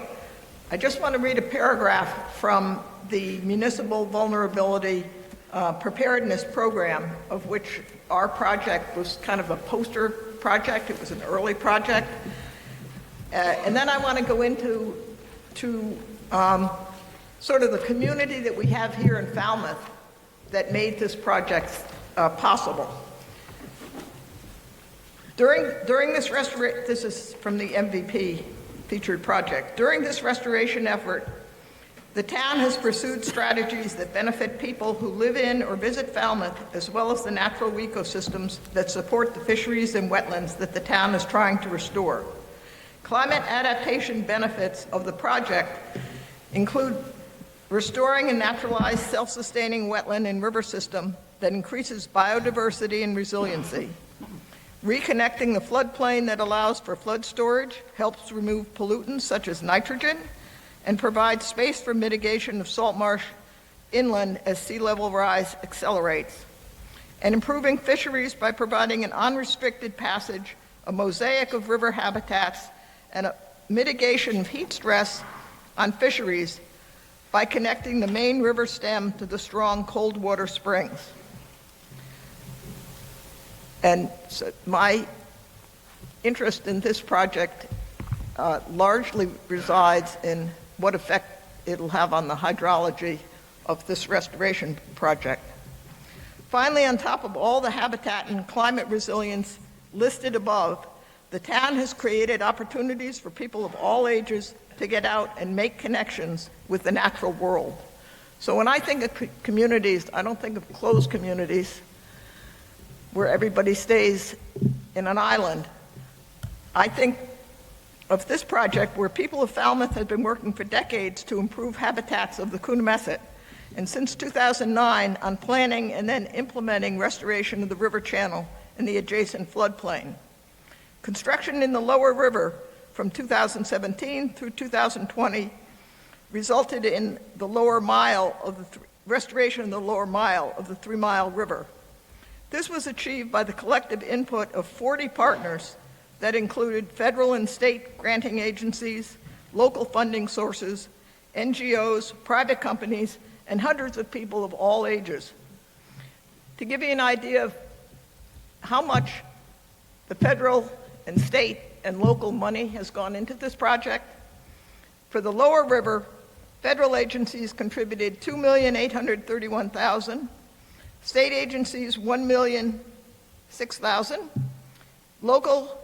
[SPEAKER 13] I just want to read a paragraph from the Municipal Vulnerability Preparedness Program, of which our project was kind of a poster project. It was an early project. And then I want to go into sort of the community that we have here in Falmouth that made this project possible. During this restoration, this is from the MVP featured project. During this restoration effort, the town has pursued strategies that benefit people who live in or visit Falmouth, as well as the natural ecosystems that support the fisheries and wetlands that the town is trying to restore. Climate adaptation benefits of the project include restoring a naturalized, self-sustaining wetland and river system that increases biodiversity and resiliency. Reconnecting the floodplain that allows for flood storage helps remove pollutants such as nitrogen, and provide space for mitigation of salt marsh inland as sea level rise accelerates, and improving fisheries by providing an unrestricted passage, a mosaic of river habitats, and a mitigation of heat stress on fisheries by connecting the main river stem to the strong cold water springs. And so my interest in this project largely resides in what effect it'll have on the hydrology of this restoration project. Finally, on top of all the habitat and climate resilience listed above, the town has created opportunities for people of all ages to get out and make connections with the natural world. So when I think of communities, I don't think of closed communities where everybody stays in an island. I think of this project where people of Falmouth have been working for decades to improve habitats of the Coonamessett, and since 2009 on planning and then implementing restoration of the river channel and the adjacent floodplain. Construction in the lower river from 2017 through 2020 resulted in the lower mile of the restoration of the lower mile of the 3 Mile River. This was achieved by the collective input of 40 partners that included federal and state granting agencies, local funding sources, NGOs, private companies, and hundreds of people of all ages. To give you an idea of how much the federal and state and local money has gone into this project. For the lower river, federal agencies contributed $2,831,000, state agencies $1,006,000, local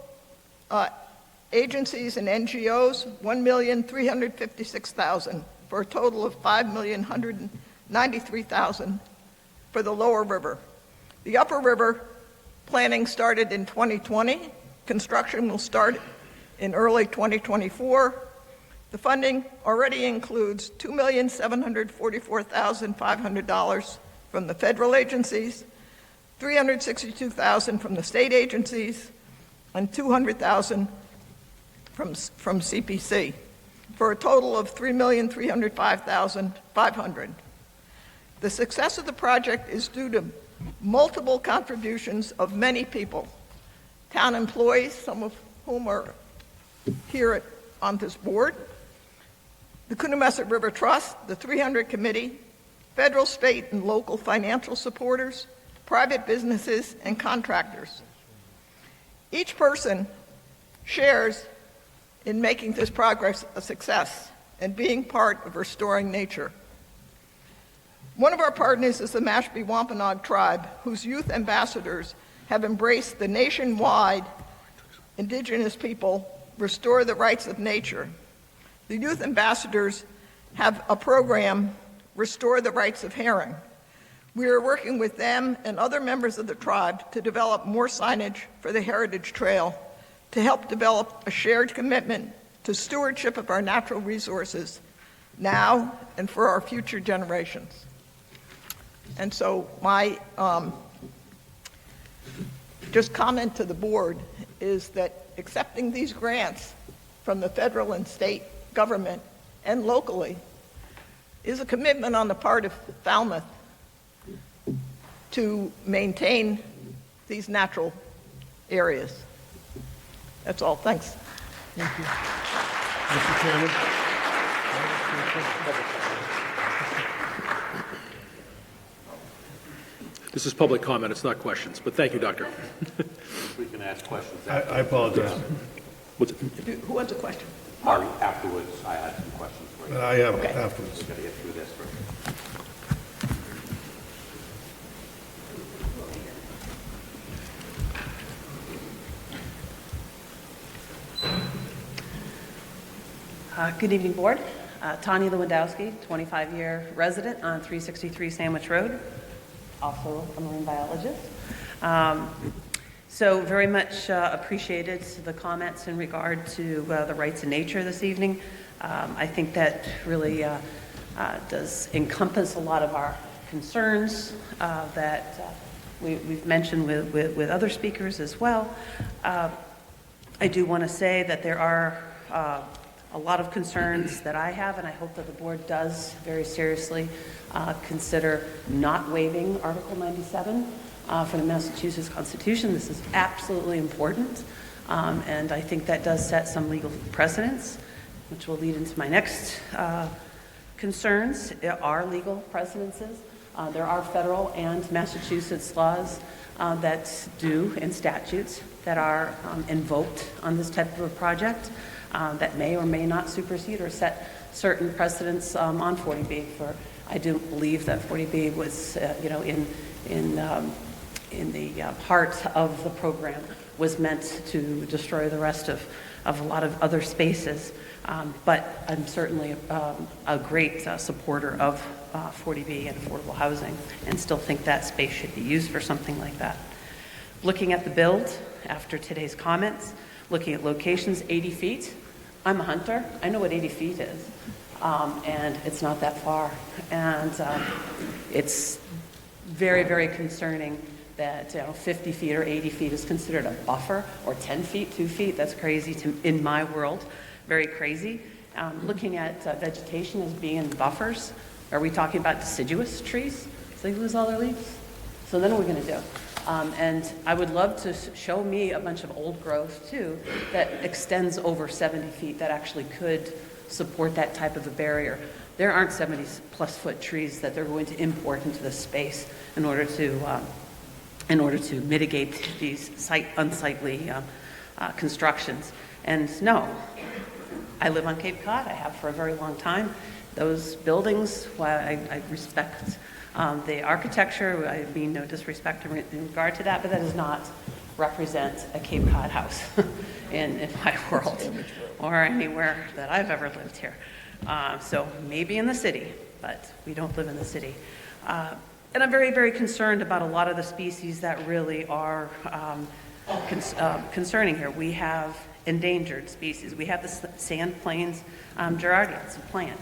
[SPEAKER 13] agencies and NGOs $1,356,000, for a total of $5,193,000 for the lower river. The upper river planning started in 2020. Construction will start in early 2024. The funding already includes $2,744,500 from the federal agencies, $362,000 from the state agencies, and $200,000 from CPC, for a total of $3,305,500. The success of the project is due to multiple contributions of many people, town employees, some of whom are here on this board, the Coonamessett River Trust, the 300 Committee, federal, state, and local financial supporters, private businesses, and contractors. Each person shares in making this progress a success and being part of restoring nature. One of our partners is the Mashpee Wampanoag tribe, whose youth ambassadors have embraced the nationwide Indigenous people restore the rights of nature. The youth ambassadors have a program, Restore the Rights of Herring. We are working with them and other members of the tribe to develop more signage for the Heritage Trail to help develop a shared commitment to stewardship of our natural resources now and for our future generations. And so my just comment to the board is that accepting these grants from the federal and state government and locally is a commitment on the part of Falmouth to maintain these natural areas. That's all. Thanks.
[SPEAKER 6] Thank you. Mr. Chairman?
[SPEAKER 1] This is public comment, it's not questions, but thank you, Doctor.
[SPEAKER 9] We can ask questions
[SPEAKER 6] I apologize.
[SPEAKER 13] Who has a question?
[SPEAKER 9] afterwards. I had some questions for you.
[SPEAKER 6] I have afterwards.
[SPEAKER 9] We've got to get through this first.
[SPEAKER 14] Good evening, Board. Tanya Lewandowski, 25-year resident on 363 Sandwich Road, also a marine biologist. So very much appreciated the comments in regard to the rights of nature this evening. I think that really does encompass a lot of our concerns that we've mentioned with other speakers as well. I do want to say that there are a lot of concerns that I have, and I hope that the board does very seriously consider not waiving Article 97 for the Massachusetts Constitution. This is absolutely important, and I think that does set some legal precedents, which will lead into my next concerns. There are legal precedences. There are federal and Massachusetts laws that do, and statutes that are invoked on this type of a project. That may or may not supersede or set certain precedents on 40B. For I do believe that 40B was, in the heart of the program was meant to destroy the rest of a lot of other spaces. But I'm certainly a great supporter of 40B and affordable housing, and still think that space should be used for something like that. Looking at the build after today's comments, looking at locations, 80 feet. I'm a hunter. I know what 80 feet is, and it's not that far. And it's very, very concerning that 50 feet or 80 feet is considered a buffer, or 10 feet, 2 feet. That's crazy in my world, very crazy. Looking at vegetation as being buffers, are we talking about deciduous trees? So they lose all their leaves? So then what are we going to do? And I would love to show me a bunch of old growth too that extends over 70 feet that actually could support that type of a barrier. There aren't 70 plus foot trees that they're going to import into this space in order to in order to mitigate these unsightly constructions. And no, I live on Cape Cod. I have for a very long time. Those buildings, while I respect the architecture, I mean no disrespect in regard to that, but that does not represent a Cape Cod house in my world or anywhere that I've ever lived here. So maybe in the city, but we don't live in the city. And I'm very, very concerned about a lot of the species that really are concerning here. We have endangered species. We have the sand plains gerardia. It's a plant.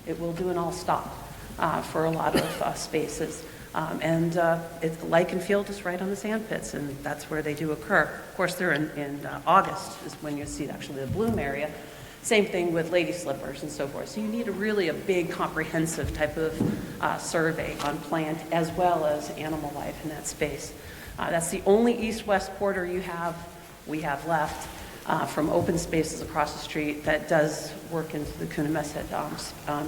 [SPEAKER 14] It will do an all stop for a lot of spaces. And it's lichen field is right on the sand pits, and that's where they do occur. Of course, they're in August is when you see actually the bloom area. Same thing with lady slippers and so forth. So you need a big, comprehensive type of survey on plant as well as animal life in that space. That's the only east-west corridor we have left from open spaces across the street that does work into the Coonamessett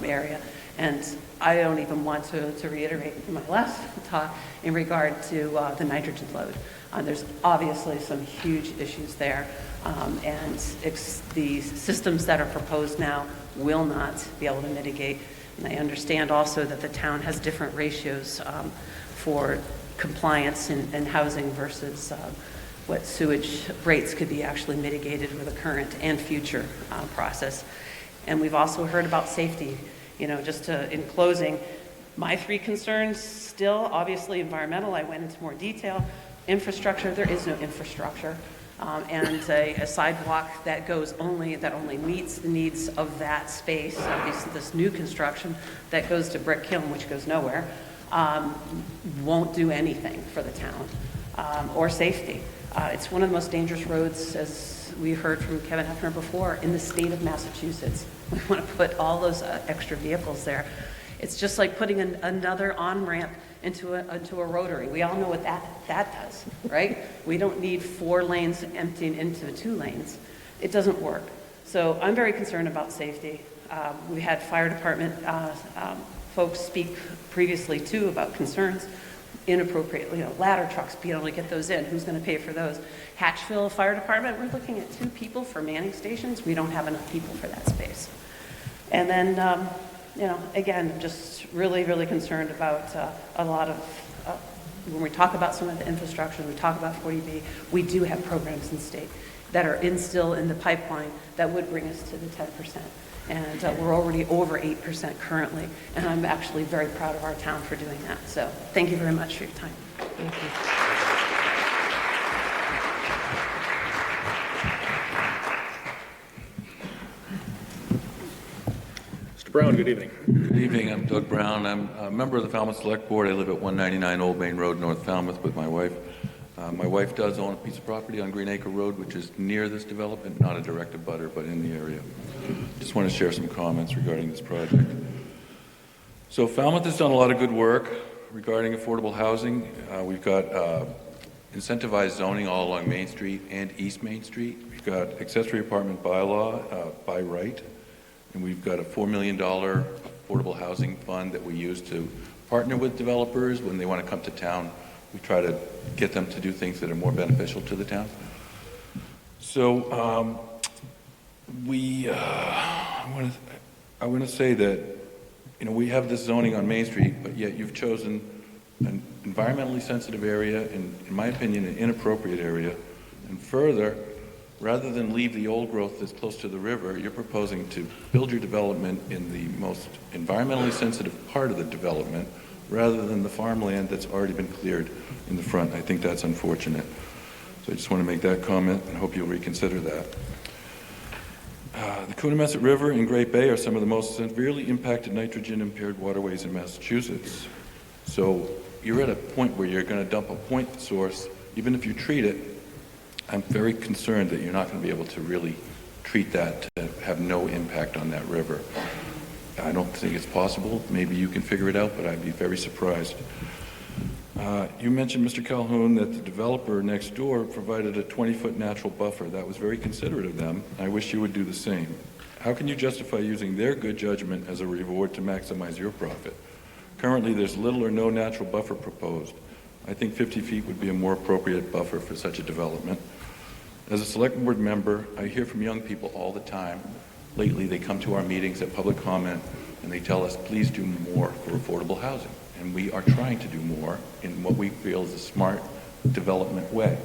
[SPEAKER 14] area. And I don't even want to reiterate my last talk in regard to the nitrogen load. There's obviously some huge issues there, and the systems that are proposed now will not be able to mitigate. And I understand also that the town has different ratios for compliance and housing versus what sewage rates could be actually mitigated with a current and future process. And we've also heard about safety. Just in closing, my three concerns still, obviously environmental, I went into more detail. Infrastructure, there is no infrastructure. And a sidewalk that only meets the needs of that space, this new construction that goes to Brick Hill, which goes nowhere, won't do anything for the town or safety. It's one of the most dangerous roads, as we heard from Kevin Hefner before, in the state of Massachusetts. We want to put all those extra vehicles there. It's just like putting another on-ramp into a rotary. We all know what that does, right? We don't need 4 lanes emptying into 2 lanes. It doesn't work. So I'm very concerned about safety. We had fire department folks speak previously too about concerns. Inappropriate, ladder trucks, being able to get those in. Who's going to pay for those? Hatchville Fire Department, we're looking at 2 people for manning stations. We don't have enough people for that space. And then, again, just really, really concerned about a lot of, when we talk about some of the infrastructure, we talk about 40B, we do have programs in state that are still in the pipeline that would bring us to the 10%. And we're already over 8% currently, and I'm actually very proud of our town for doing that. So thank you very much for your time.
[SPEAKER 7] Thank you.
[SPEAKER 1] Mr. Brown, good evening.
[SPEAKER 15] Good evening. I'm Doug Brown. I'm a member of the Falmouth Select Board. I live at 199 Old Main Road, North Falmouth, with my wife. My wife does own a piece of property on Green Acre Road, which is near this development, not a direct abutter, but in the area. Just want to share some comments regarding this project. So Falmouth has done a lot of good work regarding affordable housing. We've got incentivized zoning all along Main Street and East Main Street. We've got accessory apartment bylaw by right, and we've got a $4 million affordable housing fund that we use to partner with developers when they want to come to town. We try to get them to do things that are more beneficial to the town. So I want to say that we have this zoning on Main Street, but yet you've chosen an environmentally sensitive area, and in my opinion, an inappropriate area. And further, rather than leave the old growth that's close to the river, you're proposing to build your development in the most environmentally sensitive part of the development, rather than the farmland that's already been cleared in the front. I think that's unfortunate. So I just want to make that comment and hope you'll reconsider that. The Coonamessett River and Great Bay are some of the most severely impacted nitrogen-impaired waterways in Massachusetts. So you're at a point where you're going to dump a point source. Even if you treat it, I'm very concerned that you're not going to be able to really treat that to have no impact on that river. I don't think it's possible. Maybe you can figure it out, but I'd be very surprised. You mentioned, Mr. Calhoun, that the developer next door provided a 20-foot natural buffer. That was very considerate of them. I wish you would do the same. How can you justify using their good judgment as a reward to maximize your profit? Currently, there's little or no natural buffer proposed. I think 50 feet would be a more appropriate buffer for such a development. As a select board member, I hear from young people all the time. Lately, they come to our meetings at public comment and they tell us, please do more for affordable housing. And we are trying to do more in what we feel is a smart development way.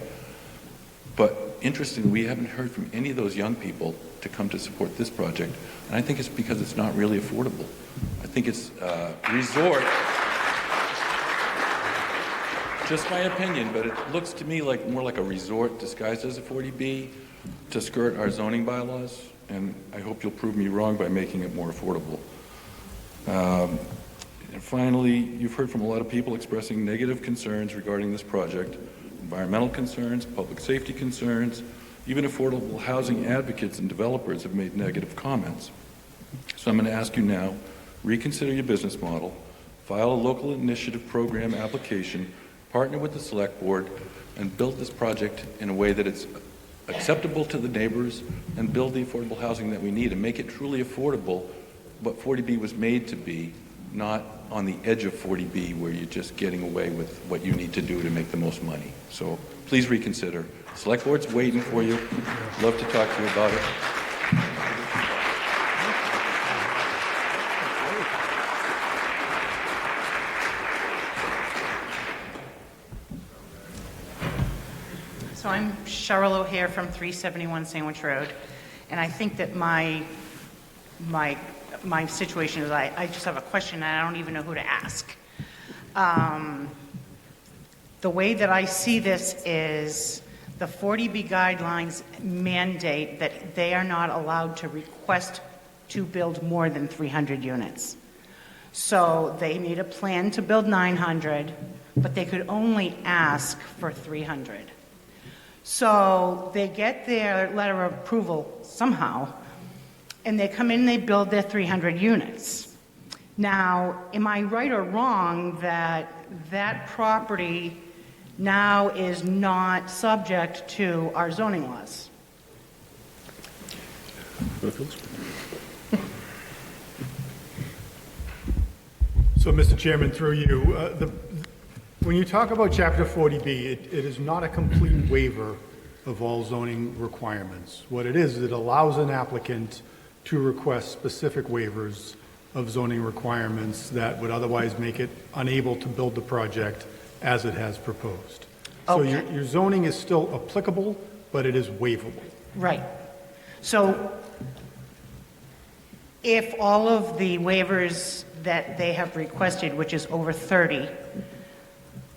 [SPEAKER 15] But interestingly, we haven't heard from any of those young people to come to support this project. And I think it's because it's not really affordable. I think it's a resort. Just my opinion, but it looks to me like more like a resort disguised as a 40B to skirt our zoning bylaws, and I hope you'll prove me wrong by making it more affordable. And finally, you've heard from a lot of people expressing negative concerns regarding this project, environmental concerns, public safety concerns, even affordable housing advocates and developers have made negative comments. So I'm going to ask you now, reconsider your business model, file a local initiative program application, partner with the select board, and build this project in a way that it's acceptable to the neighbors and build the affordable housing that we need and make it truly affordable, what 40B was made to be, not on the edge of 40B where you're just getting away with what you need to do to make the most money. So please reconsider. Select board's waiting for you. Love to talk to you about it.
[SPEAKER 16] So I'm Cheryl O'Hare from 371 Sandwich Road, and I think that my situation is I just have a question and I don't even know who to ask. The way that I see this is the 40B guidelines mandate that they are not allowed to request to build more than 300 units. So they made a plan to build 900, but they could only ask for 300. So they get their letter of approval somehow, and they come in and they build their 300 units. Now, am I right or wrong that that property now is not subject to our zoning laws?
[SPEAKER 8] So, Mr. Chairman, through you, when you talk about Chapter 40B, it is not a complete waiver of all zoning requirements. What it is, it allows an applicant to request specific waivers of zoning requirements that would otherwise make it unable to build the project as it has proposed. So your zoning is still applicable, but it is waivable.
[SPEAKER 16] Right. So if all of the waivers that they have requested, which is over 30,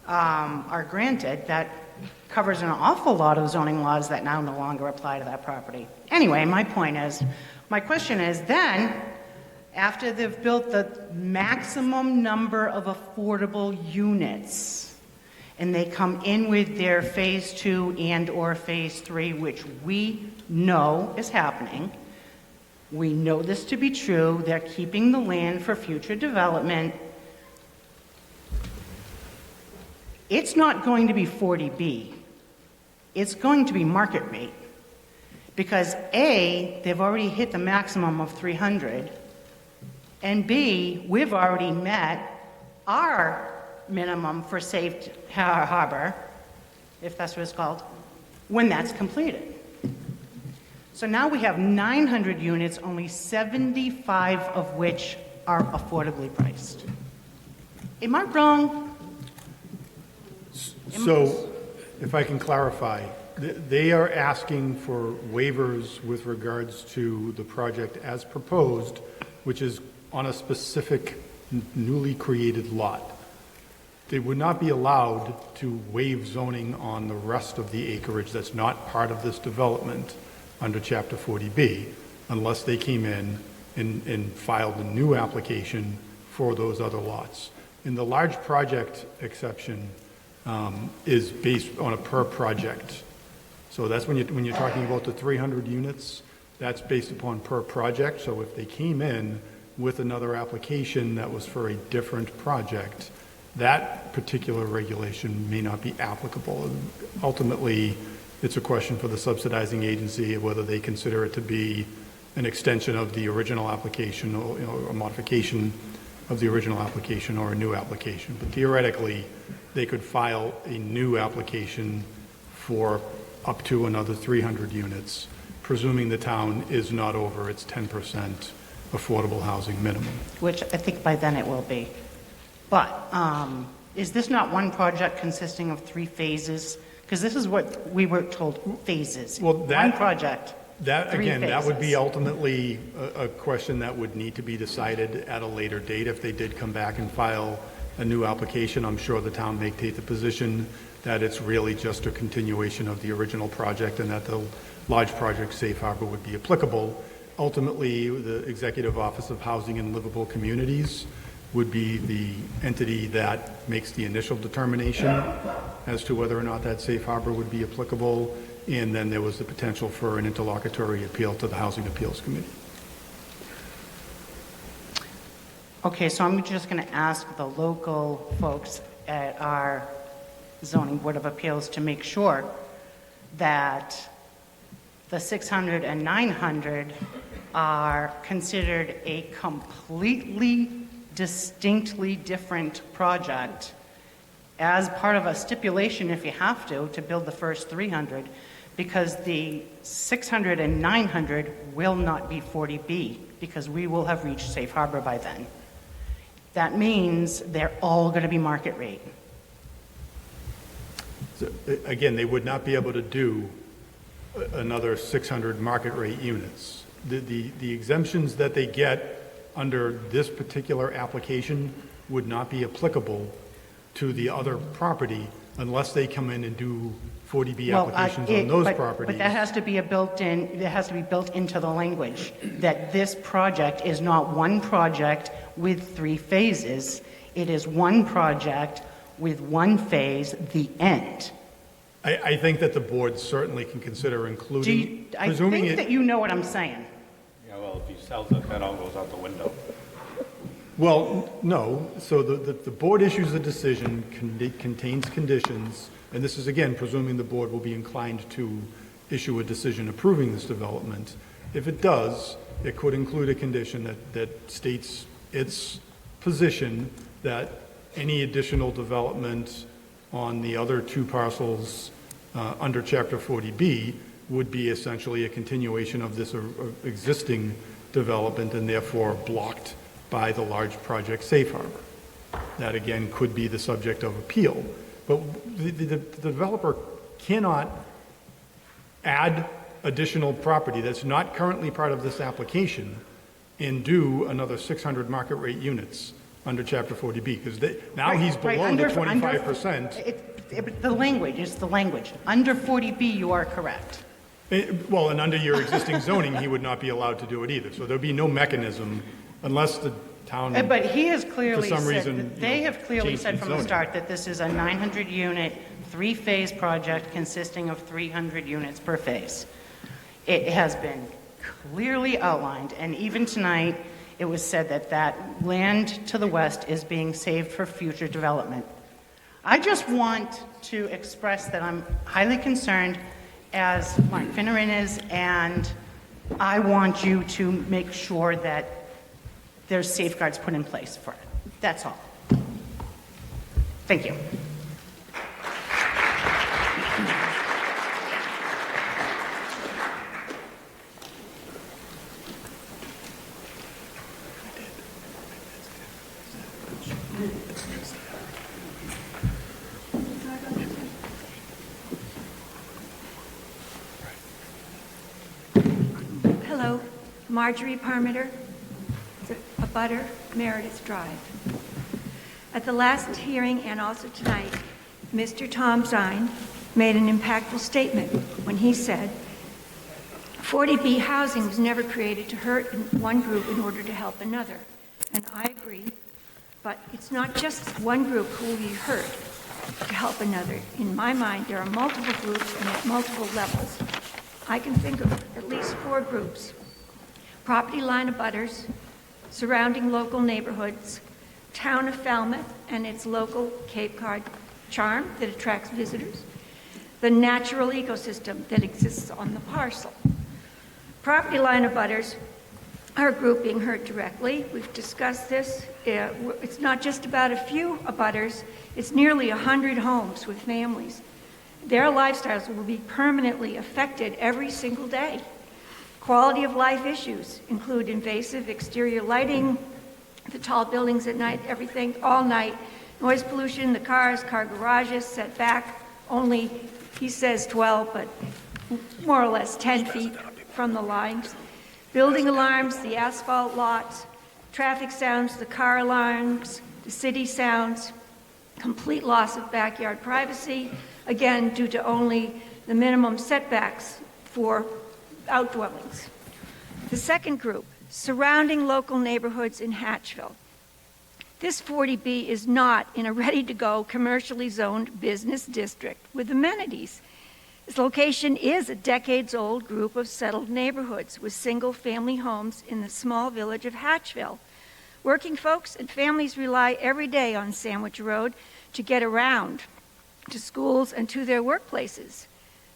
[SPEAKER 16] are granted, that covers an awful lot of zoning laws that now no longer apply to that property. Anyway, my question is then, after they've built the maximum number of affordable units, and they come in with their phase 2 and or phase 3, which we know is happening, we know this to be true, they're keeping the land for future development, it's not going to be 40B. It's going to be market rate. Because A, they've already hit the maximum of 300, and B, we've already met our minimum for safe harbor, if that's what it's called, when that's completed. So now we have 900 units, only 75 of which are affordably priced. Am I wrong?
[SPEAKER 8] So, if I can clarify, they are asking for waivers with regards to the project as proposed, which is on a specific newly created lot. They would not be allowed to waive zoning on the rest of the acreage that's not part of this development under Chapter 40B, unless they came in and filed a new application for those other lots. In the large project exception, is based on a per project. So that's when you're talking about the 300 units, that's based upon per project. So if they came in with another application that was for a different project, that particular regulation may not be applicable. Ultimately, it's a question for the subsidizing agency of whether they consider it to be an extension of the original application or a modification of the original application or a new application. But theoretically, they could file a new application for up to another 300 units, presuming the town is not over its 10% affordable housing minimum.
[SPEAKER 16] Which I think by then it will be. But is this not one project consisting of 3 phases? Because this is what we were told, phases.
[SPEAKER 8] Well,
[SPEAKER 16] one project.
[SPEAKER 8] That,
[SPEAKER 16] 3
[SPEAKER 8] again, that would be
[SPEAKER 16] phases.
[SPEAKER 8] ultimately a question that would need to be decided at a later date. If they did come back and file a new application, I'm sure the town may take the position that it's really just a continuation of the original project and that the large project safe harbor would be applicable. Ultimately, the Executive Office of Housing and Livable Communities would be the entity that makes the initial determination as to whether or not that safe harbor would be applicable. And then there was the potential for an interlocutory appeal to the Housing Appeals Committee.
[SPEAKER 16] Okay, so I'm just going to ask the local folks at our Zoning Board of Appeals to make sure that the 600 and 900 are considered a completely, distinctly different project as part of a stipulation, if you have to build the first 300, because the 600 and 900 will not be 40B, because we will have reached safe harbor by then. That means they're all going to be market rate.
[SPEAKER 8] So, again, they would not be able to do another 600 market rate units. The exemptions that they get under this particular application would not be applicable to the other property unless they come in and do 40B applications on those properties.
[SPEAKER 16] But that has to be built into the language, that this project is not one project with 3 phases. It is one project with 1 phase, the end.
[SPEAKER 8] I think that the board certainly can consider including,
[SPEAKER 16] I think that you know what I'm saying.
[SPEAKER 9] Yeah, well, if he sells it, that all goes out the window.
[SPEAKER 8] Well, no. So the board issues a decision, contains conditions, and this is, again, presuming the board will be inclined to issue a decision approving this development. If it does, it could include a condition that states its position that any additional development on the other 2 parcels under Chapter 40B would be essentially a continuation of this existing development and therefore blocked by the large project safe harbor. That, again, could be the subject of appeal. But the developer cannot add additional property that's not currently part of this application and do another 600 market rate units under Chapter 40B, because now he's below the 25%.
[SPEAKER 16] The language is the language. Under 40B, you are correct.
[SPEAKER 8] Well, and under your existing zoning, he would not be allowed to do it either. So there'd be no mechanism unless the town,
[SPEAKER 16] But he has clearly
[SPEAKER 8] for some
[SPEAKER 16] said,
[SPEAKER 8] reason,
[SPEAKER 16] they have clearly
[SPEAKER 8] changed
[SPEAKER 16] said
[SPEAKER 8] its
[SPEAKER 16] from the
[SPEAKER 8] zoning.
[SPEAKER 16] start that this is a 900-unit, 3-phase project consisting of 300 units per phase. It has been clearly outlined, and even tonight, it was said that that land to the west is being saved for future development. I just want to express that I'm highly concerned, as Mark Finneran is, and I want you to make sure that there's safeguards put in place for it. That's all. Thank you.
[SPEAKER 17] Hello, Marjorie Parmiter, a butter, Meredith Drive. At the last hearing and also tonight, Mr. Tom Zine made an impactful statement when he said, 40B housing was never created to hurt one group in order to help another. And I agree, but it's not just one group who will be hurt to help another. In my mind, there are multiple groups and at multiple levels. I can think of at least 4 groups: property line abutters, surrounding local neighborhoods, town of Falmouth and its local Cape Cod charm that attracts visitors, the natural ecosystem that exists on the parcel. Property line abutters our group being hurt directly. We've discussed this. It's not just about a few abutters, it's nearly 100 homes with families. Their lifestyles will be permanently affected every single day. Quality of life issues include invasive exterior lighting, the tall buildings at night, everything, all night, noise pollution, the cars, car garages set back only, he says 12, but more or less 10 feet from the lines. Building alarms, the asphalt lots, traffic sounds, the car alarms, the city sounds, complete loss of backyard privacy, again, due to only the minimum setbacks for outdwellings. The second group, surrounding local neighborhoods in Hatchville. This 40B is not in a ready-to-go, commercially zoned business district with amenities. Its location is a decades-old group of settled neighborhoods with single-family homes in the small village of Hatchville. Working folks and families rely every day on Sandwich Road to get around to schools and to their workplaces.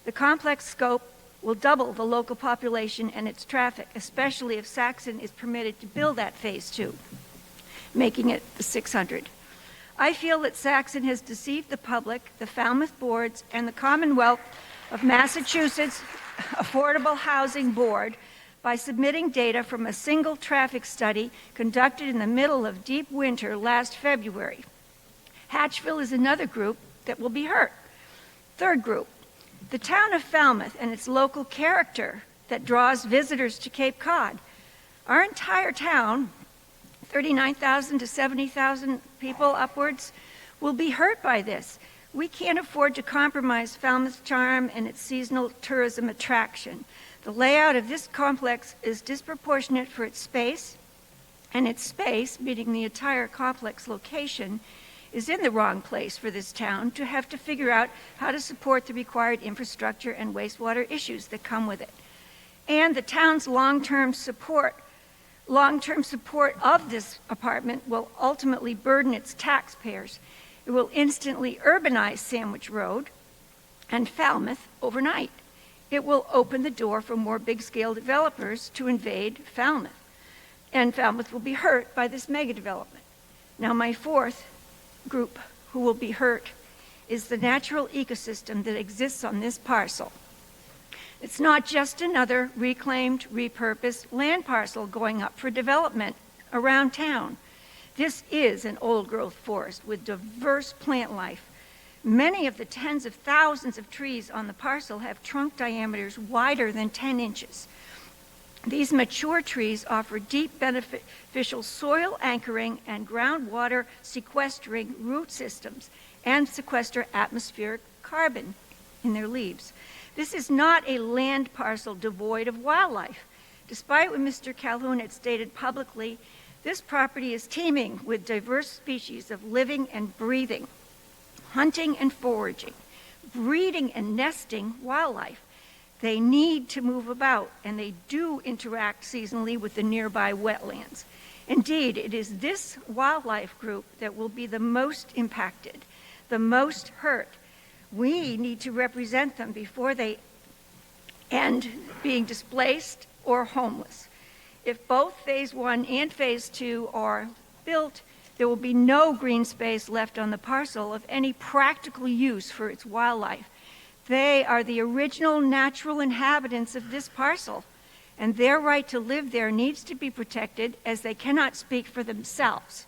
[SPEAKER 17] The complex scope will double the local population and its traffic, especially if Saxon is permitted to build that phase 2, making it the 600. I feel that Saxon has deceived the public, the Falmouth boards, and the Commonwealth of Massachusetts Affordable Housing Board by submitting data from a single traffic study conducted in the middle of deep winter last February. Hatchville is another group that will be hurt. Third group, the town of Falmouth and its local character that draws visitors to Cape Cod. Our entire town, 39,000 to 70,000 people upwards, will be hurt by this. We can't afford to compromise Falmouth's charm and its seasonal tourism attraction. The layout of this complex is disproportionate for its space, and its space, meaning the entire complex location, is in the wrong place for this town to have to figure out how to support the required infrastructure and wastewater issues that come with it. And the town's long-term support of this apartment will ultimately burden its taxpayers. It will instantly urbanize Sandwich Road and Falmouth overnight. It will open the door for more big-scale developers to invade Falmouth, and Falmouth will be hurt by this mega development. Now, my fourth group who will be hurt is the natural ecosystem that exists on this parcel. It's not just another reclaimed, repurposed land parcel going up for development around town. This is an old-growth forest with diverse plant life. Many of the tens of thousands of trees on the parcel have trunk diameters wider than 10 inches. These mature trees offer deep beneficial soil anchoring and groundwater sequestering root systems and sequester atmospheric carbon in their leaves. This is not a land parcel devoid of wildlife. Despite what Mr. Calhoun had stated publicly, this property is teeming with diverse species of living and breathing, hunting and foraging, breeding and nesting wildlife. They need to move about, and they do interact seasonally with the nearby wetlands. Indeed, it is this wildlife group that will be the most impacted, the most hurt. We need to represent them before they end being displaced or homeless. If both Phase 1 and Phase 2 are built, there will be no green space left on the parcel of any practical use for its wildlife. They are the original natural inhabitants of this parcel, and their right to live there needs to be protected as they cannot speak for themselves.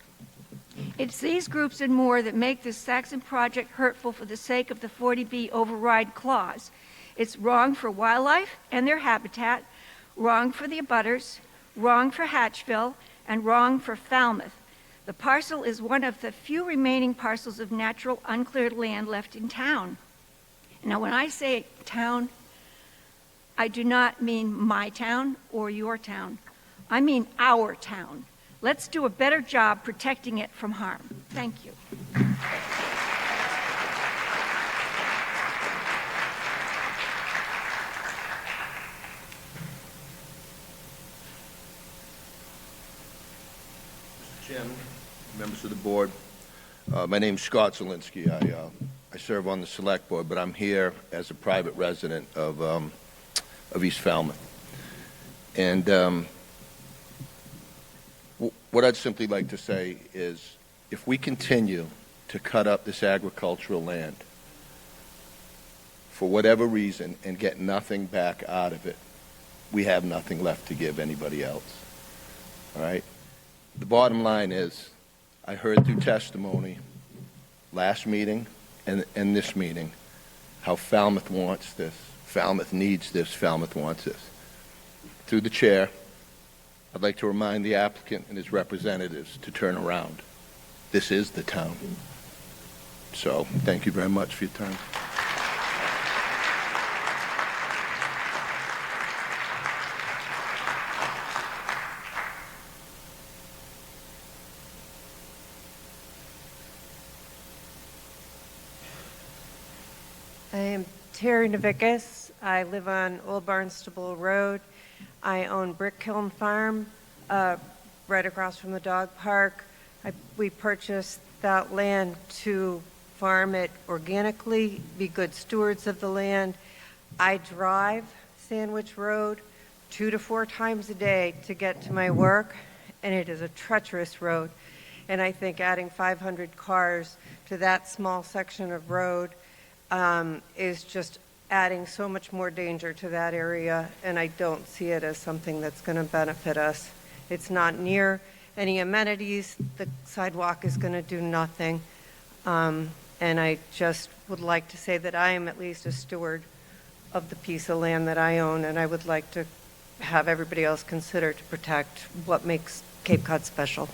[SPEAKER 17] It's these groups and more that make this Saxon project hurtful for the sake of the 40B override clause. It's wrong for wildlife and their habitat, wrong for the abutters, wrong for Hatchville, and wrong for Falmouth. The parcel is one of the few remaining parcels of natural uncleared land left in town. Now, when I say town, I do not mean my town or your town. I mean our town. Let's do a better job protecting it from harm. Thank you.
[SPEAKER 18] Mr. Chairman, members of the board, my name's Scott Zielinski. I serve on the select board, but I'm here as a private resident of East Falmouth. And What I'd simply like to say is, if we continue to cut up this agricultural land for whatever reason and get nothing back out of it, we have nothing left to give anybody else. All right? The bottom line is, I heard through testimony last meeting and this meeting how Falmouth wants this, Falmouth needs this, Falmouth wants this. Through the chair, I'd like to remind the applicant and his representatives to turn around. This is the town. So, thank you very much for your time.
[SPEAKER 19] I am Terry Navickas. I live on Old Barnstable Road. I own Brick Kiln Farm, right across from the dog park. We purchased that land to farm it organically, be good stewards of the land. I drive Sandwich Road 2 to 4 times a day to get to my work, and it is a treacherous road. And I think adding 500 cars to that small section of road is just adding so much more danger to that area, and I don't see it as something that's going to benefit us. It's not near any amenities. The sidewalk is going to do nothing. And I just would like to say that I am at least a steward of the piece of land that I own, and I would like to have everybody else consider to protect what makes Cape Cod special.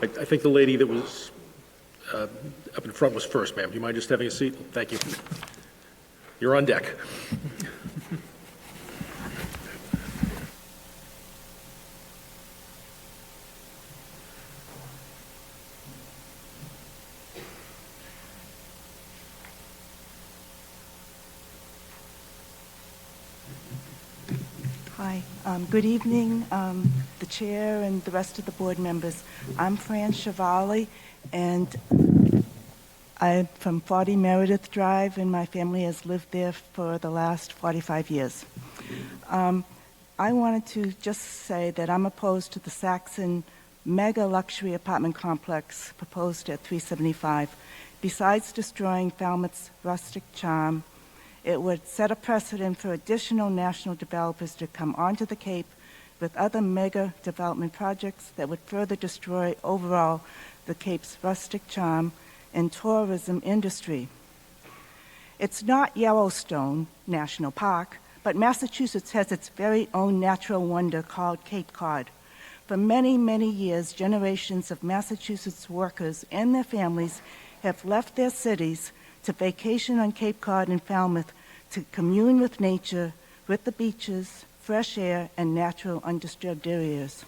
[SPEAKER 1] I think the lady that was up in front was first, ma'am. Do you mind just having a seat? Thank you. You're on deck.
[SPEAKER 20] Hi. Good evening, the chair and the rest of the board members. I'm Fran Chevali, and I'm from 40 Meredith Drive, and my family has lived there for the last 45 years. I wanted to just say that I'm opposed to the Saxon mega luxury apartment complex proposed at 375. Besides destroying Falmouth's rustic charm, it would set a precedent for additional national developers to come onto the Cape with other mega development projects that would further destroy overall the Cape's rustic charm and tourism industry. It's not Yellowstone National Park, but Massachusetts has its very own natural wonder called Cape Cod. For many, many years, generations of Massachusetts workers and their families have left their cities to vacation on Cape Cod and Falmouth to commune with nature, with the beaches, fresh air, and natural undisturbed areas.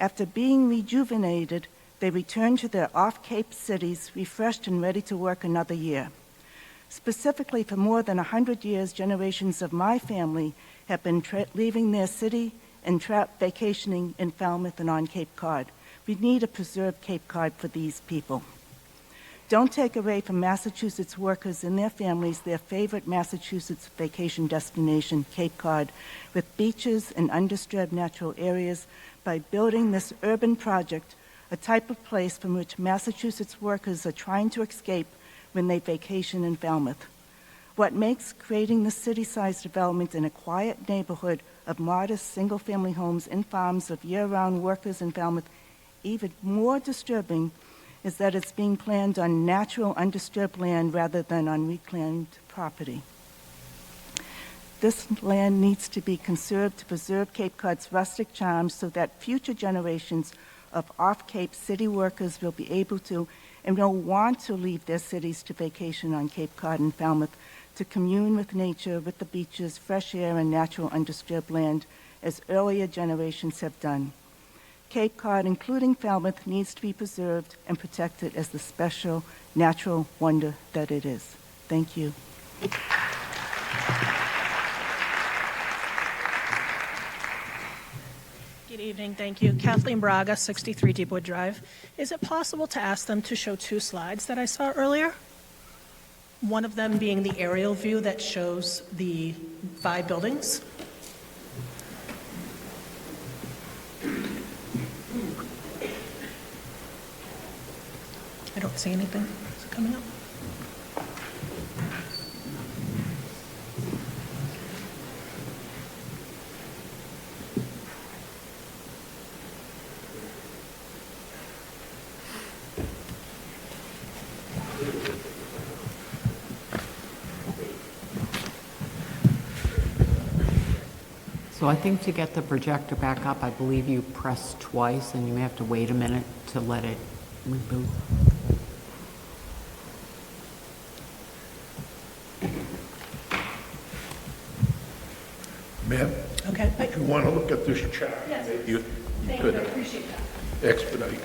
[SPEAKER 20] After being rejuvenated, they return to their off-Cape cities, refreshed and ready to work another year. Specifically, for more than 100 years, generations of my family have been leaving their city and vacationing in Falmouth and on Cape Cod. We need a preserved Cape Cod for these people. Don't take away from Massachusetts workers and their families their favorite Massachusetts vacation destination, Cape Cod, with beaches and undisturbed natural areas, by building this urban project, a type of place from which Massachusetts workers are trying to escape when they vacation in Falmouth. What makes creating this city-sized development in a quiet neighborhood of modest single-family homes and farms of year-round workers in Falmouth even more disturbing is that it's being planned on natural undisturbed land rather than on reclaimed property. This land needs to be conserved to preserve Cape Cod's rustic charms so that future generations of off-Cape city workers will be able to and will want to leave their cities to vacation on Cape Cod and Falmouth to commune with nature, with the beaches, fresh air, and natural undisturbed land as earlier generations have done. Cape Cod, including Falmouth, needs to be preserved and protected as the special natural wonder that it is. Thank you.
[SPEAKER 21] Good evening, thank you. Kathleen Braga, 63 Deepwood Drive. Is it possible to ask them to show 2 slides that I saw earlier? One of them being the aerial view that shows the 5 buildings. I don't see anything. Is it coming up?
[SPEAKER 10] So I think to get the projector back up, I believe you press twice, and you may have to wait a minute to let it reboot.
[SPEAKER 3] Ma'am?
[SPEAKER 21] Okay.
[SPEAKER 3] If you want to look at this chart,
[SPEAKER 21] Yes.
[SPEAKER 3] maybe you
[SPEAKER 21] Thank you,
[SPEAKER 3] could
[SPEAKER 21] I appreciate that.
[SPEAKER 3] expedite.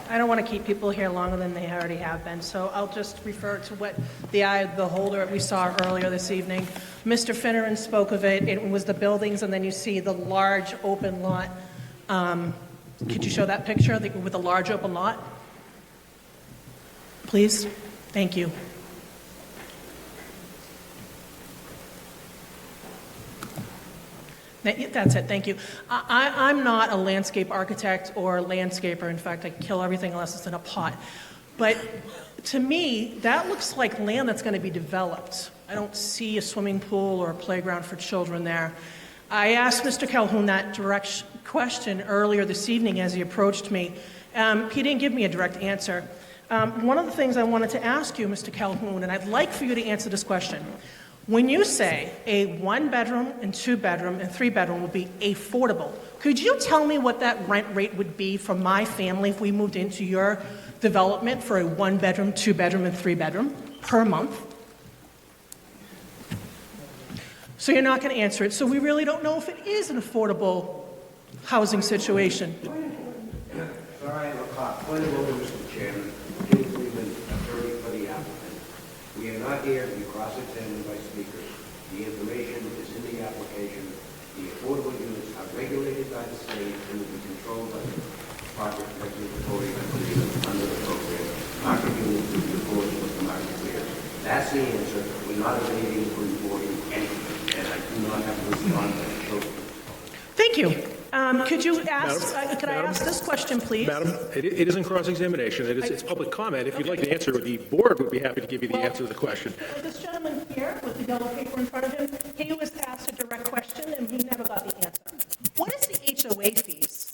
[SPEAKER 21] I don't want to keep people here longer than they already have been, so I'll just refer to what the eye of the beholder we saw earlier this evening. Mr. Finneran spoke of it. It was the buildings, and then you see the large open lot. Could you show that picture with the large open lot? Please? Thank you. That's it, thank you. I'm not a landscape architect or landscaper. In fact, I kill everything unless it's in a pot. But to me, that looks like land that's going to be developed. I don't see a swimming pool or a playground for children there. I asked Mr. Calhoun that direct question earlier this evening as he approached me. He didn't give me a direct answer. One of the things I wanted to ask you, Mr. Calhoun, and I'd like for you to answer this question. When you say a 1-bedroom and 2-bedroom and 3-bedroom would be affordable, could you tell me what that rent rate would be for my family if we moved into your development for a 1-bedroom, 2-bedroom, and 3-bedroom per month? So you're not going to answer it. So we really don't know if it is an affordable housing situation.
[SPEAKER 22] Sorry, I'm a cop. Point of order, Mr. Chairman. Jim Freeman, attorney for the applicant. We are not here to be cross-examined by speakers. The information is in the application. The affordable units are regulated by the state and will be controlled by the project regulatory authority under the program. Market units will be affordable with the market clears. That's the answer. We're not evading or reporting anything, and I do not have to respond to that. So,
[SPEAKER 21] Thank you. Could you ask, could I ask this question, please?
[SPEAKER 1] Madam, it isn't cross-examination, it's public comment. If you'd like an answer, the board would be happy to give you the answer to the question.
[SPEAKER 21] This gentleman here with the yellow paper in front of him, he was asked a direct question and he never got the answer. What is the HOA fees?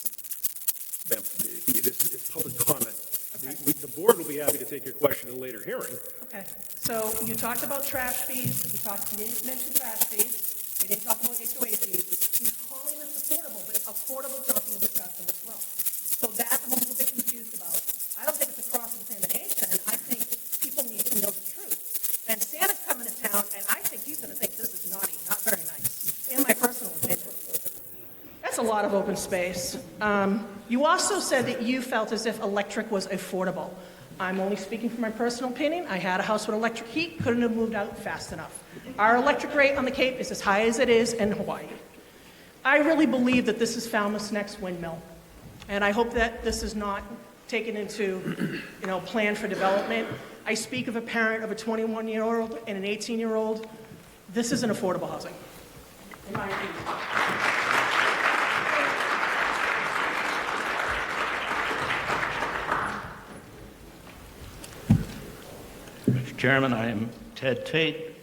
[SPEAKER 1] Ma'am, it's public comment. The board will be happy to take your question in a later hearing.
[SPEAKER 21] Okay, so you talked about trash fees, you didn't mention trash fees, you didn't talk about HOA fees. He's calling this affordable, but affordable is not being discussed in this room. So that I'm a little bit confused about. I don't think it's a cross-examination. I think people need to know the truth. And Santa's coming to town, and I think he's going to think this is naughty, not very nice, in my personal opinion. That's a lot of open space. You also said that you felt as if electric was affordable. I'm only speaking from my personal opinion. I had a house with electric heat, couldn't have moved out fast enough. Our electric rate on the Cape is as high as it is in Hawaii. I really believe that this is Falmouth's next windmill, and I hope that this is not taken into, plan for development. I speak of a parent of a 21-year-old and an 18-year-old. This isn't affordable housing, in my opinion.
[SPEAKER 23] Mr. Chairman, I am Ted Tate,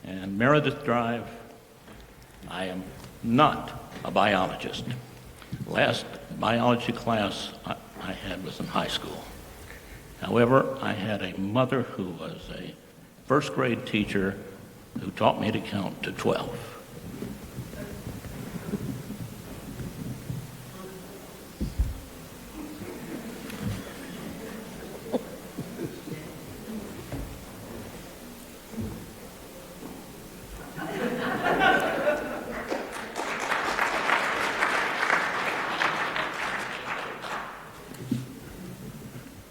[SPEAKER 23] and Meredith Drive. I am not a biologist. Last biology class I had was in high school. However, I had a mother who was a first grade teacher who taught me to count to 12.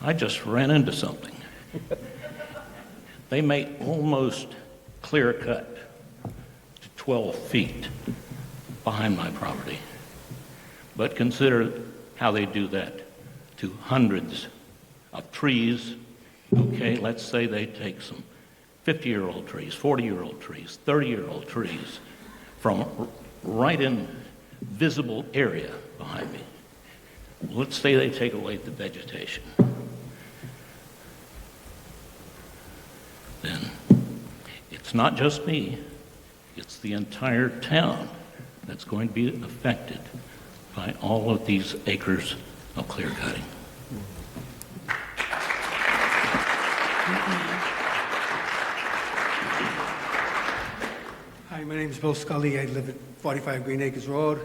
[SPEAKER 23] I just ran into something. They may almost clear cut to 12 feet behind my property. But consider how they do that to hundreds of trees. Okay, let's say they take some 50-year-old trees, 40-year-old trees, 30-year-old trees from right in visible area behind me. Let's say they take away the vegetation. Then it's not just me, it's the entire town that's going to be affected by all of these acres of clear cutting.
[SPEAKER 2] Hi, my name is Bill Scully. I live at 45 Green Acres Road.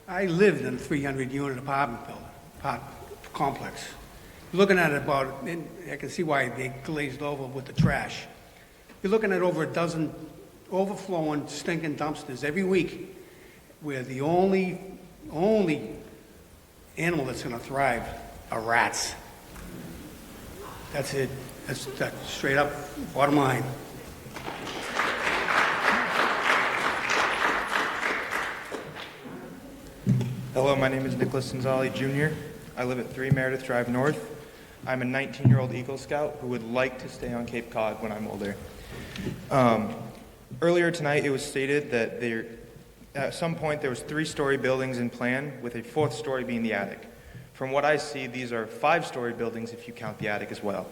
[SPEAKER 2] I lived in a 300-unit apartment complex. Looking at it about, and I can see why they glazed over with the trash. You're looking at over a dozen overflowing, stinking dumpsters every week, where the only animal that's going to thrive are rats. That's it. That's straight up bottom line.
[SPEAKER 3] Hello, my name is Nicholas Sanzali Jr. I live at 3 Meredith Drive North. I'm a 19-year-old Eagle Scout who would like to stay on Cape Cod when I'm older. Earlier tonight, it was stated that at some point there was 3-story buildings in plan, with a 4th story being the attic. From what I see, these are 5-story buildings if you count the attic as well.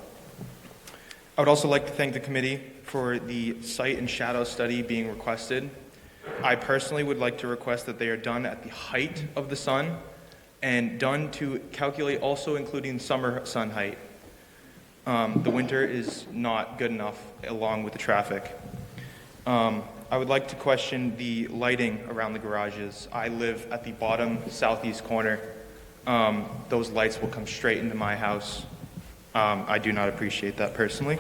[SPEAKER 3] I would also like to thank the committee for the site and shadow study being requested. I personally would like to request that they are done at the height of the sun and done to calculate also including summer sun height. The winter is not good enough along with the traffic. I would like to question the lighting around the garages. I live at the bottom southeast corner. Those lights will come straight into my house. I do not appreciate that personally.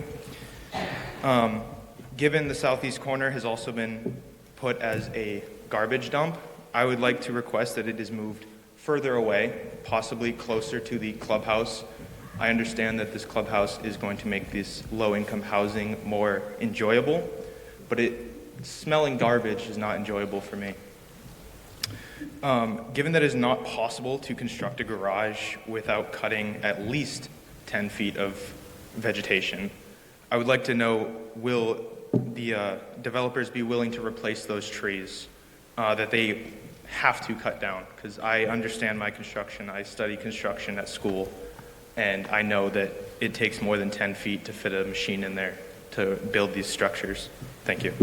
[SPEAKER 3] Given the southeast corner has also been put as a garbage dump, I would like to request that it is moved further away, possibly closer to the clubhouse. I understand that this clubhouse is going to make this low-income housing more enjoyable, but smelling garbage is not enjoyable for me. Given that it is not possible to construct a garage without cutting at least 10 feet of vegetation, I would like to know, will the developers be willing to replace those trees that they have to cut down? Because I understand my construction. I study construction at school, and I know that it takes more than 10 feet to fit a machine in there to build these structures. Thank you.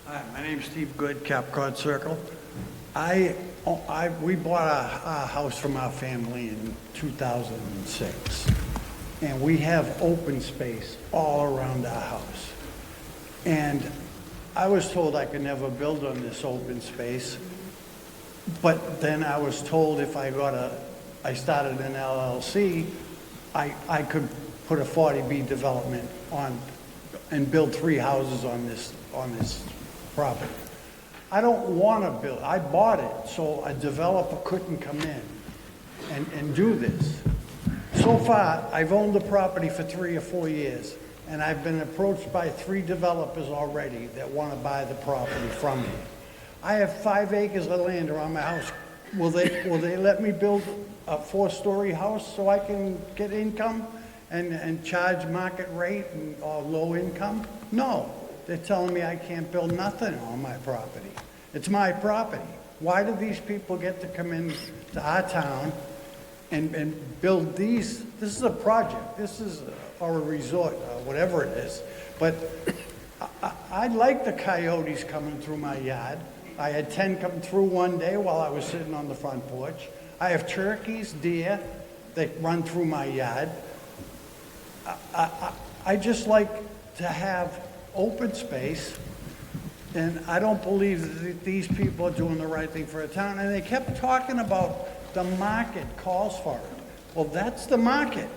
[SPEAKER 2] Hi, my name's Steve Good, Cape Cod Circle. We bought a house from our family in 2006, and we have open space all around our house. And I was told I could never build on this open space, but then I was told if I started an LLC, I could put a 40B development on and build 3 houses on this property. I don't want to build. I bought it so a developer couldn't come in and do this. So far, I've owned the property for 3 or 4 years, and I've been approached by 3 developers already that want to buy the property from me. I have 5 acres of land around my house. Will they let me build a 4-story house so I can get income and charge market rate or low income? No. They're telling me I can't build nothing on my property. It's my property. Why do these people get to come in to our town and build these? This is a project. This is or a resort, whatever it is. But I like the coyotes coming through my yard. I had 10 come through one day while I was sitting on the front porch. I have turkeys, deer that run through my yard. I just like to have open space, and I don't believe that these people are doing the right thing for a town. And they kept talking about the market calls for it. Well, that's the market.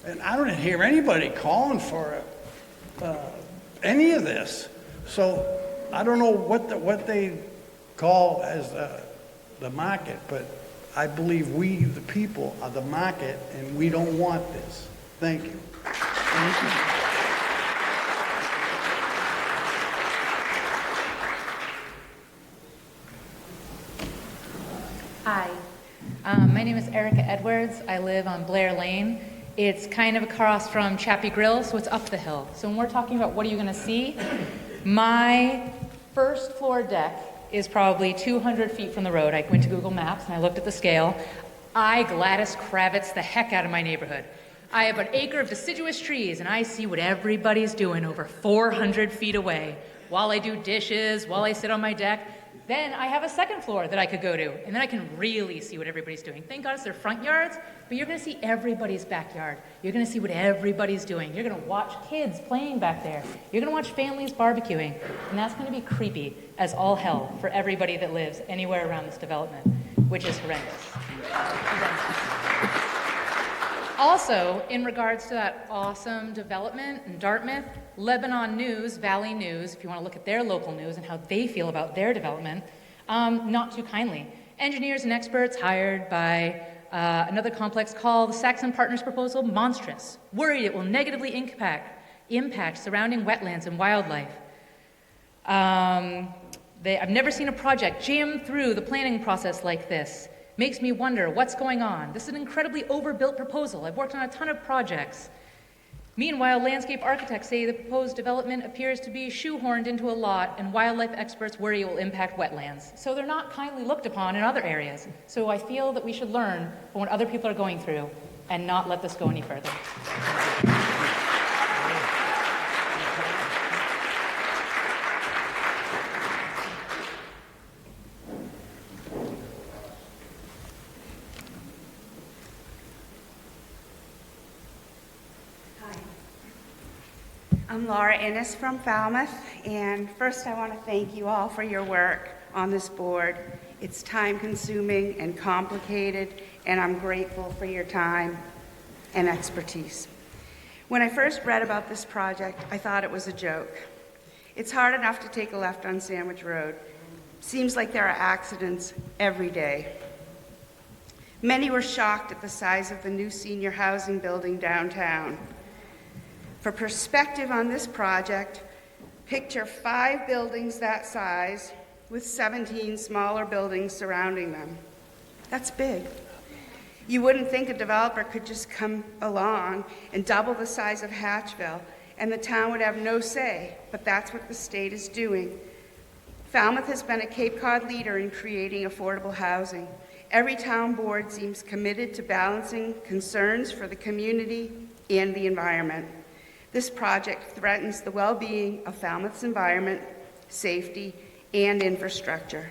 [SPEAKER 2] And I don't hear anybody calling for any of this. So I don't know what they call as the market, but I believe we, the people, are the market, and we don't want this. Thank you. Thank you.
[SPEAKER 4] Hi, my name is Erica Edwards. I live on Blair Lane. It's kind of across from Chappie Grill, so it's up the hill. So when we're talking about what are you going to see, my first floor deck is probably 200 feet from the road. I went to Google Maps and I looked at the scale. I Gladys Kravitz the heck out of my neighborhood. I have an acre of deciduous trees and I see what everybody's doing over 400 feet away while I do dishes, while I sit on my deck. Then I have a second floor that I could go to, and then I can really see what everybody's doing. Thank God it's their front yards, but you're gonna see everybody's backyard. You're gonna see what everybody's doing. You're gonna watch kids playing back there. You're gonna watch families barbecuing, and that's gonna be creepy as all hell for everybody that lives anywhere around this development, which is horrendous. Also, in regards to that awesome development in Dartmouth, Lebanon News, Valley News, if you want to look at their local news and how they feel about their development, not too kindly. Engineers and experts hired by another complex call the Saxon Partners proposal monstrous, worried it will negatively impact surrounding wetlands and wildlife. I've never seen a project jam through the planning process like this. Makes me wonder what's going on. This is an incredibly overbuilt proposal. I've worked on a ton of projects. Meanwhile, landscape architects say the proposed development appears to be shoehorned into a lot, and wildlife experts worry it will impact wetlands. So they're not kindly looked upon in other areas. So I feel that we should learn from what other people are going through and not let this go any further.
[SPEAKER 16] I'm Laura Innes from Falmouth, and first I want to thank you all for your work on this board. It's time-consuming and complicated, and I'm grateful for your time and expertise. When I first read about this project, I thought it was a joke. It's hard enough to take a left on Sandwich Road. Seems like there are accidents every day. Many were shocked at the size of the new senior housing building downtown. For perspective on this project, picture 5 buildings that size with 17 smaller buildings surrounding them. That's big. You wouldn't think a developer could just come along and double the size of Hatchville and the town would have no say, but that's what the state is doing. Falmouth has been a Cape Cod leader in creating affordable housing. Every town board seems committed to balancing concerns for the community and the environment. This project threatens the well-being of Falmouth's environment, safety, and infrastructure.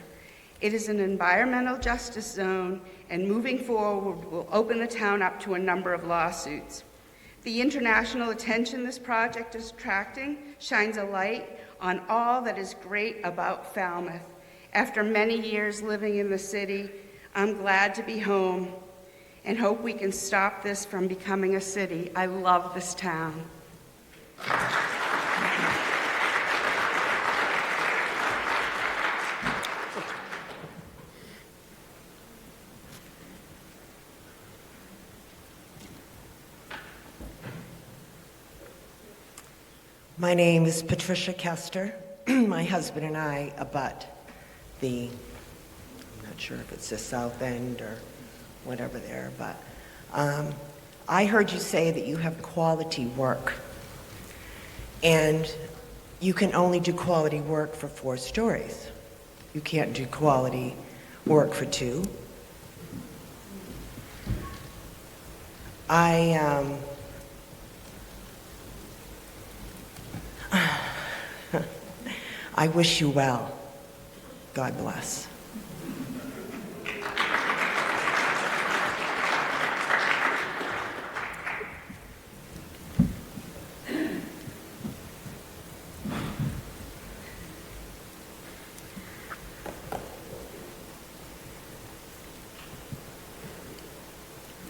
[SPEAKER 16] It is an environmental justice zone, and moving forward will open the town up to a number of lawsuits. The international attention this project is attracting shines a light on all that is great about Falmouth. After many years living in the city, I'm glad to be home and hope we can stop this from becoming a city. I love this town.
[SPEAKER 5] My name is Patricia Kester. My husband and I abut I'm not sure if it's the south end or whatever there, but I heard you say that you have quality work. And you can only do quality work for 4 stories. You can't do quality work for 2. I wish you well. God bless.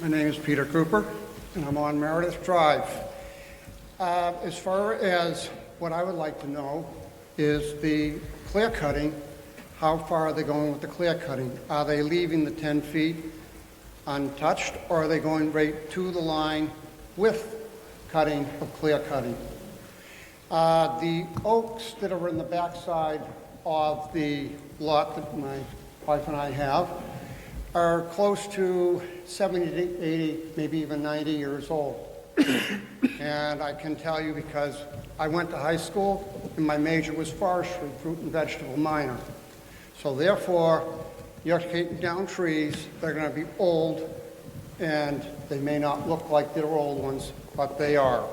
[SPEAKER 2] My name is Peter Cooper, and I'm on Meredith Drive.
[SPEAKER 11] As far as what I would like to know is the clear cutting, how far are they going with the clear cutting? Are they leaving the 10 feet untouched, or are they going right to the line with cutting of clear cutting? The oaks that are in the backside of the lot that my wife and I have are close to 70 to 80, maybe even 90 years old. And I can tell you because I went to high school and my major was forestry, fruit and vegetable minor. So therefore, you're taking down trees that are going to be old, and they may not look like they're old ones, but they are.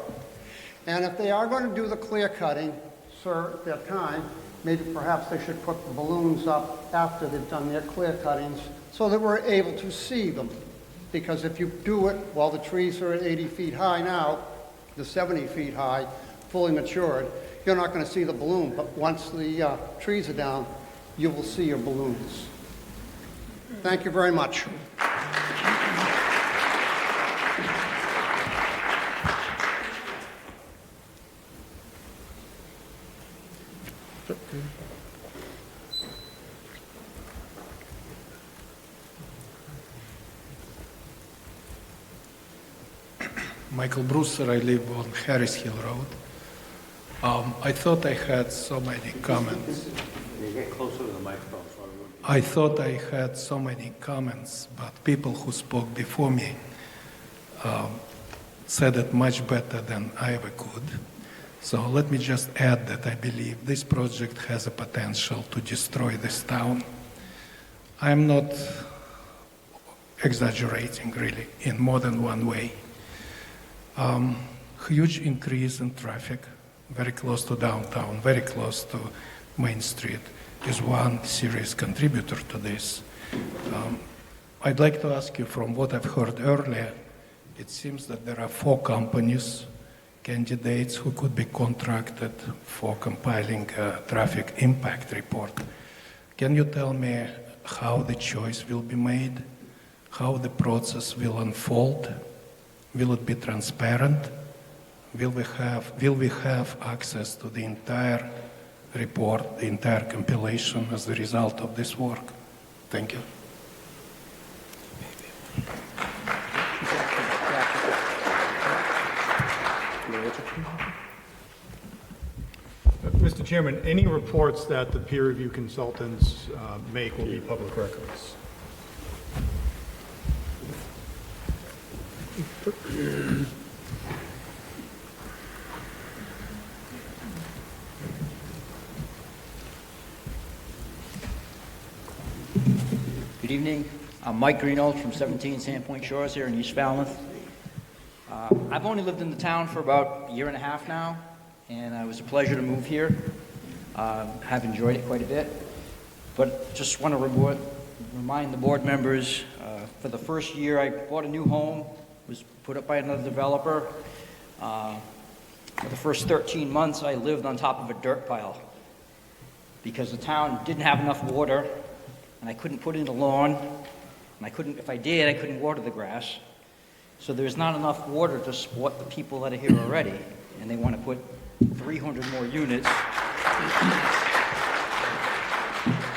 [SPEAKER 11] And if they are going to do the clear cutting, sir, at that time, maybe perhaps they should put the balloons up after they've done their clear cuttings so that we're able to see them. Because if you do it while the trees are at 80 feet high now, the 70 feet high, fully matured, you're not going to see the balloon. But once the trees are down, you will see your balloons. Thank you very much.
[SPEAKER 12] Michael Brewster, I live on Harris Hill Road. I thought I had so many comments.
[SPEAKER 9] Get closer to the microphone.
[SPEAKER 12] I thought I had so many comments, but people who spoke before me said it much better than I ever could. So let me just add that I believe this project has a potential to destroy this town. I'm not exaggerating, really, in more than one way. Huge increase in traffic, very close to downtown, very close to Main Street, is one serious contributor to this. I'd like to ask you, from what I've heard earlier, it seems that there are 4 companies, candidates who could be contracted for compiling a traffic impact report. Can you tell me how the choice will be made, how the process will unfold? Will it be transparent? Will we have access to the entire report, the entire compilation as a result of this work? Thank you.
[SPEAKER 8] Mr. Chairman, any reports that the peer review consultants make will be public records.
[SPEAKER 13] Good evening. I'm Mike Greenold from 17 Sandpoint Shores here in East Falmouth. I've only lived in the town for about a year and a half now, and it was a pleasure to move here. Have enjoyed it quite a bit, but just want to remind the board members, for the first year I bought a new home, was put up by another developer. For the first 13 months I lived on top of a dirt pile because the town didn't have enough water, and I couldn't put in a lawn, and if I did, I couldn't water the grass. So there's not enough water to support the people that are here already, and they want to put 300 more units.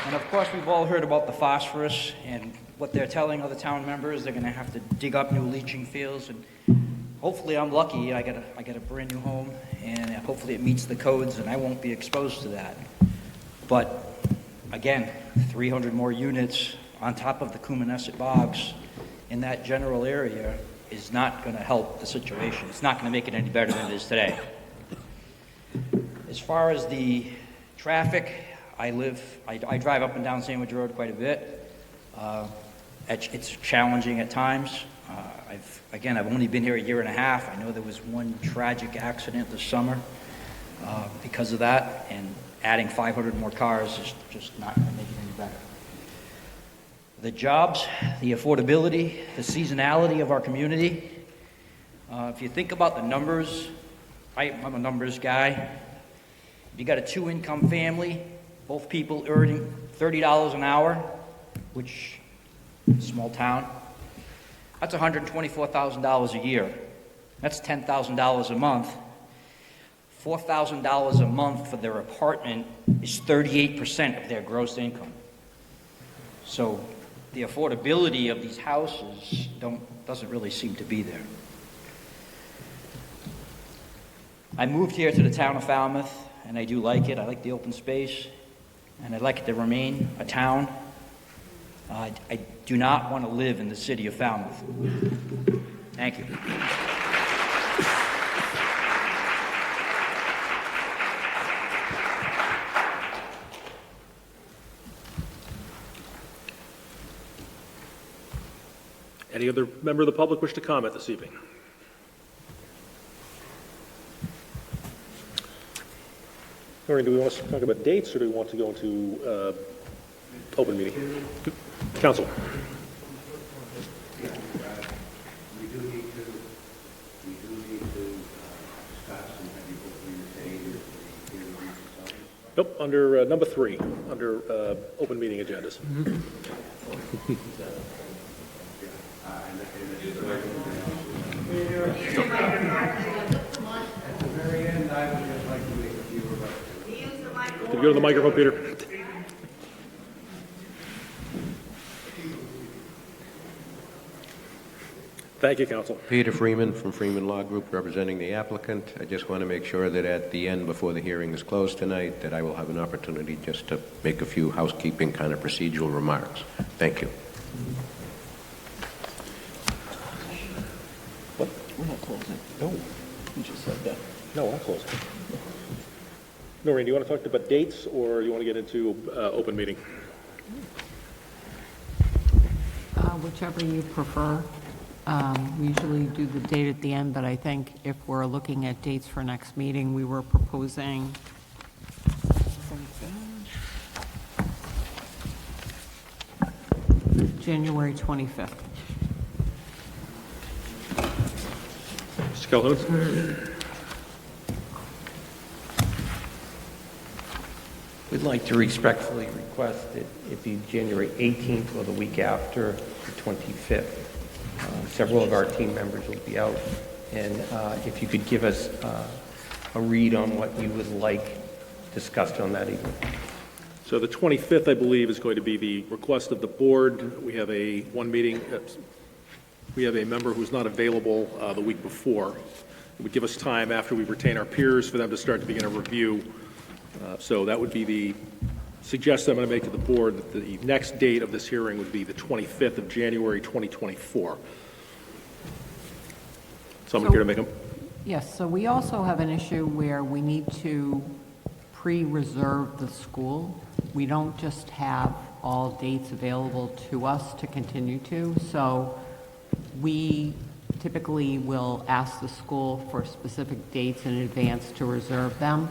[SPEAKER 13] And of course, we've all heard about the phosphorus, and what they're telling other town members, they're going to have to dig up new leaching fields, and hopefully I'm lucky, I get a brand new home, and hopefully it meets the codes and I won't be exposed to that. But again, 300 more units on top of the Coonamessett bogs in that general area is not going to help the situation. It's not going to make it any better than it is today. As far as the traffic, I drive up and down Sandwich Road quite a bit. It's challenging at times. I've only been here a year and a half. I know there was one tragic accident this summer because of that, and adding 500 more cars is just not going to make it any better. The jobs, the affordability, the seasonality of our community. If you think about the numbers, I'm a numbers guy. If you got a 2-income family, both people earning $30 an hour, which is a small town, that's $124,000 a year. That's $10,000 a month. $4,000 a month for their apartment is 38% of their gross income. So the affordability of these houses doesn't really seem to be there. I moved here to the town of Falmouth, and I do like it. I like the open space, and I'd like it to remain a town. I do not want to live in the city of Falmouth. Thank you.
[SPEAKER 1] Any other member of the public wish to comment this evening? Noreen, do we want to talk about dates, or do we want to go into open meeting? Council.
[SPEAKER 22] We do need to discuss and have you hopefully retain your
[SPEAKER 1] Nope, under number 3, under open meeting agendas.
[SPEAKER 22] At the very end, I would just like to make a few remarks.
[SPEAKER 1] Can you go to the microphone, Peter? Thank you, Council.
[SPEAKER 6] Peter Freeman from Freeman Law Group, representing the applicant. I just want to make sure that at the end, before the hearing is closed tonight, that I will have an opportunity just to make a few housekeeping kind of procedural remarks. Thank you.
[SPEAKER 1] What? We're not closing. No. You just said that. No, we're not closing. Noreen, do you want to talk about dates, or do you want to get into open meeting?
[SPEAKER 10] Whichever you prefer. We usually do the date at the end, but I think if we're looking at dates for next meeting, we were proposing January 25th.
[SPEAKER 1] Mr. Calhoun?
[SPEAKER 7] We'd like to respectfully request that it be January 18th or the week after the 25th. Several of our team members will be out, and if you could give us a read on what you would like discussed on that evening.
[SPEAKER 1] So the 25th, I believe, is going to be the request of the board. We have one meeting. We have a member who's not available the week before. It would give us time after we retain our peers for them to start to begin a review. So that would be the suggestion I'm going to make to the board, that the next date of this hearing would be the 25th of January 2024. Someone here to make a...
[SPEAKER 10] Yes, so we also have an issue where we need to pre-reserve the school. We don't just have all dates available to us to continue to, so we typically will ask the school for specific dates in advance to reserve them.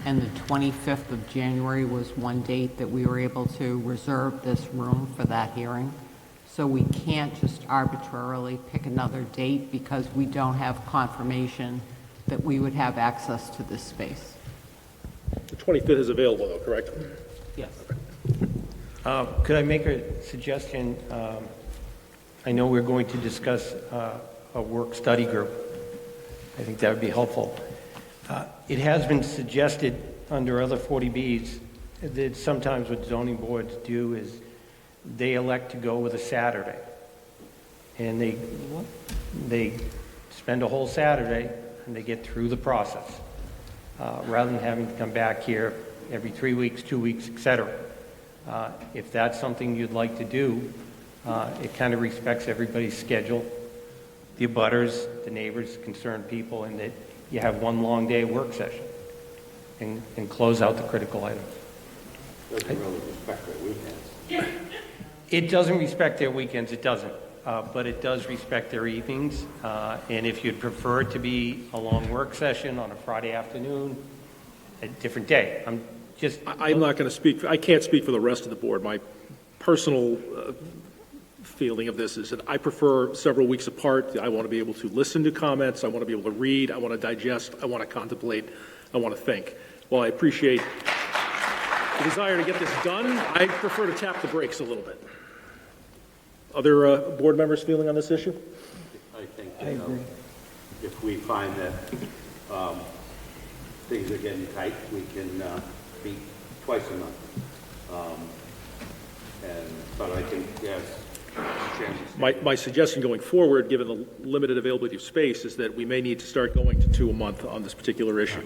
[SPEAKER 10] And the 25th of January was one date that we were able to reserve this room for that hearing. So we can't just arbitrarily pick another date because we don't have confirmation that we would have access to this space.
[SPEAKER 1] The 25th is available, though, correct?
[SPEAKER 7] Yes. Could I make a suggestion? I know we're going to discuss a work study group. I think that would be helpful. It has been suggested under other 40Bs that sometimes what zoning boards do is they elect to go with a Saturday. And they spend a whole Saturday and they get through the process rather than having to come back here every 3 weeks, 2 weeks, etc. If that's something you'd like to do, it kind of respects everybody's schedule, the abutters, the neighbors, concerned people, and that you have one long day work session and close out the critical items.
[SPEAKER 6] Doesn't really respect their weekends.
[SPEAKER 7] It doesn't respect their weekends, it doesn't. But it does respect their evenings. And if you'd prefer it to be a long work session on a Friday afternoon, a different day. I'm
[SPEAKER 1] not going to speak, I can't speak for the rest of the board. My personal feeling of this is that I prefer several weeks apart. I want to be able to listen to comments. I want to be able to read. I want to digest. I want to contemplate. I want to think. While I appreciate the desire to get this done, I prefer to tap the brakes a little bit. Other board members feeling on this issue?
[SPEAKER 9] I think if we find that things are getting tight, we can meet twice a month. But I think, yes, Mr. Chairman.
[SPEAKER 1] My suggestion going forward, given the limited availability of space, is that we may need to start going to 2 a month on this particular issue,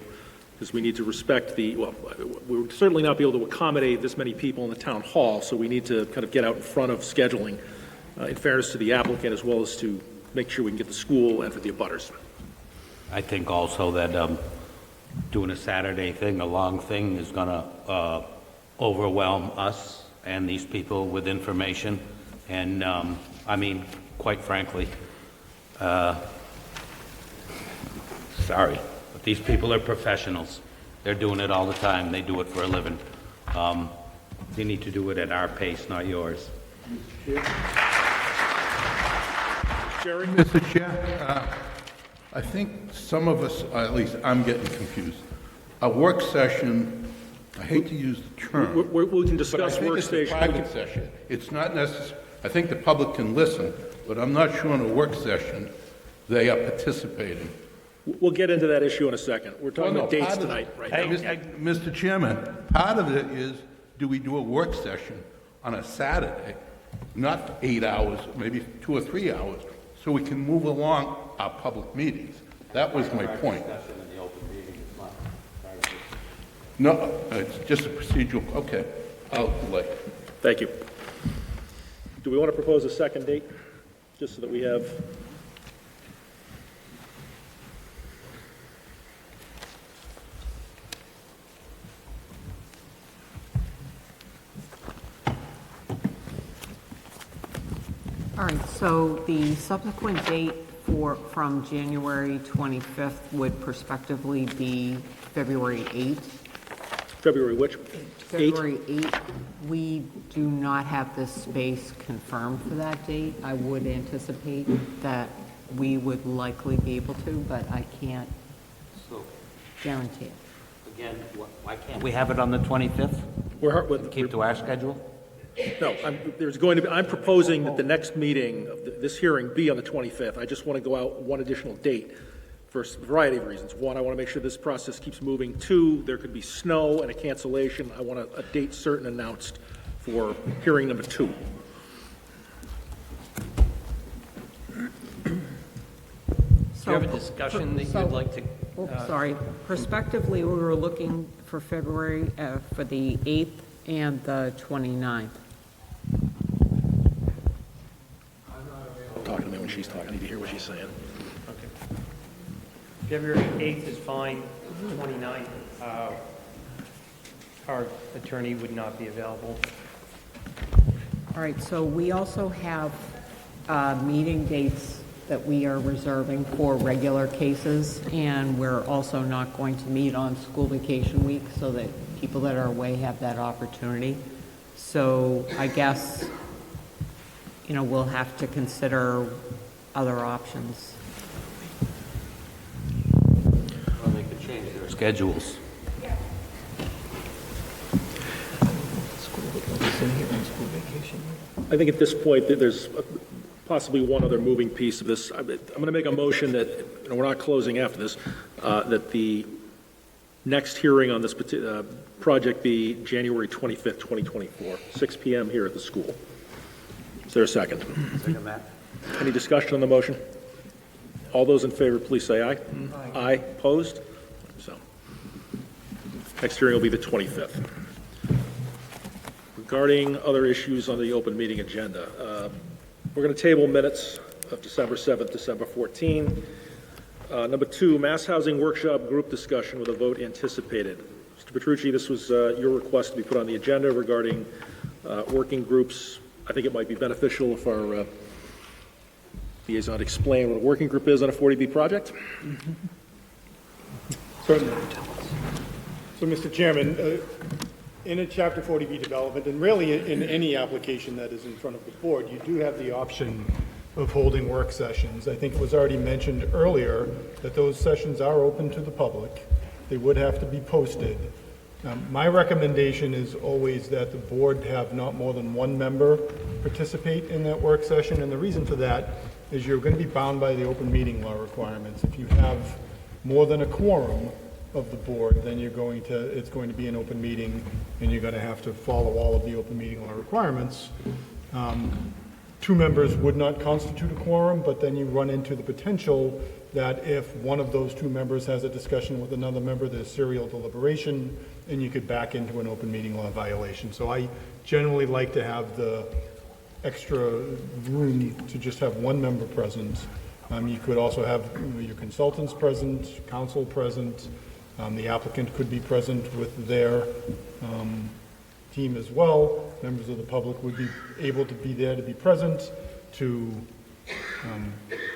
[SPEAKER 1] because we need to respect we would certainly not be able to accommodate this many people in the town hall, so we need to kind of get out in front of scheduling, in fairness to the applicant, as well as to make sure we can get the school and for the abutters.
[SPEAKER 9] I think also that doing a Saturday thing, a long thing, is going to overwhelm us and these people with information. And, I mean, quite frankly, sorry, but these people are professionals. They're doing it all the time. They do it for a living. They need to do it at our pace, not yours.
[SPEAKER 1] Jerry?
[SPEAKER 14] Mr. Chair, I think some of us, at least I'm getting confused. A work session, I hate to use the term.
[SPEAKER 1] We can discuss
[SPEAKER 14] but I think
[SPEAKER 1] workstation.
[SPEAKER 14] It's a private session. It's not necessary. I think the public can listen, but I'm not sure in a work session they are participating.
[SPEAKER 1] We'll get into that issue in a second. We're talking about dates
[SPEAKER 14] part of
[SPEAKER 1] tonight,
[SPEAKER 14] it-
[SPEAKER 1] right
[SPEAKER 14] Hey,
[SPEAKER 1] now.
[SPEAKER 14] Mr. Chairman, part of it is, do we do a work session on a Saturday, not 8 hours, maybe 2 or 3 hours, so we can move along our public meetings? That was my point. No, it's just a procedural, okay, I'll delay.
[SPEAKER 1] Thank you. Do we want to propose a second date, just so that we have?
[SPEAKER 10] All right, so the subsequent date from January 25th would prospectively be February 8th.
[SPEAKER 1] February which?
[SPEAKER 10] February 8th. We do not have this space confirmed for that date. I would anticipate that we would likely be able to, but I can't guarantee it.
[SPEAKER 9] Again, why can't we have it on the 25th? Keep to our schedule?
[SPEAKER 1] No, I'm proposing that the next meeting of this hearing be on the 25th. I just want to go out one additional date for a variety of reasons. One, I want to make sure this process keeps moving. Two, there could be snow and a cancellation. I want a date certain announced for hearing number 2.
[SPEAKER 7] Do you have a discussion that you'd like to?
[SPEAKER 10] Sorry. Prospectively, we were looking for February, for the 8th and the 29th.
[SPEAKER 1] Talking to me when she's talking. I need to hear what she's saying.
[SPEAKER 7] Okay. February 8th is fine, 29th, our attorney would not be available.
[SPEAKER 10] All right, so we also have meeting dates that we are reserving for regular cases, and we're also not going to meet on school vacation week so that people that are away have that opportunity. So I guess, we'll have to consider other options.
[SPEAKER 9] Well, they could change their schedules.
[SPEAKER 1] I think at this point that there's possibly one other moving piece of this. I'm going to make a motion that, we're not closing after this, that the next hearing on this project be January 25th, 2024, 6 p.m. here at the school. Is there a second?
[SPEAKER 9] Second that.
[SPEAKER 1] Any discussion on the motion? All those in favor, please say aye. Aye. Opposed? So, next hearing will be the 25th. Regarding other issues on the open meeting agenda, we're going to table minutes of December 7th, December 14. Number 2, Mass Housing Workshop Group Discussion with a vote anticipated. Mr. Petrucci, this was your request to be put on the agenda regarding working groups. I think it might be beneficial if our liaison explain what a working group is on a 40B project.
[SPEAKER 15] Certainly. So, Mr. Chairman, in a Chapter 40B development, and really in any application that is in front of the board, you do have the option of holding work sessions. I think it was already mentioned earlier that those sessions are open to the public. They would have to be posted. My recommendation is always that the board have not more than one member participate in that work session, and the reason for that is you're going to be bound by the open meeting law requirements. If you have more than a quorum, of the board, then it's going to be an open meeting, and you're going to have to follow all of the open meeting law requirements. 2 members would not constitute a quorum, but then you run into the potential that if one of those 2 members has a discussion with another member, there's serial deliberation, and you could back into an open meeting law violation. So I generally like to have the extra room to just have 1 member present. You could also have your consultants present, counsel present, the applicant could be present with their team as well. Members of the public would be able to be there to be present, to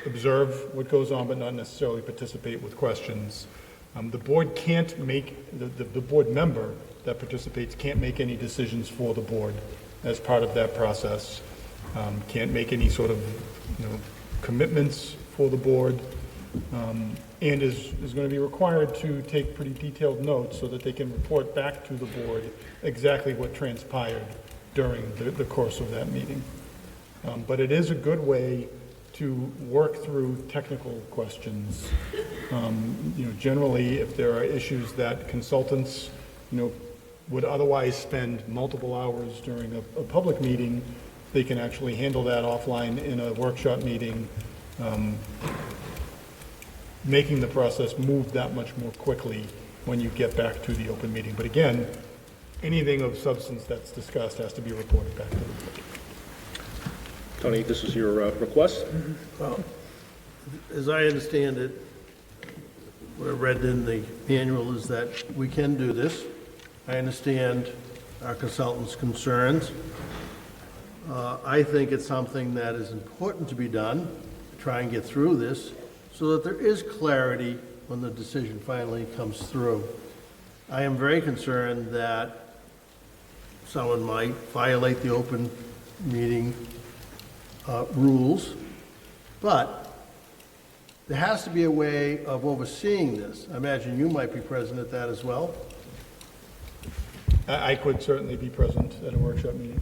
[SPEAKER 15] observe what goes on, but not necessarily participate with questions. The board can't make, the board member that participates can't make any decisions for the board as part of that process. Can't make any sort of, commitments for the board, and is going to be required to take pretty detailed notes so that they can report back to the board exactly what transpired during the course of that meeting. But it is a good way to work through technical questions. Generally, if there are issues that consultants, would otherwise spend multiple hours during a public meeting, they can actually handle that offline in a workshop meeting, making the process move that much more quickly when you get back to the open meeting. But again, anything of substance that's discussed has to be reported back to the board.
[SPEAKER 1] Tony, this is your request?
[SPEAKER 17] Well, as I understand it, what I read in the manual is that we can do this. I understand our consultant's concerns. I think it's something that is important to be done, to try and get through this, so that there is clarity when the decision finally comes through. I am very concerned that someone might violate the open meeting rules, but there has to be a way of overseeing this. I imagine you might be present at that as well.
[SPEAKER 15] I could certainly be present at a workshop meeting.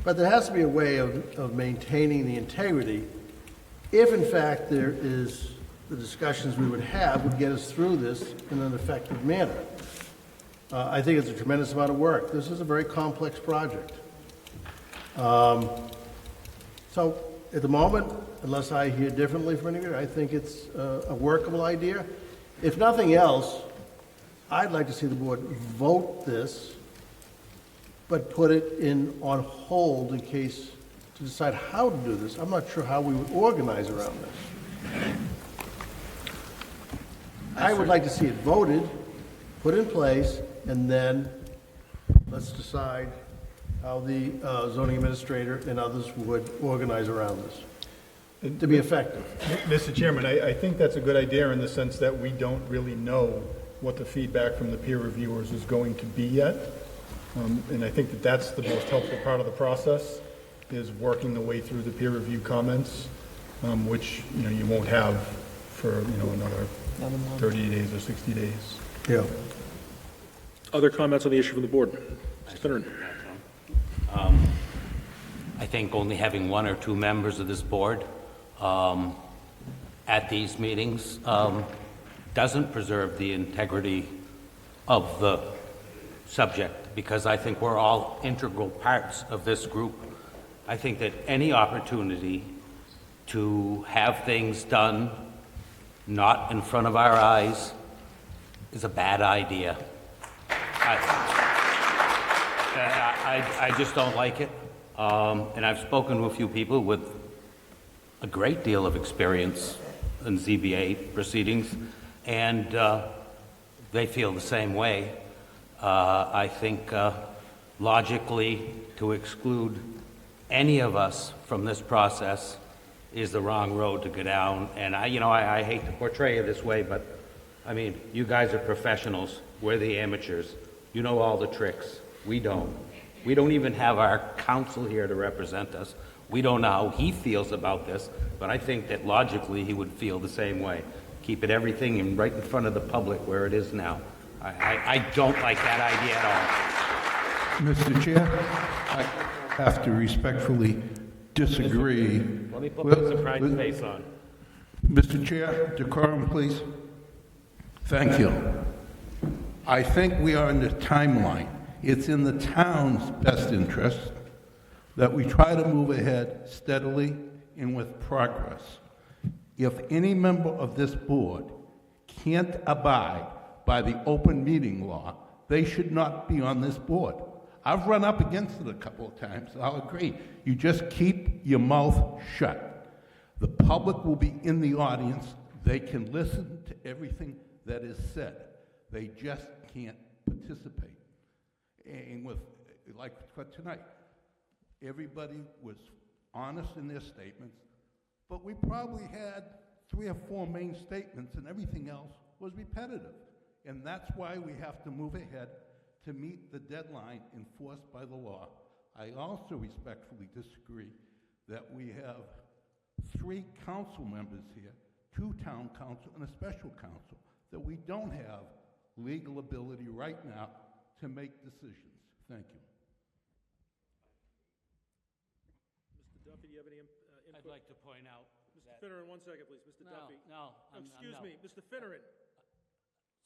[SPEAKER 17] But there has to be a way of maintaining the integrity if, in fact, there is the discussions we would have would get us through this in an effective manner. I think it's a tremendous amount of work. This is a very complex project. So at the moment, unless I hear differently from anybody, I think it's a workable idea. If nothing else, I'd like to see the board vote this, but put it on hold in case to decide how to do this. I'm not sure how we would organize around this. I would like to see it voted, put in place, and then let's decide how the zoning administrator and others would organize around this to be effective.
[SPEAKER 15] Mr. Chairman, I think that's a good idea in the sense that we don't really know what the feedback from the peer reviewers is going to be yet. And I think that that's the most helpful part of the process, is working the way through the peer review comments, which, you won't have for, another 30 days or 60 days.
[SPEAKER 17] Yeah.
[SPEAKER 1] Other comments on the issue from the board? Mr. Finneran.
[SPEAKER 9] I think only having 1 or 2 members of this board at these meetings doesn't preserve the integrity of the subject, because I think we're all integral parts of this group. I think that any opportunity to have things done not in front of our eyes is a bad idea. I just don't like it. And I've spoken to a few people with a great deal of experience in ZBA proceedings, and they feel the same way. I think logically to exclude any of us from this process is the wrong road to go down. And I hate to portray it this way, but I mean, you guys are professionals. We're the amateurs. You know all the tricks. We don't. We don't even have our counsel here to represent us. We don't know how he feels about this, but I think that logically he would feel the same way. Keep everything right in front of the public where it is now. I don't like that idea at all.
[SPEAKER 14] Mr. Chair, I have to respectfully disagree.
[SPEAKER 9] Let me put my surprised face on.
[SPEAKER 14] Mr. Chair, decorum, please. Thank you. I think we are in the timeline. It's in the town's best interest that we try to move ahead steadily and with progress. If any member of this board can't abide by the open meeting law, they should not be on this board. I've run up against it a couple of times, I'll agree. You just keep your mouth shut. The public will be in the audience. They can listen to everything that is said. They just can't participate. And with, like for tonight, everybody was honest in their statements, but we probably had 3 or 4 main statements and everything else was repetitive. And that's why we have to move ahead to meet the deadline enforced by the law. I also respectfully disagree that we have 3 council members here, 2 town council and a special counsel, that we don't have legal ability right now to make decisions. Thank you.
[SPEAKER 1] Mr. Duffy, do you have any input?
[SPEAKER 9] I'd like to point out
[SPEAKER 1] Mr. Finneran, 1 second, please. Mr. Duffy. Excuse me, Mr. Finneran.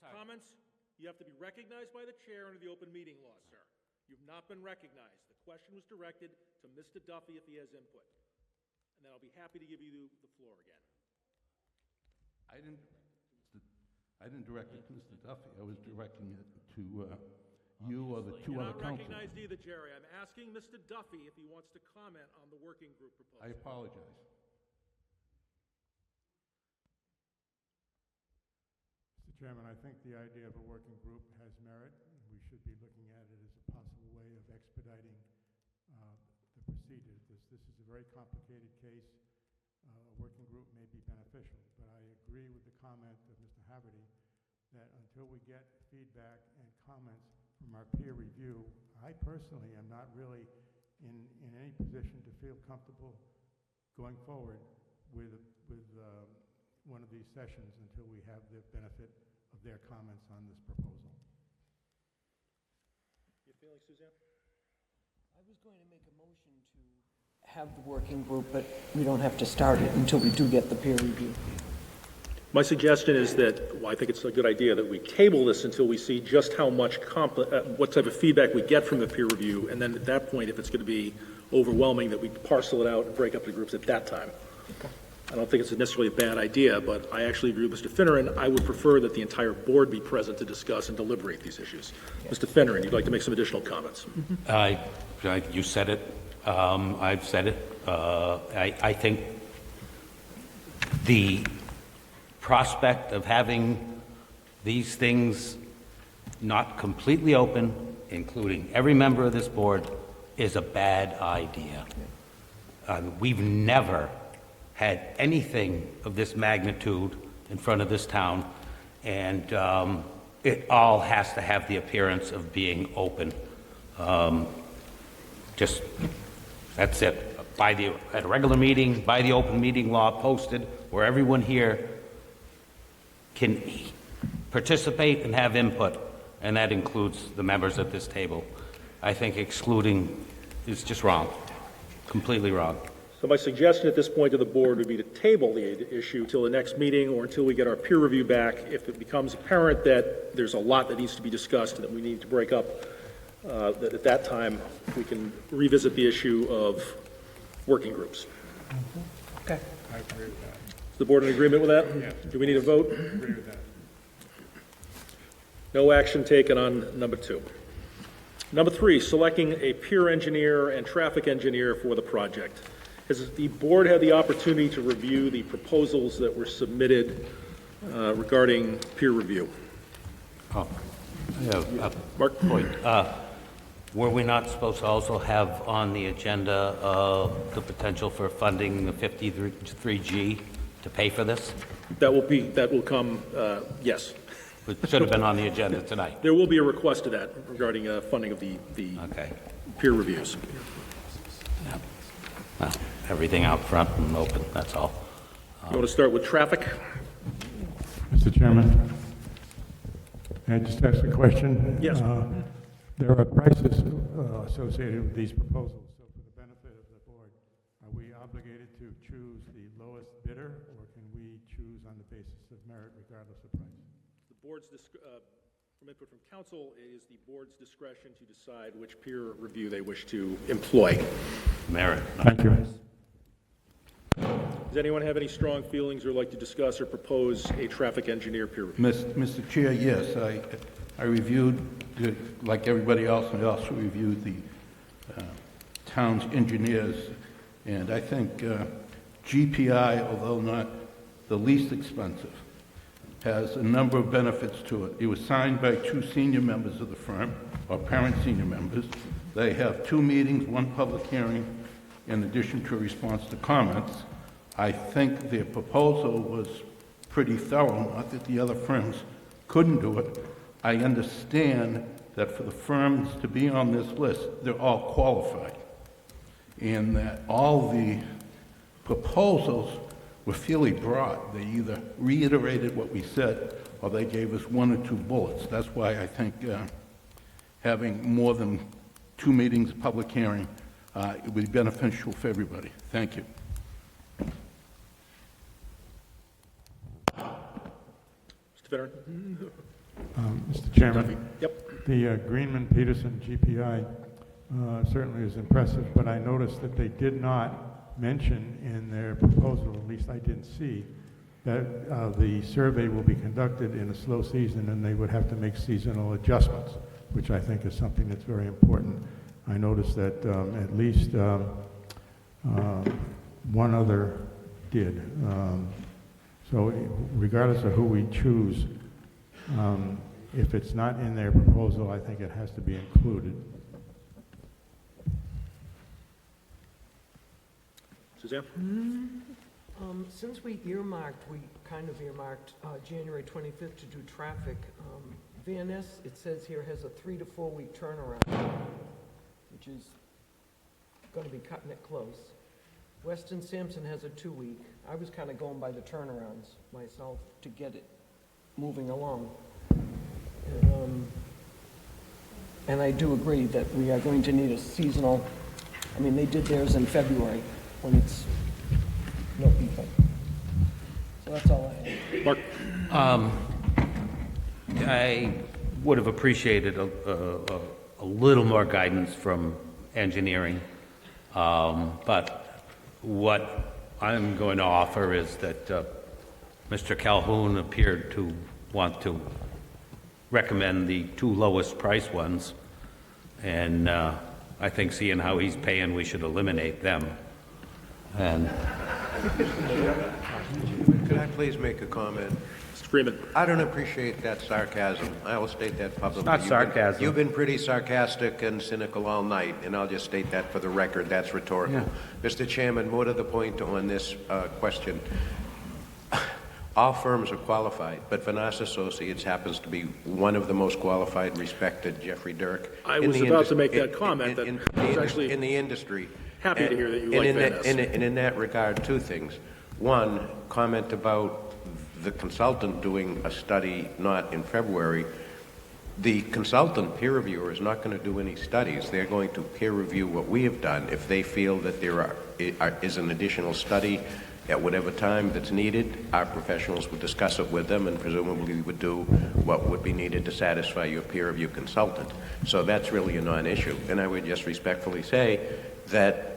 [SPEAKER 9] Sorry.
[SPEAKER 1] Comments? You have to be recognized by the chair under the open meeting law, sir. You've not been recognized. The question was directed to Mr. Duffy if he has input. And then I'll be happy to give you the floor again.
[SPEAKER 14] I didn't direct it to Mr. Duffy. I was directing it to you or the 2 other councils.
[SPEAKER 1] You're not recognized either, Jerry. I'm asking Mr. Duffy if he wants to comment on the working group proposal.
[SPEAKER 14] I apologize.
[SPEAKER 8] Mr. Chairman, I think the idea of a working group has merit. We should be looking at it as a possible way of expediting the procedure. This is a very complicated case. A working group may be beneficial, but I agree with the comment of Mr. Haverty that until we get feedback and comments from our peer review, I personally am not really in any position to feel comfortable going forward with one of these sessions until we have the benefit of their comments on this proposal.
[SPEAKER 1] Your feeling, Suzanne?
[SPEAKER 18] I was going to make a motion to have the working group, but we don't have to start it until we do get the peer review.
[SPEAKER 1] My suggestion is that, well, I think it's a good idea that we table this until we see just how much, what type of feedback we get from the peer review, and then at that point, if it's going to be overwhelming, that we parcel it out and break up the groups at that time. Okay. I don't think it's necessarily a bad idea, but I actually agree with Mr. Finneran. I would prefer that the entire board be present to discuss and deliberate these issues. Yes. Mr. Finneran, you'd like to make some additional comments?
[SPEAKER 9] You said it. I've said it. I think the prospect of having these things not completely open, including every member of this board, is a bad idea. We've never had anything of this magnitude in front of this town, and it all has to have the appearance of being open. Just, that's it. At a regular meeting, by the open meeting law posted, where everyone here can participate and have input, and that includes the members at this table. I think excluding is just wrong, completely wrong.
[SPEAKER 1] So my suggestion at this point to the board would be to table the issue till the next meeting or until we get our peer review back. If it becomes apparent that there's a lot that needs to be discussed and that we need to break up, that at that time we can revisit the issue of working groups.
[SPEAKER 18] Okay.
[SPEAKER 8] I agree with that.
[SPEAKER 1] Is the board in agreement with that?
[SPEAKER 8] Yes.
[SPEAKER 1] Do we need a vote?
[SPEAKER 8] I agree with that.
[SPEAKER 1] No action taken on number 2. Number 3, selecting a peer engineer and traffic engineer for the project. Has the board had the opportunity to review the proposals that were submitted regarding peer review?
[SPEAKER 9] Mark? Point. Were we not supposed to also have on the agenda the potential for funding the 53G to pay for this?
[SPEAKER 1] That will come, yes.
[SPEAKER 9] It should have been on the agenda tonight.
[SPEAKER 1] There will be a request to that regarding funding of the peer reviews.
[SPEAKER 9] Yeah. Well, everything out front and open, that's all.
[SPEAKER 1] You want to start with traffic?
[SPEAKER 8] Mr. Chairman, may I just ask a question?
[SPEAKER 1] Yes.
[SPEAKER 8] There are prices associated with these proposals, so for the benefit of the board, are we obligated to choose the lowest bidder, or can we choose on the basis of merit regardless of price?
[SPEAKER 1] The board's From input from council, it is the board's discretion to decide which peer review they wish to employ.
[SPEAKER 9] Merit.
[SPEAKER 8] Thank you.
[SPEAKER 1] Does anyone have any strong feelings or like to discuss or propose a traffic engineer peer review?
[SPEAKER 14] Mr. Chair, yes, I reviewed, like everybody else, I also reviewed the town's engineers, and I think GPI, although not the least expensive, has a number of benefits to it. It was signed by 2 senior members of the firm, or parent senior members. They have 2 meetings, 1 public hearing, in addition to a response to comments. I think their proposal was pretty thorough, not that the other firms couldn't do it. I understand that for the firms to be on this list, they're all qualified, and that all the proposals were fairly broad. They either reiterated what we said, or they gave us 1 or 2 bullets. That's why I think having more than 2 meetings, public hearing, it would be beneficial for everybody. Thank you.
[SPEAKER 1] Mr. Veteran?
[SPEAKER 8] Mr. Chairman?
[SPEAKER 1] Yep.
[SPEAKER 8] The Greenman-Peterson GPI certainly is impressive, but I noticed that they did not mention in their proposal, at least I didn't see, that the survey will be conducted in a slow season and they would have to make seasonal adjustments, which I think is something that's very important. I noticed that at least 1 other did. So regardless of who we choose, if it's not in their proposal, I think it has to be included.
[SPEAKER 1] Suzanne?
[SPEAKER 18] Since we kind of earmarked January 25th to do traffic, Van Ness, it says here, has a 3 to 4 week turnaround, which is going to be cutting it close. Weston Sampson has a 2 week. I was kind of going by the turnarounds myself to get it moving along. And I do agree that we are going to need a seasonal, I mean, they did theirs in February when it's no people. So that's all I have.
[SPEAKER 1] Mark?
[SPEAKER 9] I would have appreciated a little more guidance from engineering, but what I'm going to offer is that Mr. Calhoun appeared to want to recommend the 2 lowest price ones, and I think seeing how he's paying, we should eliminate them. And
[SPEAKER 6] could I please make a comment?
[SPEAKER 1] Mr. Freeman?
[SPEAKER 6] I don't appreciate that sarcasm. I will state that publicly.
[SPEAKER 9] It's not sarcasm.
[SPEAKER 6] You've been pretty sarcastic and cynical all night, and I'll just state that for the record. That's rhetorical.
[SPEAKER 9] Yeah.
[SPEAKER 6] Mr. Chairman, more to the point on this question. All firms are qualified, but Vanas Associates happens to be one of the most qualified, respected, Jeffrey Dirk.
[SPEAKER 1] I was about to make that comment. That was actually
[SPEAKER 6] in the industry.
[SPEAKER 1] Happy to hear that you like Van Ness.
[SPEAKER 6] And in that regard, 2 things. One, comment about the consultant doing a study not in February. The consultant peer reviewer is not going to do any studies. They're going to peer review what we have done. If they feel that there is an additional study at whatever time that's needed, our professionals would discuss it with them and presumably would do what would be needed to satisfy your peer review consultant. So that's really a non-issue. And I would just respectfully say that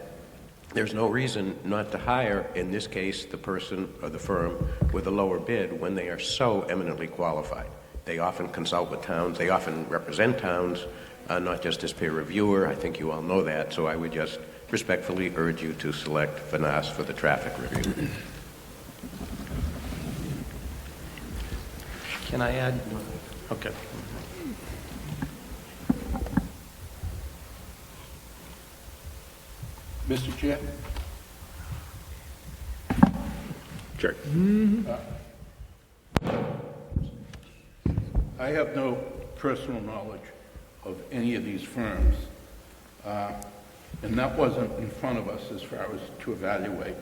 [SPEAKER 6] there's no reason not to hire, in this case, the person or the firm with a lower bid when they are so eminently qualified. They often consult with towns. They often represent towns, not just as peer reviewer. I think you all know that. So I would just respectfully urge you to select Vanas for the traffic review.
[SPEAKER 7] Can I add? Okay.
[SPEAKER 14] Mr. Chair?
[SPEAKER 1] Sure.
[SPEAKER 14] I have no personal knowledge of any of these firms, and that wasn't in front of us as far as to evaluate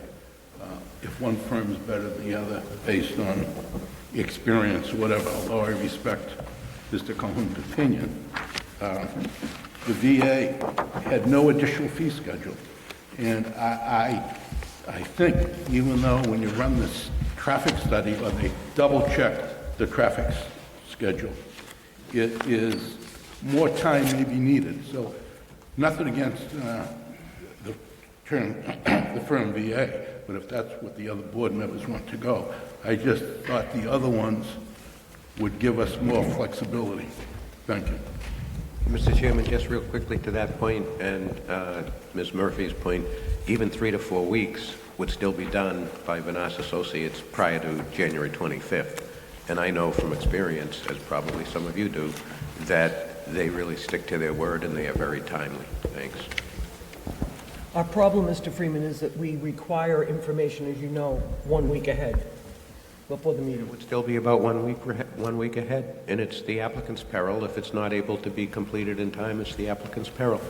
[SPEAKER 14] if one firm is better than the other based on experience or whatever, although I respect Mr. Calhoun's opinion. The VA had no additional fee schedule, and I think even though when you run this traffic study, or they double-check the traffic schedule, it is more time may be needed. So nothing against the firm VA, but if that's what the other board members want to go, I just thought the other ones would give us more flexibility. Thank you.
[SPEAKER 6] Mr. Chairman, just real quickly to that point, and Ms. Murphy's point, even 3 to 4 weeks would still be done by Vanas Associates prior to January 25th. And I know from experience, as probably some of you do, that they really stick to their word and they are very timely. Thanks.
[SPEAKER 18] Our problem, Mr. Freeman, is that we require information, as you know, 1 week ahead, before the meeting.
[SPEAKER 6] It would still be about 1 week ahead, and it's the applicant's peril. If it's not able to be completed in time, it's the applicant's peril.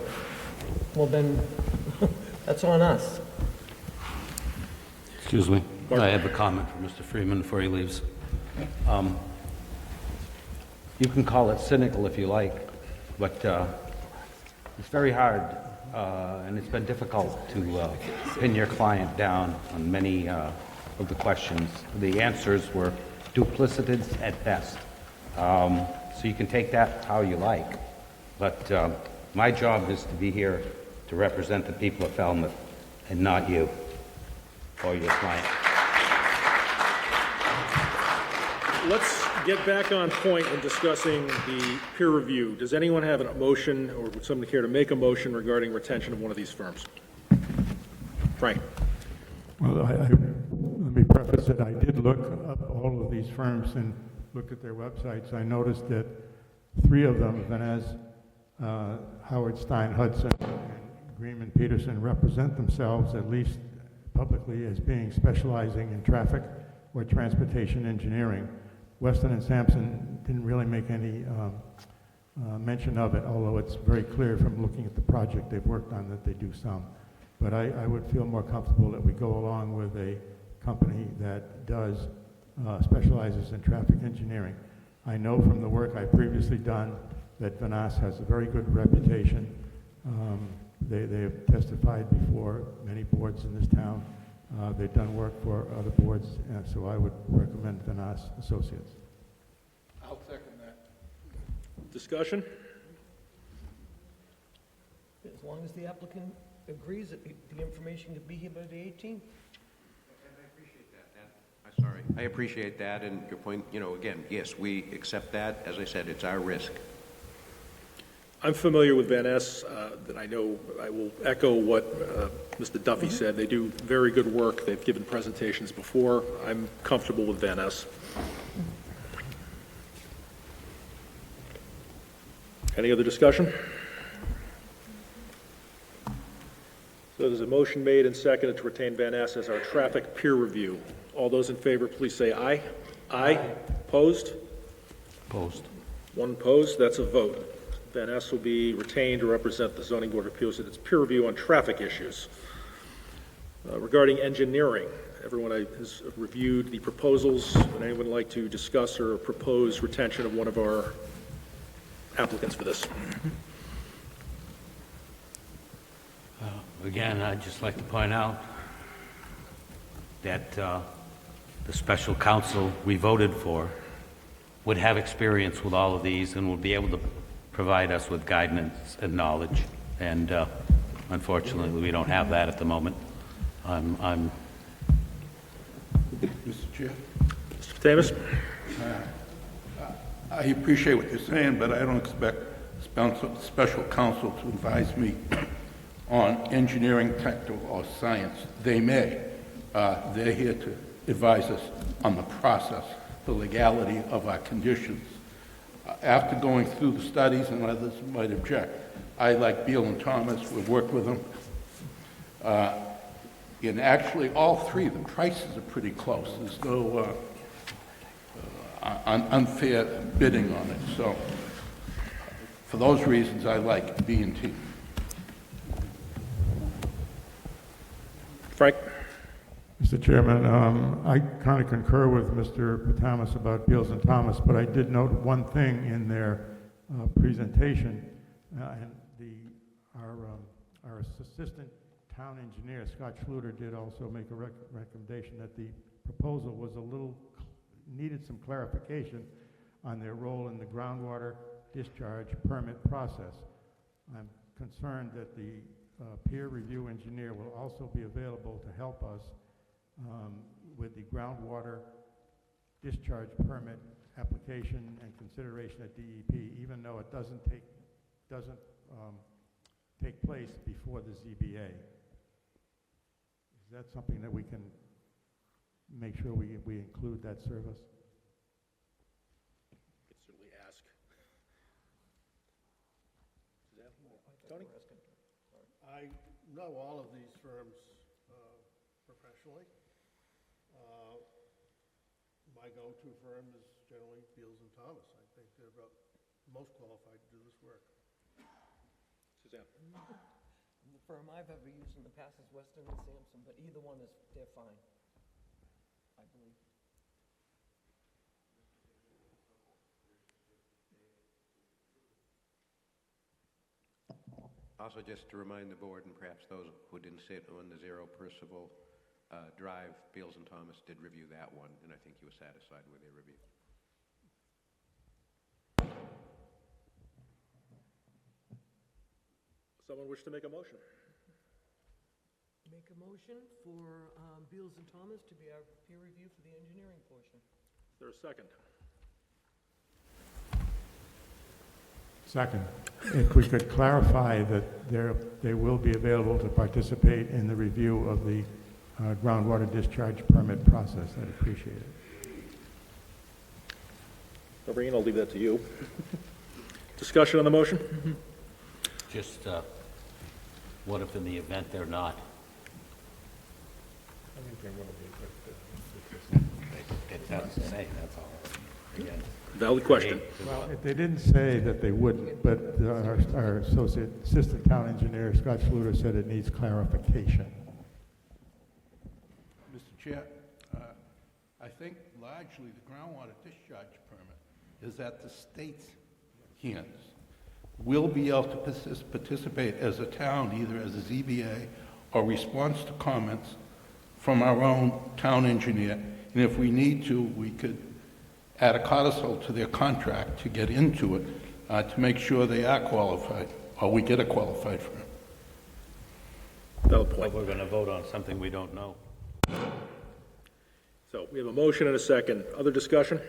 [SPEAKER 18] Well, then, that's on us.
[SPEAKER 9] Excuse me. I have a comment for Mr. Freeman before he leaves. You can call it cynical if you like, but it's very hard, and it's been difficult to pin your client down on many of the questions. The answers were duplicitous at best. So you can take that how you like, but my job is to be here to represent the people of Falmouth and not you or your client.
[SPEAKER 1] Let's get back on point in discussing the peer review. Does anyone have a motion, or would somebody care to make a motion regarding retention of one of these firms? Frank.
[SPEAKER 8] Well, let me preface that I did look up all of these firms and looked at their websites. I noticed that 3 of them, Vanez, Howard Stein Hudson, and Greenman Peterson, represent themselves, at least publicly, as being specializing in traffic or transportation engineering. Weston and Sampson didn't really make any mention of it, although it's very clear from looking at the project they've worked on that they do some. But I would feel more comfortable that we go along with a company that does specializes in traffic engineering. I know from the work I've previously done that Vanas has a very good reputation. They have testified before many boards in this town. They've done work for other boards, so I would recommend Vanas Associates.
[SPEAKER 14] I'll second that.
[SPEAKER 1] Discussion?
[SPEAKER 18] As long as the applicant agrees that the information could be here by the 18th.
[SPEAKER 6] I appreciate that, and your point, again, yes, we accept that. As I said, it's our risk.
[SPEAKER 1] I'm familiar with Van Ness, that I know I will echo what Mr. Duffy said. They do very good work. They've given presentations before. I'm comfortable with Van Ness. Any other discussion? So there's a motion made and seconded to retain Van Ness as our traffic peer review. All those in favor, please say aye. Aye. Opposed?
[SPEAKER 9] Opposed.
[SPEAKER 1] One opposed. That's a vote. Van Ness will be retained to represent the Zoning Board of Appeals at its peer review on traffic issues. Regarding engineering, everyone has reviewed the proposals. Would anyone like to discuss or propose retention of one of our applicants for this?
[SPEAKER 9] Again, I'd just like to point out that the special counsel we voted for would have experience with all of these and would be able to provide us with guidance and knowledge. And unfortunately, we don't have that at the moment.
[SPEAKER 14] Mr. Chair?
[SPEAKER 1] Mr. Davis?
[SPEAKER 14] I appreciate what you're saying, but I don't expect special counsel to advise me on engineering, technical, or science. They may. They're here to advise us on the process, the legality of our conditions. After going through the studies, and others might object, I, like Beal and Thomas, would work with them. In actually all 3, the prices are pretty close. There's no unfair bidding on it. So for those reasons, I like B&T.
[SPEAKER 1] Frank?
[SPEAKER 8] Mr. Chairman, I kind of concur with Mr. Patamas about Beals and Thomas, but I did note one thing in their presentation, and our assistant town engineer, Scott Schluter, did also make a recommendation that the proposal was needed some clarification on their role in the groundwater discharge permit process. I'm concerned that the peer review engineer will also be available to help us with the groundwater discharge permit application and consideration at DEP, even though it doesn't take place before the ZBA. Is that something that we can make sure we include that service?
[SPEAKER 1] Could certainly ask. Tony?
[SPEAKER 17] I know all of these firms professionally. My go-to firm is generally Beals and Thomas. I think they're about most qualified to do this work.
[SPEAKER 1] Suzanne?
[SPEAKER 18] The firm I've ever used in the past is Weston and Sampson, but either one is, they're fine, I believe.
[SPEAKER 6] Also, just to remind the board, and perhaps those who didn't sit on the Zero Percival Drive, Beals and Thomas did review that one, and I think he was satisfied with their review.
[SPEAKER 1] Someone wish to make a motion?
[SPEAKER 18] Make a motion for Beals and Thomas to be our peer review for the engineering portion.
[SPEAKER 1] Is there a second?
[SPEAKER 8] Second. If we could clarify that they will be available to participate in the review of the groundwater discharge permit process, I'd appreciate it.
[SPEAKER 1] Maureen, I'll leave that to you. Discussion on the motion?
[SPEAKER 9] Just, what if in the event they're not?
[SPEAKER 8] I think they will be.
[SPEAKER 9] It doesn't say, that's all. Again.
[SPEAKER 1] Valid question.
[SPEAKER 8] Well, they didn't say that they wouldn't, but our assistant town engineer, Scott Schluter, said it needs clarification.
[SPEAKER 14] Mr. Chair, I think largely the groundwater discharge permit is at the state's hands. We'll be able to participate as a town, either as a ZBA or response to comments from our own town engineer. And if we need to, we could add a codicil to their contract to get into it to make sure they are qualified, or we get a qualified firm.
[SPEAKER 1] Valid point.
[SPEAKER 9] But we're going to vote on something we don't know.
[SPEAKER 1] So we have a motion and a second. Other discussion?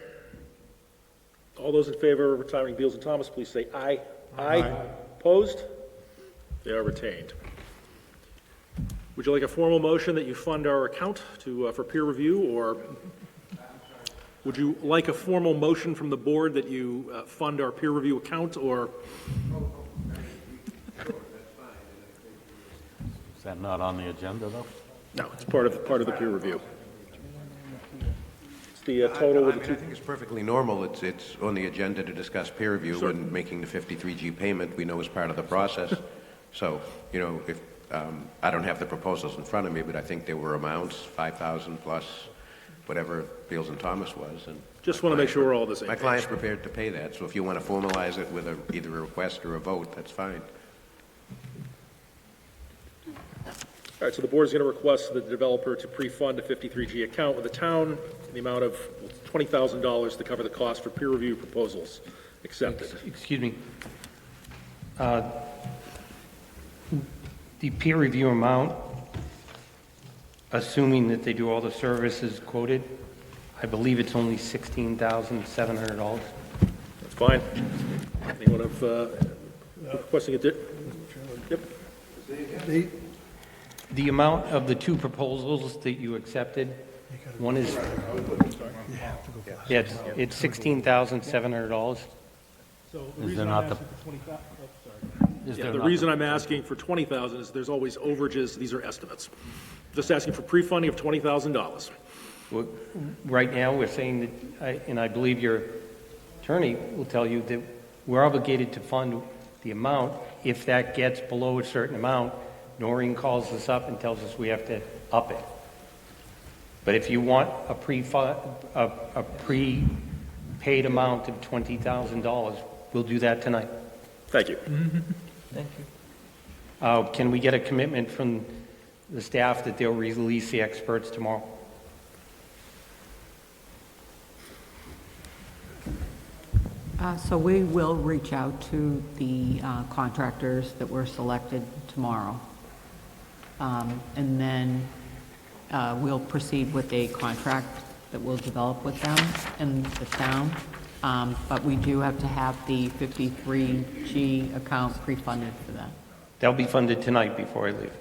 [SPEAKER 1] All those in favor of retiring Beals and Thomas, please say aye. Aye. Opposed? They are retained. Would you like a formal motion that you fund our account for peer review, or would you like a formal motion from the board that you fund our peer review account, or?
[SPEAKER 9] Is that not on the agenda, though?
[SPEAKER 1] No, it's part of the peer review. It's the total with the two.
[SPEAKER 6] I think it's perfectly normal. It's on the agenda to discuss peer review, and making the 53G payment we know is part of the process. So, you know, if I don't have the proposals in front of me, but I think there were amounts, 5,000 plus whatever Beals and Thomas was. And
[SPEAKER 1] just want to make sure we're all the same
[SPEAKER 6] My
[SPEAKER 1] page.
[SPEAKER 6] client's prepared to pay that, so if you want to formalize it with either a request or a vote, that's fine.
[SPEAKER 1] All right, so the board is going to request the developer to pre-fund a 53G account with the town in the amount of $20,000 to cover the cost for peer review proposals accepted.
[SPEAKER 7] Excuse me. The peer review amount, assuming that they do all the services quoted, I believe it's only $16,700.
[SPEAKER 1] That's fine. Anyone requesting it? Yep.
[SPEAKER 7] The amount of the two proposals that you accepted, one is, yeah, it's $16,700.
[SPEAKER 1] So the
[SPEAKER 9] Is
[SPEAKER 1] reason
[SPEAKER 9] there
[SPEAKER 1] I'm
[SPEAKER 9] not the-
[SPEAKER 1] asking for 20,000,
[SPEAKER 9] Is
[SPEAKER 1] yeah,
[SPEAKER 9] there
[SPEAKER 1] the
[SPEAKER 9] not
[SPEAKER 1] reason I'm asking for 20,000 is there's always overages. These are estimates. Just asking for pre-funding of $20,000.
[SPEAKER 7] Well, right now, we're saying that, and I believe your attorney will tell you that we're obligated to fund the amount. If that gets below a certain amount, Noreen calls us up and tells us we have to up it. But if you want a prepaid amount of $20,000, we'll do that tonight.
[SPEAKER 1] Thank you.
[SPEAKER 18] Thank you.
[SPEAKER 7] Can we get a commitment from the staff that they'll release the experts tomorrow?
[SPEAKER 10] So we will reach out to the contractors that were selected tomorrow. And then we'll proceed with a contract that we'll develop with them in the town. But we do have to have the 53G account pre-funded for that.
[SPEAKER 7] That'll be funded tonight before I leave.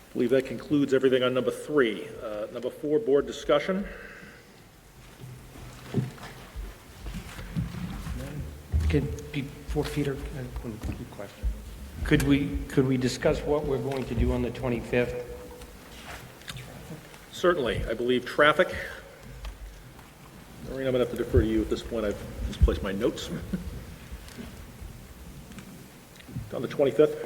[SPEAKER 1] I believe that concludes everything on number 3. Number 4, board discussion.
[SPEAKER 7] Before Peter, I have one quick question. Could we discuss what we're going to do on the 25th?
[SPEAKER 1] Certainly. I believe traffic. Maureen, I'm going to have to defer to you at this point. I've misplaced my notes. On the 25th.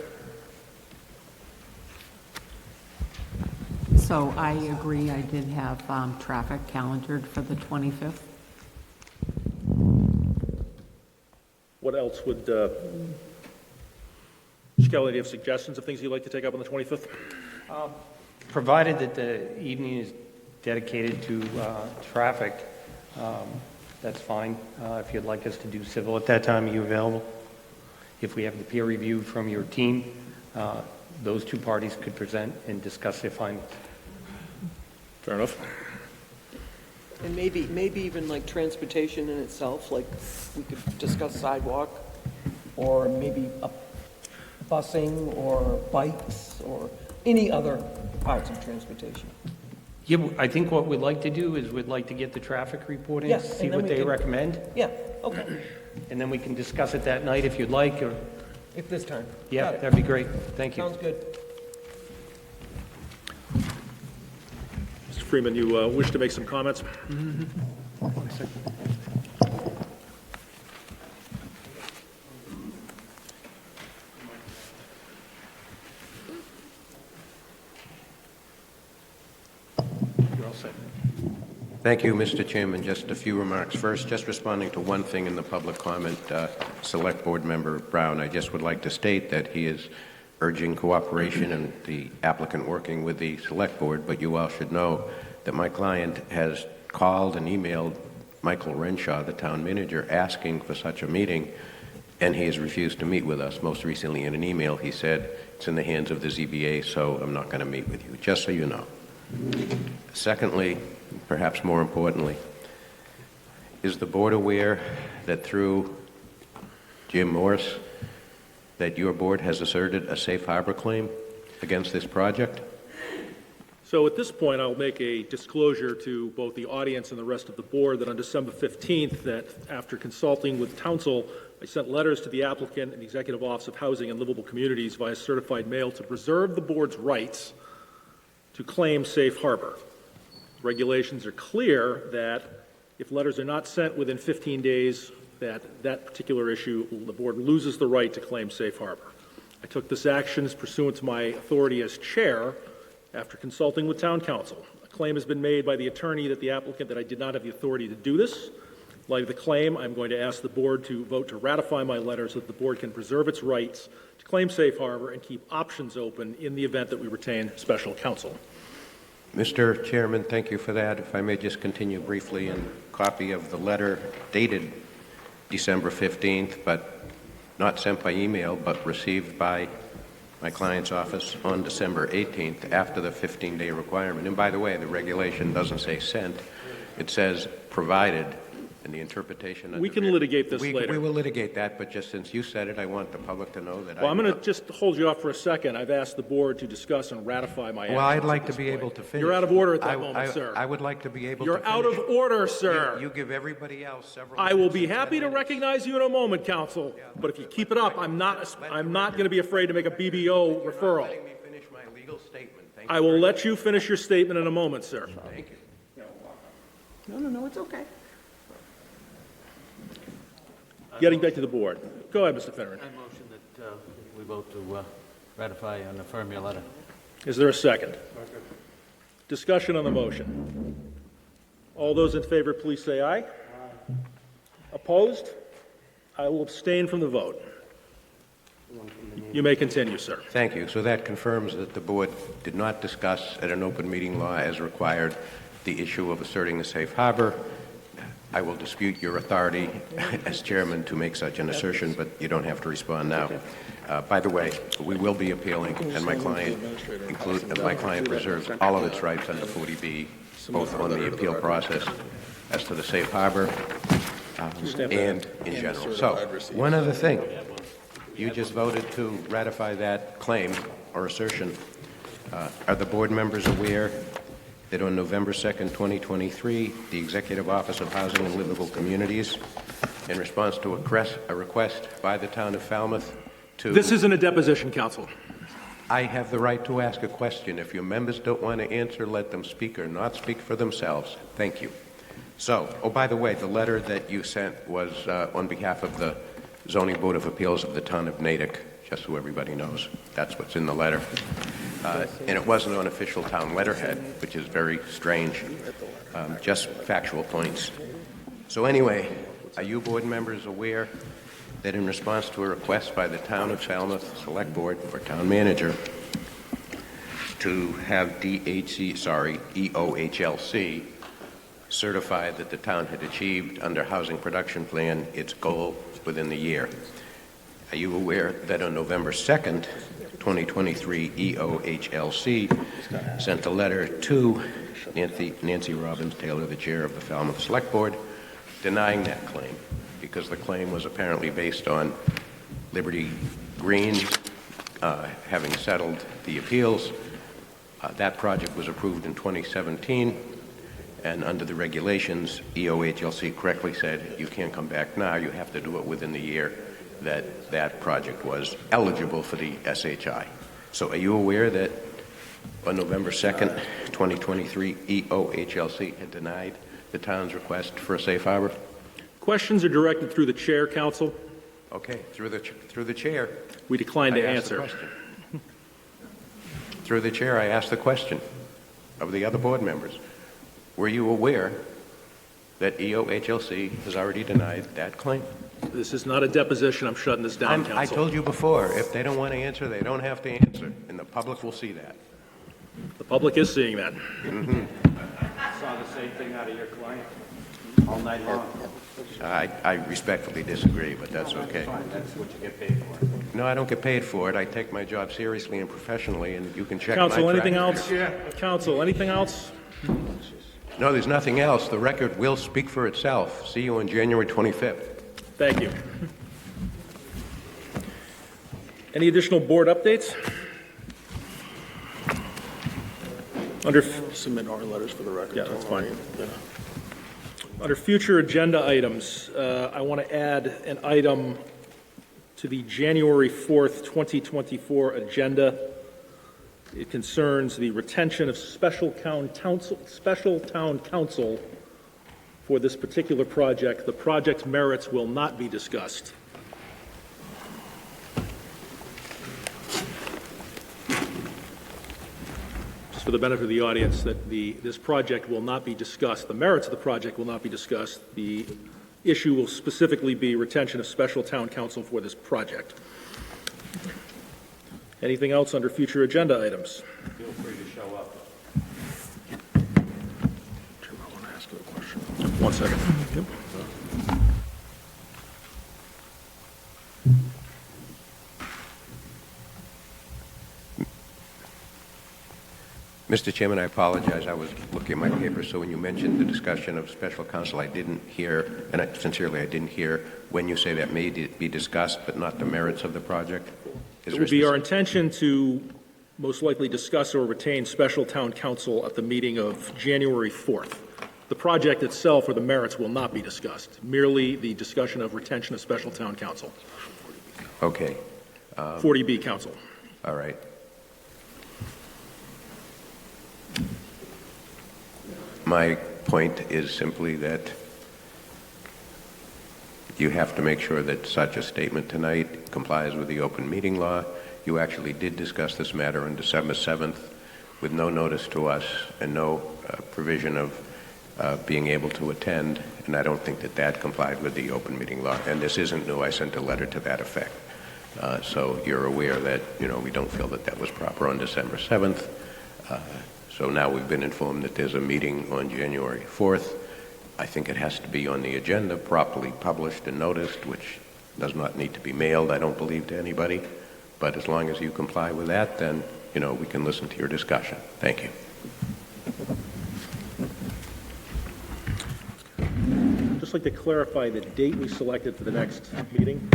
[SPEAKER 10] So I agree, I did have traffic calendared for the 25th.
[SPEAKER 1] What else would, Mr. Kelly, do you have suggestions of things you'd like to take up on the 25th?
[SPEAKER 7] Provided that the evening is dedicated to traffic, that's fine. If you'd like us to do civil at that time, are you available? If we have the peer review from your team, those two parties could present and discuss their findings.
[SPEAKER 1] Fair enough.
[SPEAKER 18] And maybe even like transportation in itself, like we could discuss sidewalk, or maybe busing or bikes or any other parts of transportation.
[SPEAKER 7] Yeah, I think what we'd like to do is we'd like to get the traffic report in,
[SPEAKER 18] Yes,
[SPEAKER 7] see
[SPEAKER 18] and then
[SPEAKER 7] what
[SPEAKER 18] we
[SPEAKER 7] they
[SPEAKER 18] can-
[SPEAKER 7] recommend,
[SPEAKER 18] Yeah, okay,
[SPEAKER 7] and then we can discuss it that night if you'd like, or,
[SPEAKER 18] if this time.
[SPEAKER 7] yeah,
[SPEAKER 18] Got it.
[SPEAKER 7] that'd be great. Thank you.
[SPEAKER 18] Sounds good.
[SPEAKER 1] Mr. Freeman, you wish to make some comments?
[SPEAKER 7] You're all set.
[SPEAKER 6] Thank you, Mr. Chairman. Just a few remarks. First, just responding to one thing in the public comment, Select Board Member Brown, I just would like to state that he is urging cooperation and the applicant working with the Select Board, but you all should know that my client has called and emailed Michael Renshaw, the town manager, asking for such a meeting, and he has refused to meet with us. Most recently in an email, he said, it's in the hands of the ZBA, so I'm not going to meet with you, just so you know. Secondly, perhaps more importantly, is the board aware that through Jim Morris, that your board has asserted a safe harbor claim against this project?
[SPEAKER 1] So at this point, I'll make a disclosure to both the audience and the rest of the board that on December 15th, that after consulting with council, I sent letters to the applicant and the Executive Office of Housing and Livable Communities via certified mail to preserve the board's rights to claim safe harbor. Regulations are clear that if letters are not sent within 15 days, that particular issue, the board loses the right to claim safe harbor. I took this action pursuant to my authority as chair after consulting with town council. A claim has been made by the attorney that the applicant that I did not have the authority to do this. In light of the claim, I'm going to ask the board to vote to ratify my letter so that the board can preserve its rights to claim safe harbor and keep options open in the event that we retain special counsel.
[SPEAKER 6] Mr. Chairman, thank you for that. If I may just continue briefly, in copy of the letter dated December 15th, but not sent by email, but received by my client's office on December 18th after the 15-day requirement. And by the way, the regulation doesn't say sent, it says provided, and the interpretation of
[SPEAKER 1] We can litigate this later.
[SPEAKER 6] We will litigate that, but just since you said it, I want the public to know that
[SPEAKER 1] Well, I'm going to just hold you off for a second. I've asked the board to discuss and ratify my actions.
[SPEAKER 6] Well, I'd like
[SPEAKER 1] at
[SPEAKER 6] to
[SPEAKER 1] this
[SPEAKER 6] be
[SPEAKER 1] point.
[SPEAKER 6] able to finish.
[SPEAKER 1] You're out of order at that moment, sir.
[SPEAKER 6] I would like to be able to
[SPEAKER 1] You're out of
[SPEAKER 6] finish.
[SPEAKER 1] order, sir.
[SPEAKER 6] You give everybody else several
[SPEAKER 1] I will
[SPEAKER 6] minutes.
[SPEAKER 1] be happy to recognize you in a moment, counsel, but if you keep it up, I'm not going to be afraid to make a BBO referral.
[SPEAKER 6] Letting me finish my legal statement. Thank
[SPEAKER 1] I will let you finish your statement in a moment, sir.
[SPEAKER 6] Thank you.
[SPEAKER 18] No, it's okay.
[SPEAKER 1] Getting back to the board. Go ahead, Mr. Finneran.
[SPEAKER 9] I motion that we vote to ratify and affirm your letter.
[SPEAKER 1] Is there a second? Discussion on the motion. All those in favor, please say aye. Opposed? I will abstain from the vote. You may continue, sir.
[SPEAKER 6] Thank you. So that confirms that the board did not discuss at an open meeting law as required the issue of asserting the safe harbor. I will dispute your authority as chairman to make such an assertion, but you don't have to respond now. By the way, we will be appealing, and my client reserves all of its rights under 40B, both on the appeal process as to the safe harbor and in general. So, one other thing. You just voted to ratify that claim or assertion. Are the board members aware that on November 2nd, 2023, the Executive Office of Housing and Livable Communities, in response to a request by the town of Falmouth to...
[SPEAKER 1] This isn't a deposition, counsel.
[SPEAKER 6] I have the right to ask a question. If your members don't want to answer, let them speak or not speak for themselves. Thank you. So, oh, by the way, the letter that you sent was on behalf of the Zoning Board of Appeals of the town of Natick, just so everybody knows. That's what's in the letter. And it wasn't on official town letterhead, which is very strange. Just factual points. So anyway, are you board members aware that in response to a request by the town of Falmouth Select Board or town manager to have EOHLC certify that the town had achieved under housing production plan its goal within the year? Are you aware that on November 2nd, 2023, EOHLC sent a letter to Nancy Robbins Taylor, the chair of the Falmouth Select Board, denying that claim because the claim was apparently based on Liberty Green having settled the appeals. That project was approved in 2017, and under the regulations, EOHLC correctly said, you can't come back now, you have to do it within the year that that project was eligible for the SHI. So are you aware that on November 2nd, 2023, EOHLC had denied the town's request for a safe harbor?
[SPEAKER 1] Questions are directed through the chair, counsel.
[SPEAKER 6] Okay, through the chair.
[SPEAKER 1] We decline to
[SPEAKER 6] I asked the
[SPEAKER 1] answer.
[SPEAKER 6] question. Through the chair, I asked the question of the other board members. Were you aware that EOHLC has already denied that claim?
[SPEAKER 1] This is not a deposition. I'm shutting this down, counsel.
[SPEAKER 6] I told you before, if they don't want to answer, they don't have to answer, and the public will see that.
[SPEAKER 1] The public is seeing that.
[SPEAKER 9] Saw the same thing out of your client all night long.
[SPEAKER 6] I respectfully disagree, but that's okay.
[SPEAKER 9] That's what you get paid for.
[SPEAKER 6] No, I don't get paid for it. I take my job seriously and professionally, and you can check my
[SPEAKER 1] Counsel, anything
[SPEAKER 6] track
[SPEAKER 1] else?
[SPEAKER 6] record.
[SPEAKER 1] Counsel, anything else?
[SPEAKER 6] No, there's nothing else. The record will speak for itself. See you on January 25th.
[SPEAKER 1] Thank you. Any additional board updates?
[SPEAKER 15] Submit our letters for the record.
[SPEAKER 1] Yeah, that's fine. Under future agenda items, I want to add an item to the January 4th, 2024 agenda. It concerns the retention of special town council for this particular project. The project's merits will not be discussed. Just for the benefit of the audience, that this project will not be discussed. The merits of the project will not be discussed. The issue will specifically be retention of special town council for this project. Anything else under future agenda items?
[SPEAKER 9] Feel free to show up.
[SPEAKER 1] Jim, I want to ask you a question. 1 second. Yep.
[SPEAKER 6] Mr. Chairman, I apologize. I was looking at my paper, so when you mentioned the discussion of special counsel, I didn't hear, and I didn't hear when you say that may be discussed, but not the merits of the project.
[SPEAKER 1] It would be our intention to most likely discuss or retain special town council at the meeting of January 4th. The project itself or the merits will not be discussed, merely the discussion of retention of special town council.
[SPEAKER 6] Okay.
[SPEAKER 1] 40B council.
[SPEAKER 6] All right. My point is simply that you have to make sure that such a statement tonight complies with the open meeting law. You actually did discuss this matter on December 7th with no notice to us and no provision of being able to attend, and I don't think that that complied with the open meeting law. And this isn't new. I sent a letter to that effect. So you're aware that, we don't feel that that was proper on December 7th. So now we've been informed that there's a meeting on January 4th. I think it has to be on the agenda, properly published and noticed, which does not need to be mailed, I don't believe, to anybody. But as long as you comply with that, then, we can listen to your discussion. Thank you.
[SPEAKER 1] Just like to clarify the date we selected for the next meeting,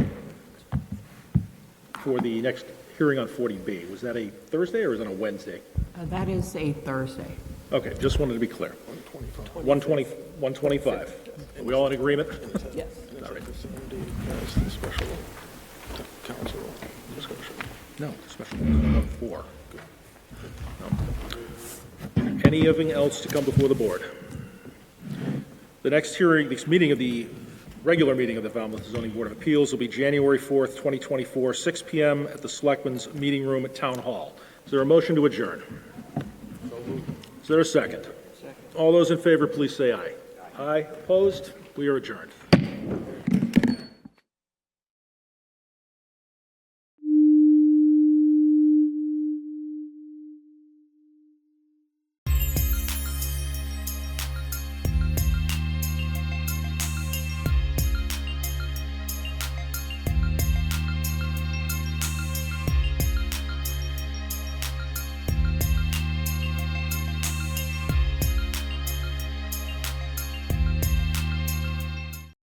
[SPEAKER 1] for the next hearing on 40B. Was that a Thursday or was it a Wednesday?
[SPEAKER 10] That is a Thursday.
[SPEAKER 1] Okay, just wanted to be clear. 125. Are we all in agreement?
[SPEAKER 10] Yes.
[SPEAKER 1] All right. No, special one four. No. Anything else to come before the board? The next meeting of the regular meeting of the Falmouth Zoning Board of Appeals will be January 4th, 2024, 6 p.m. at the Selectmen's Meeting Room at Town Hall. Is there a motion to adjourn? Is there a second? All those in favor, please say aye. Aye. Opposed? We are adjourned.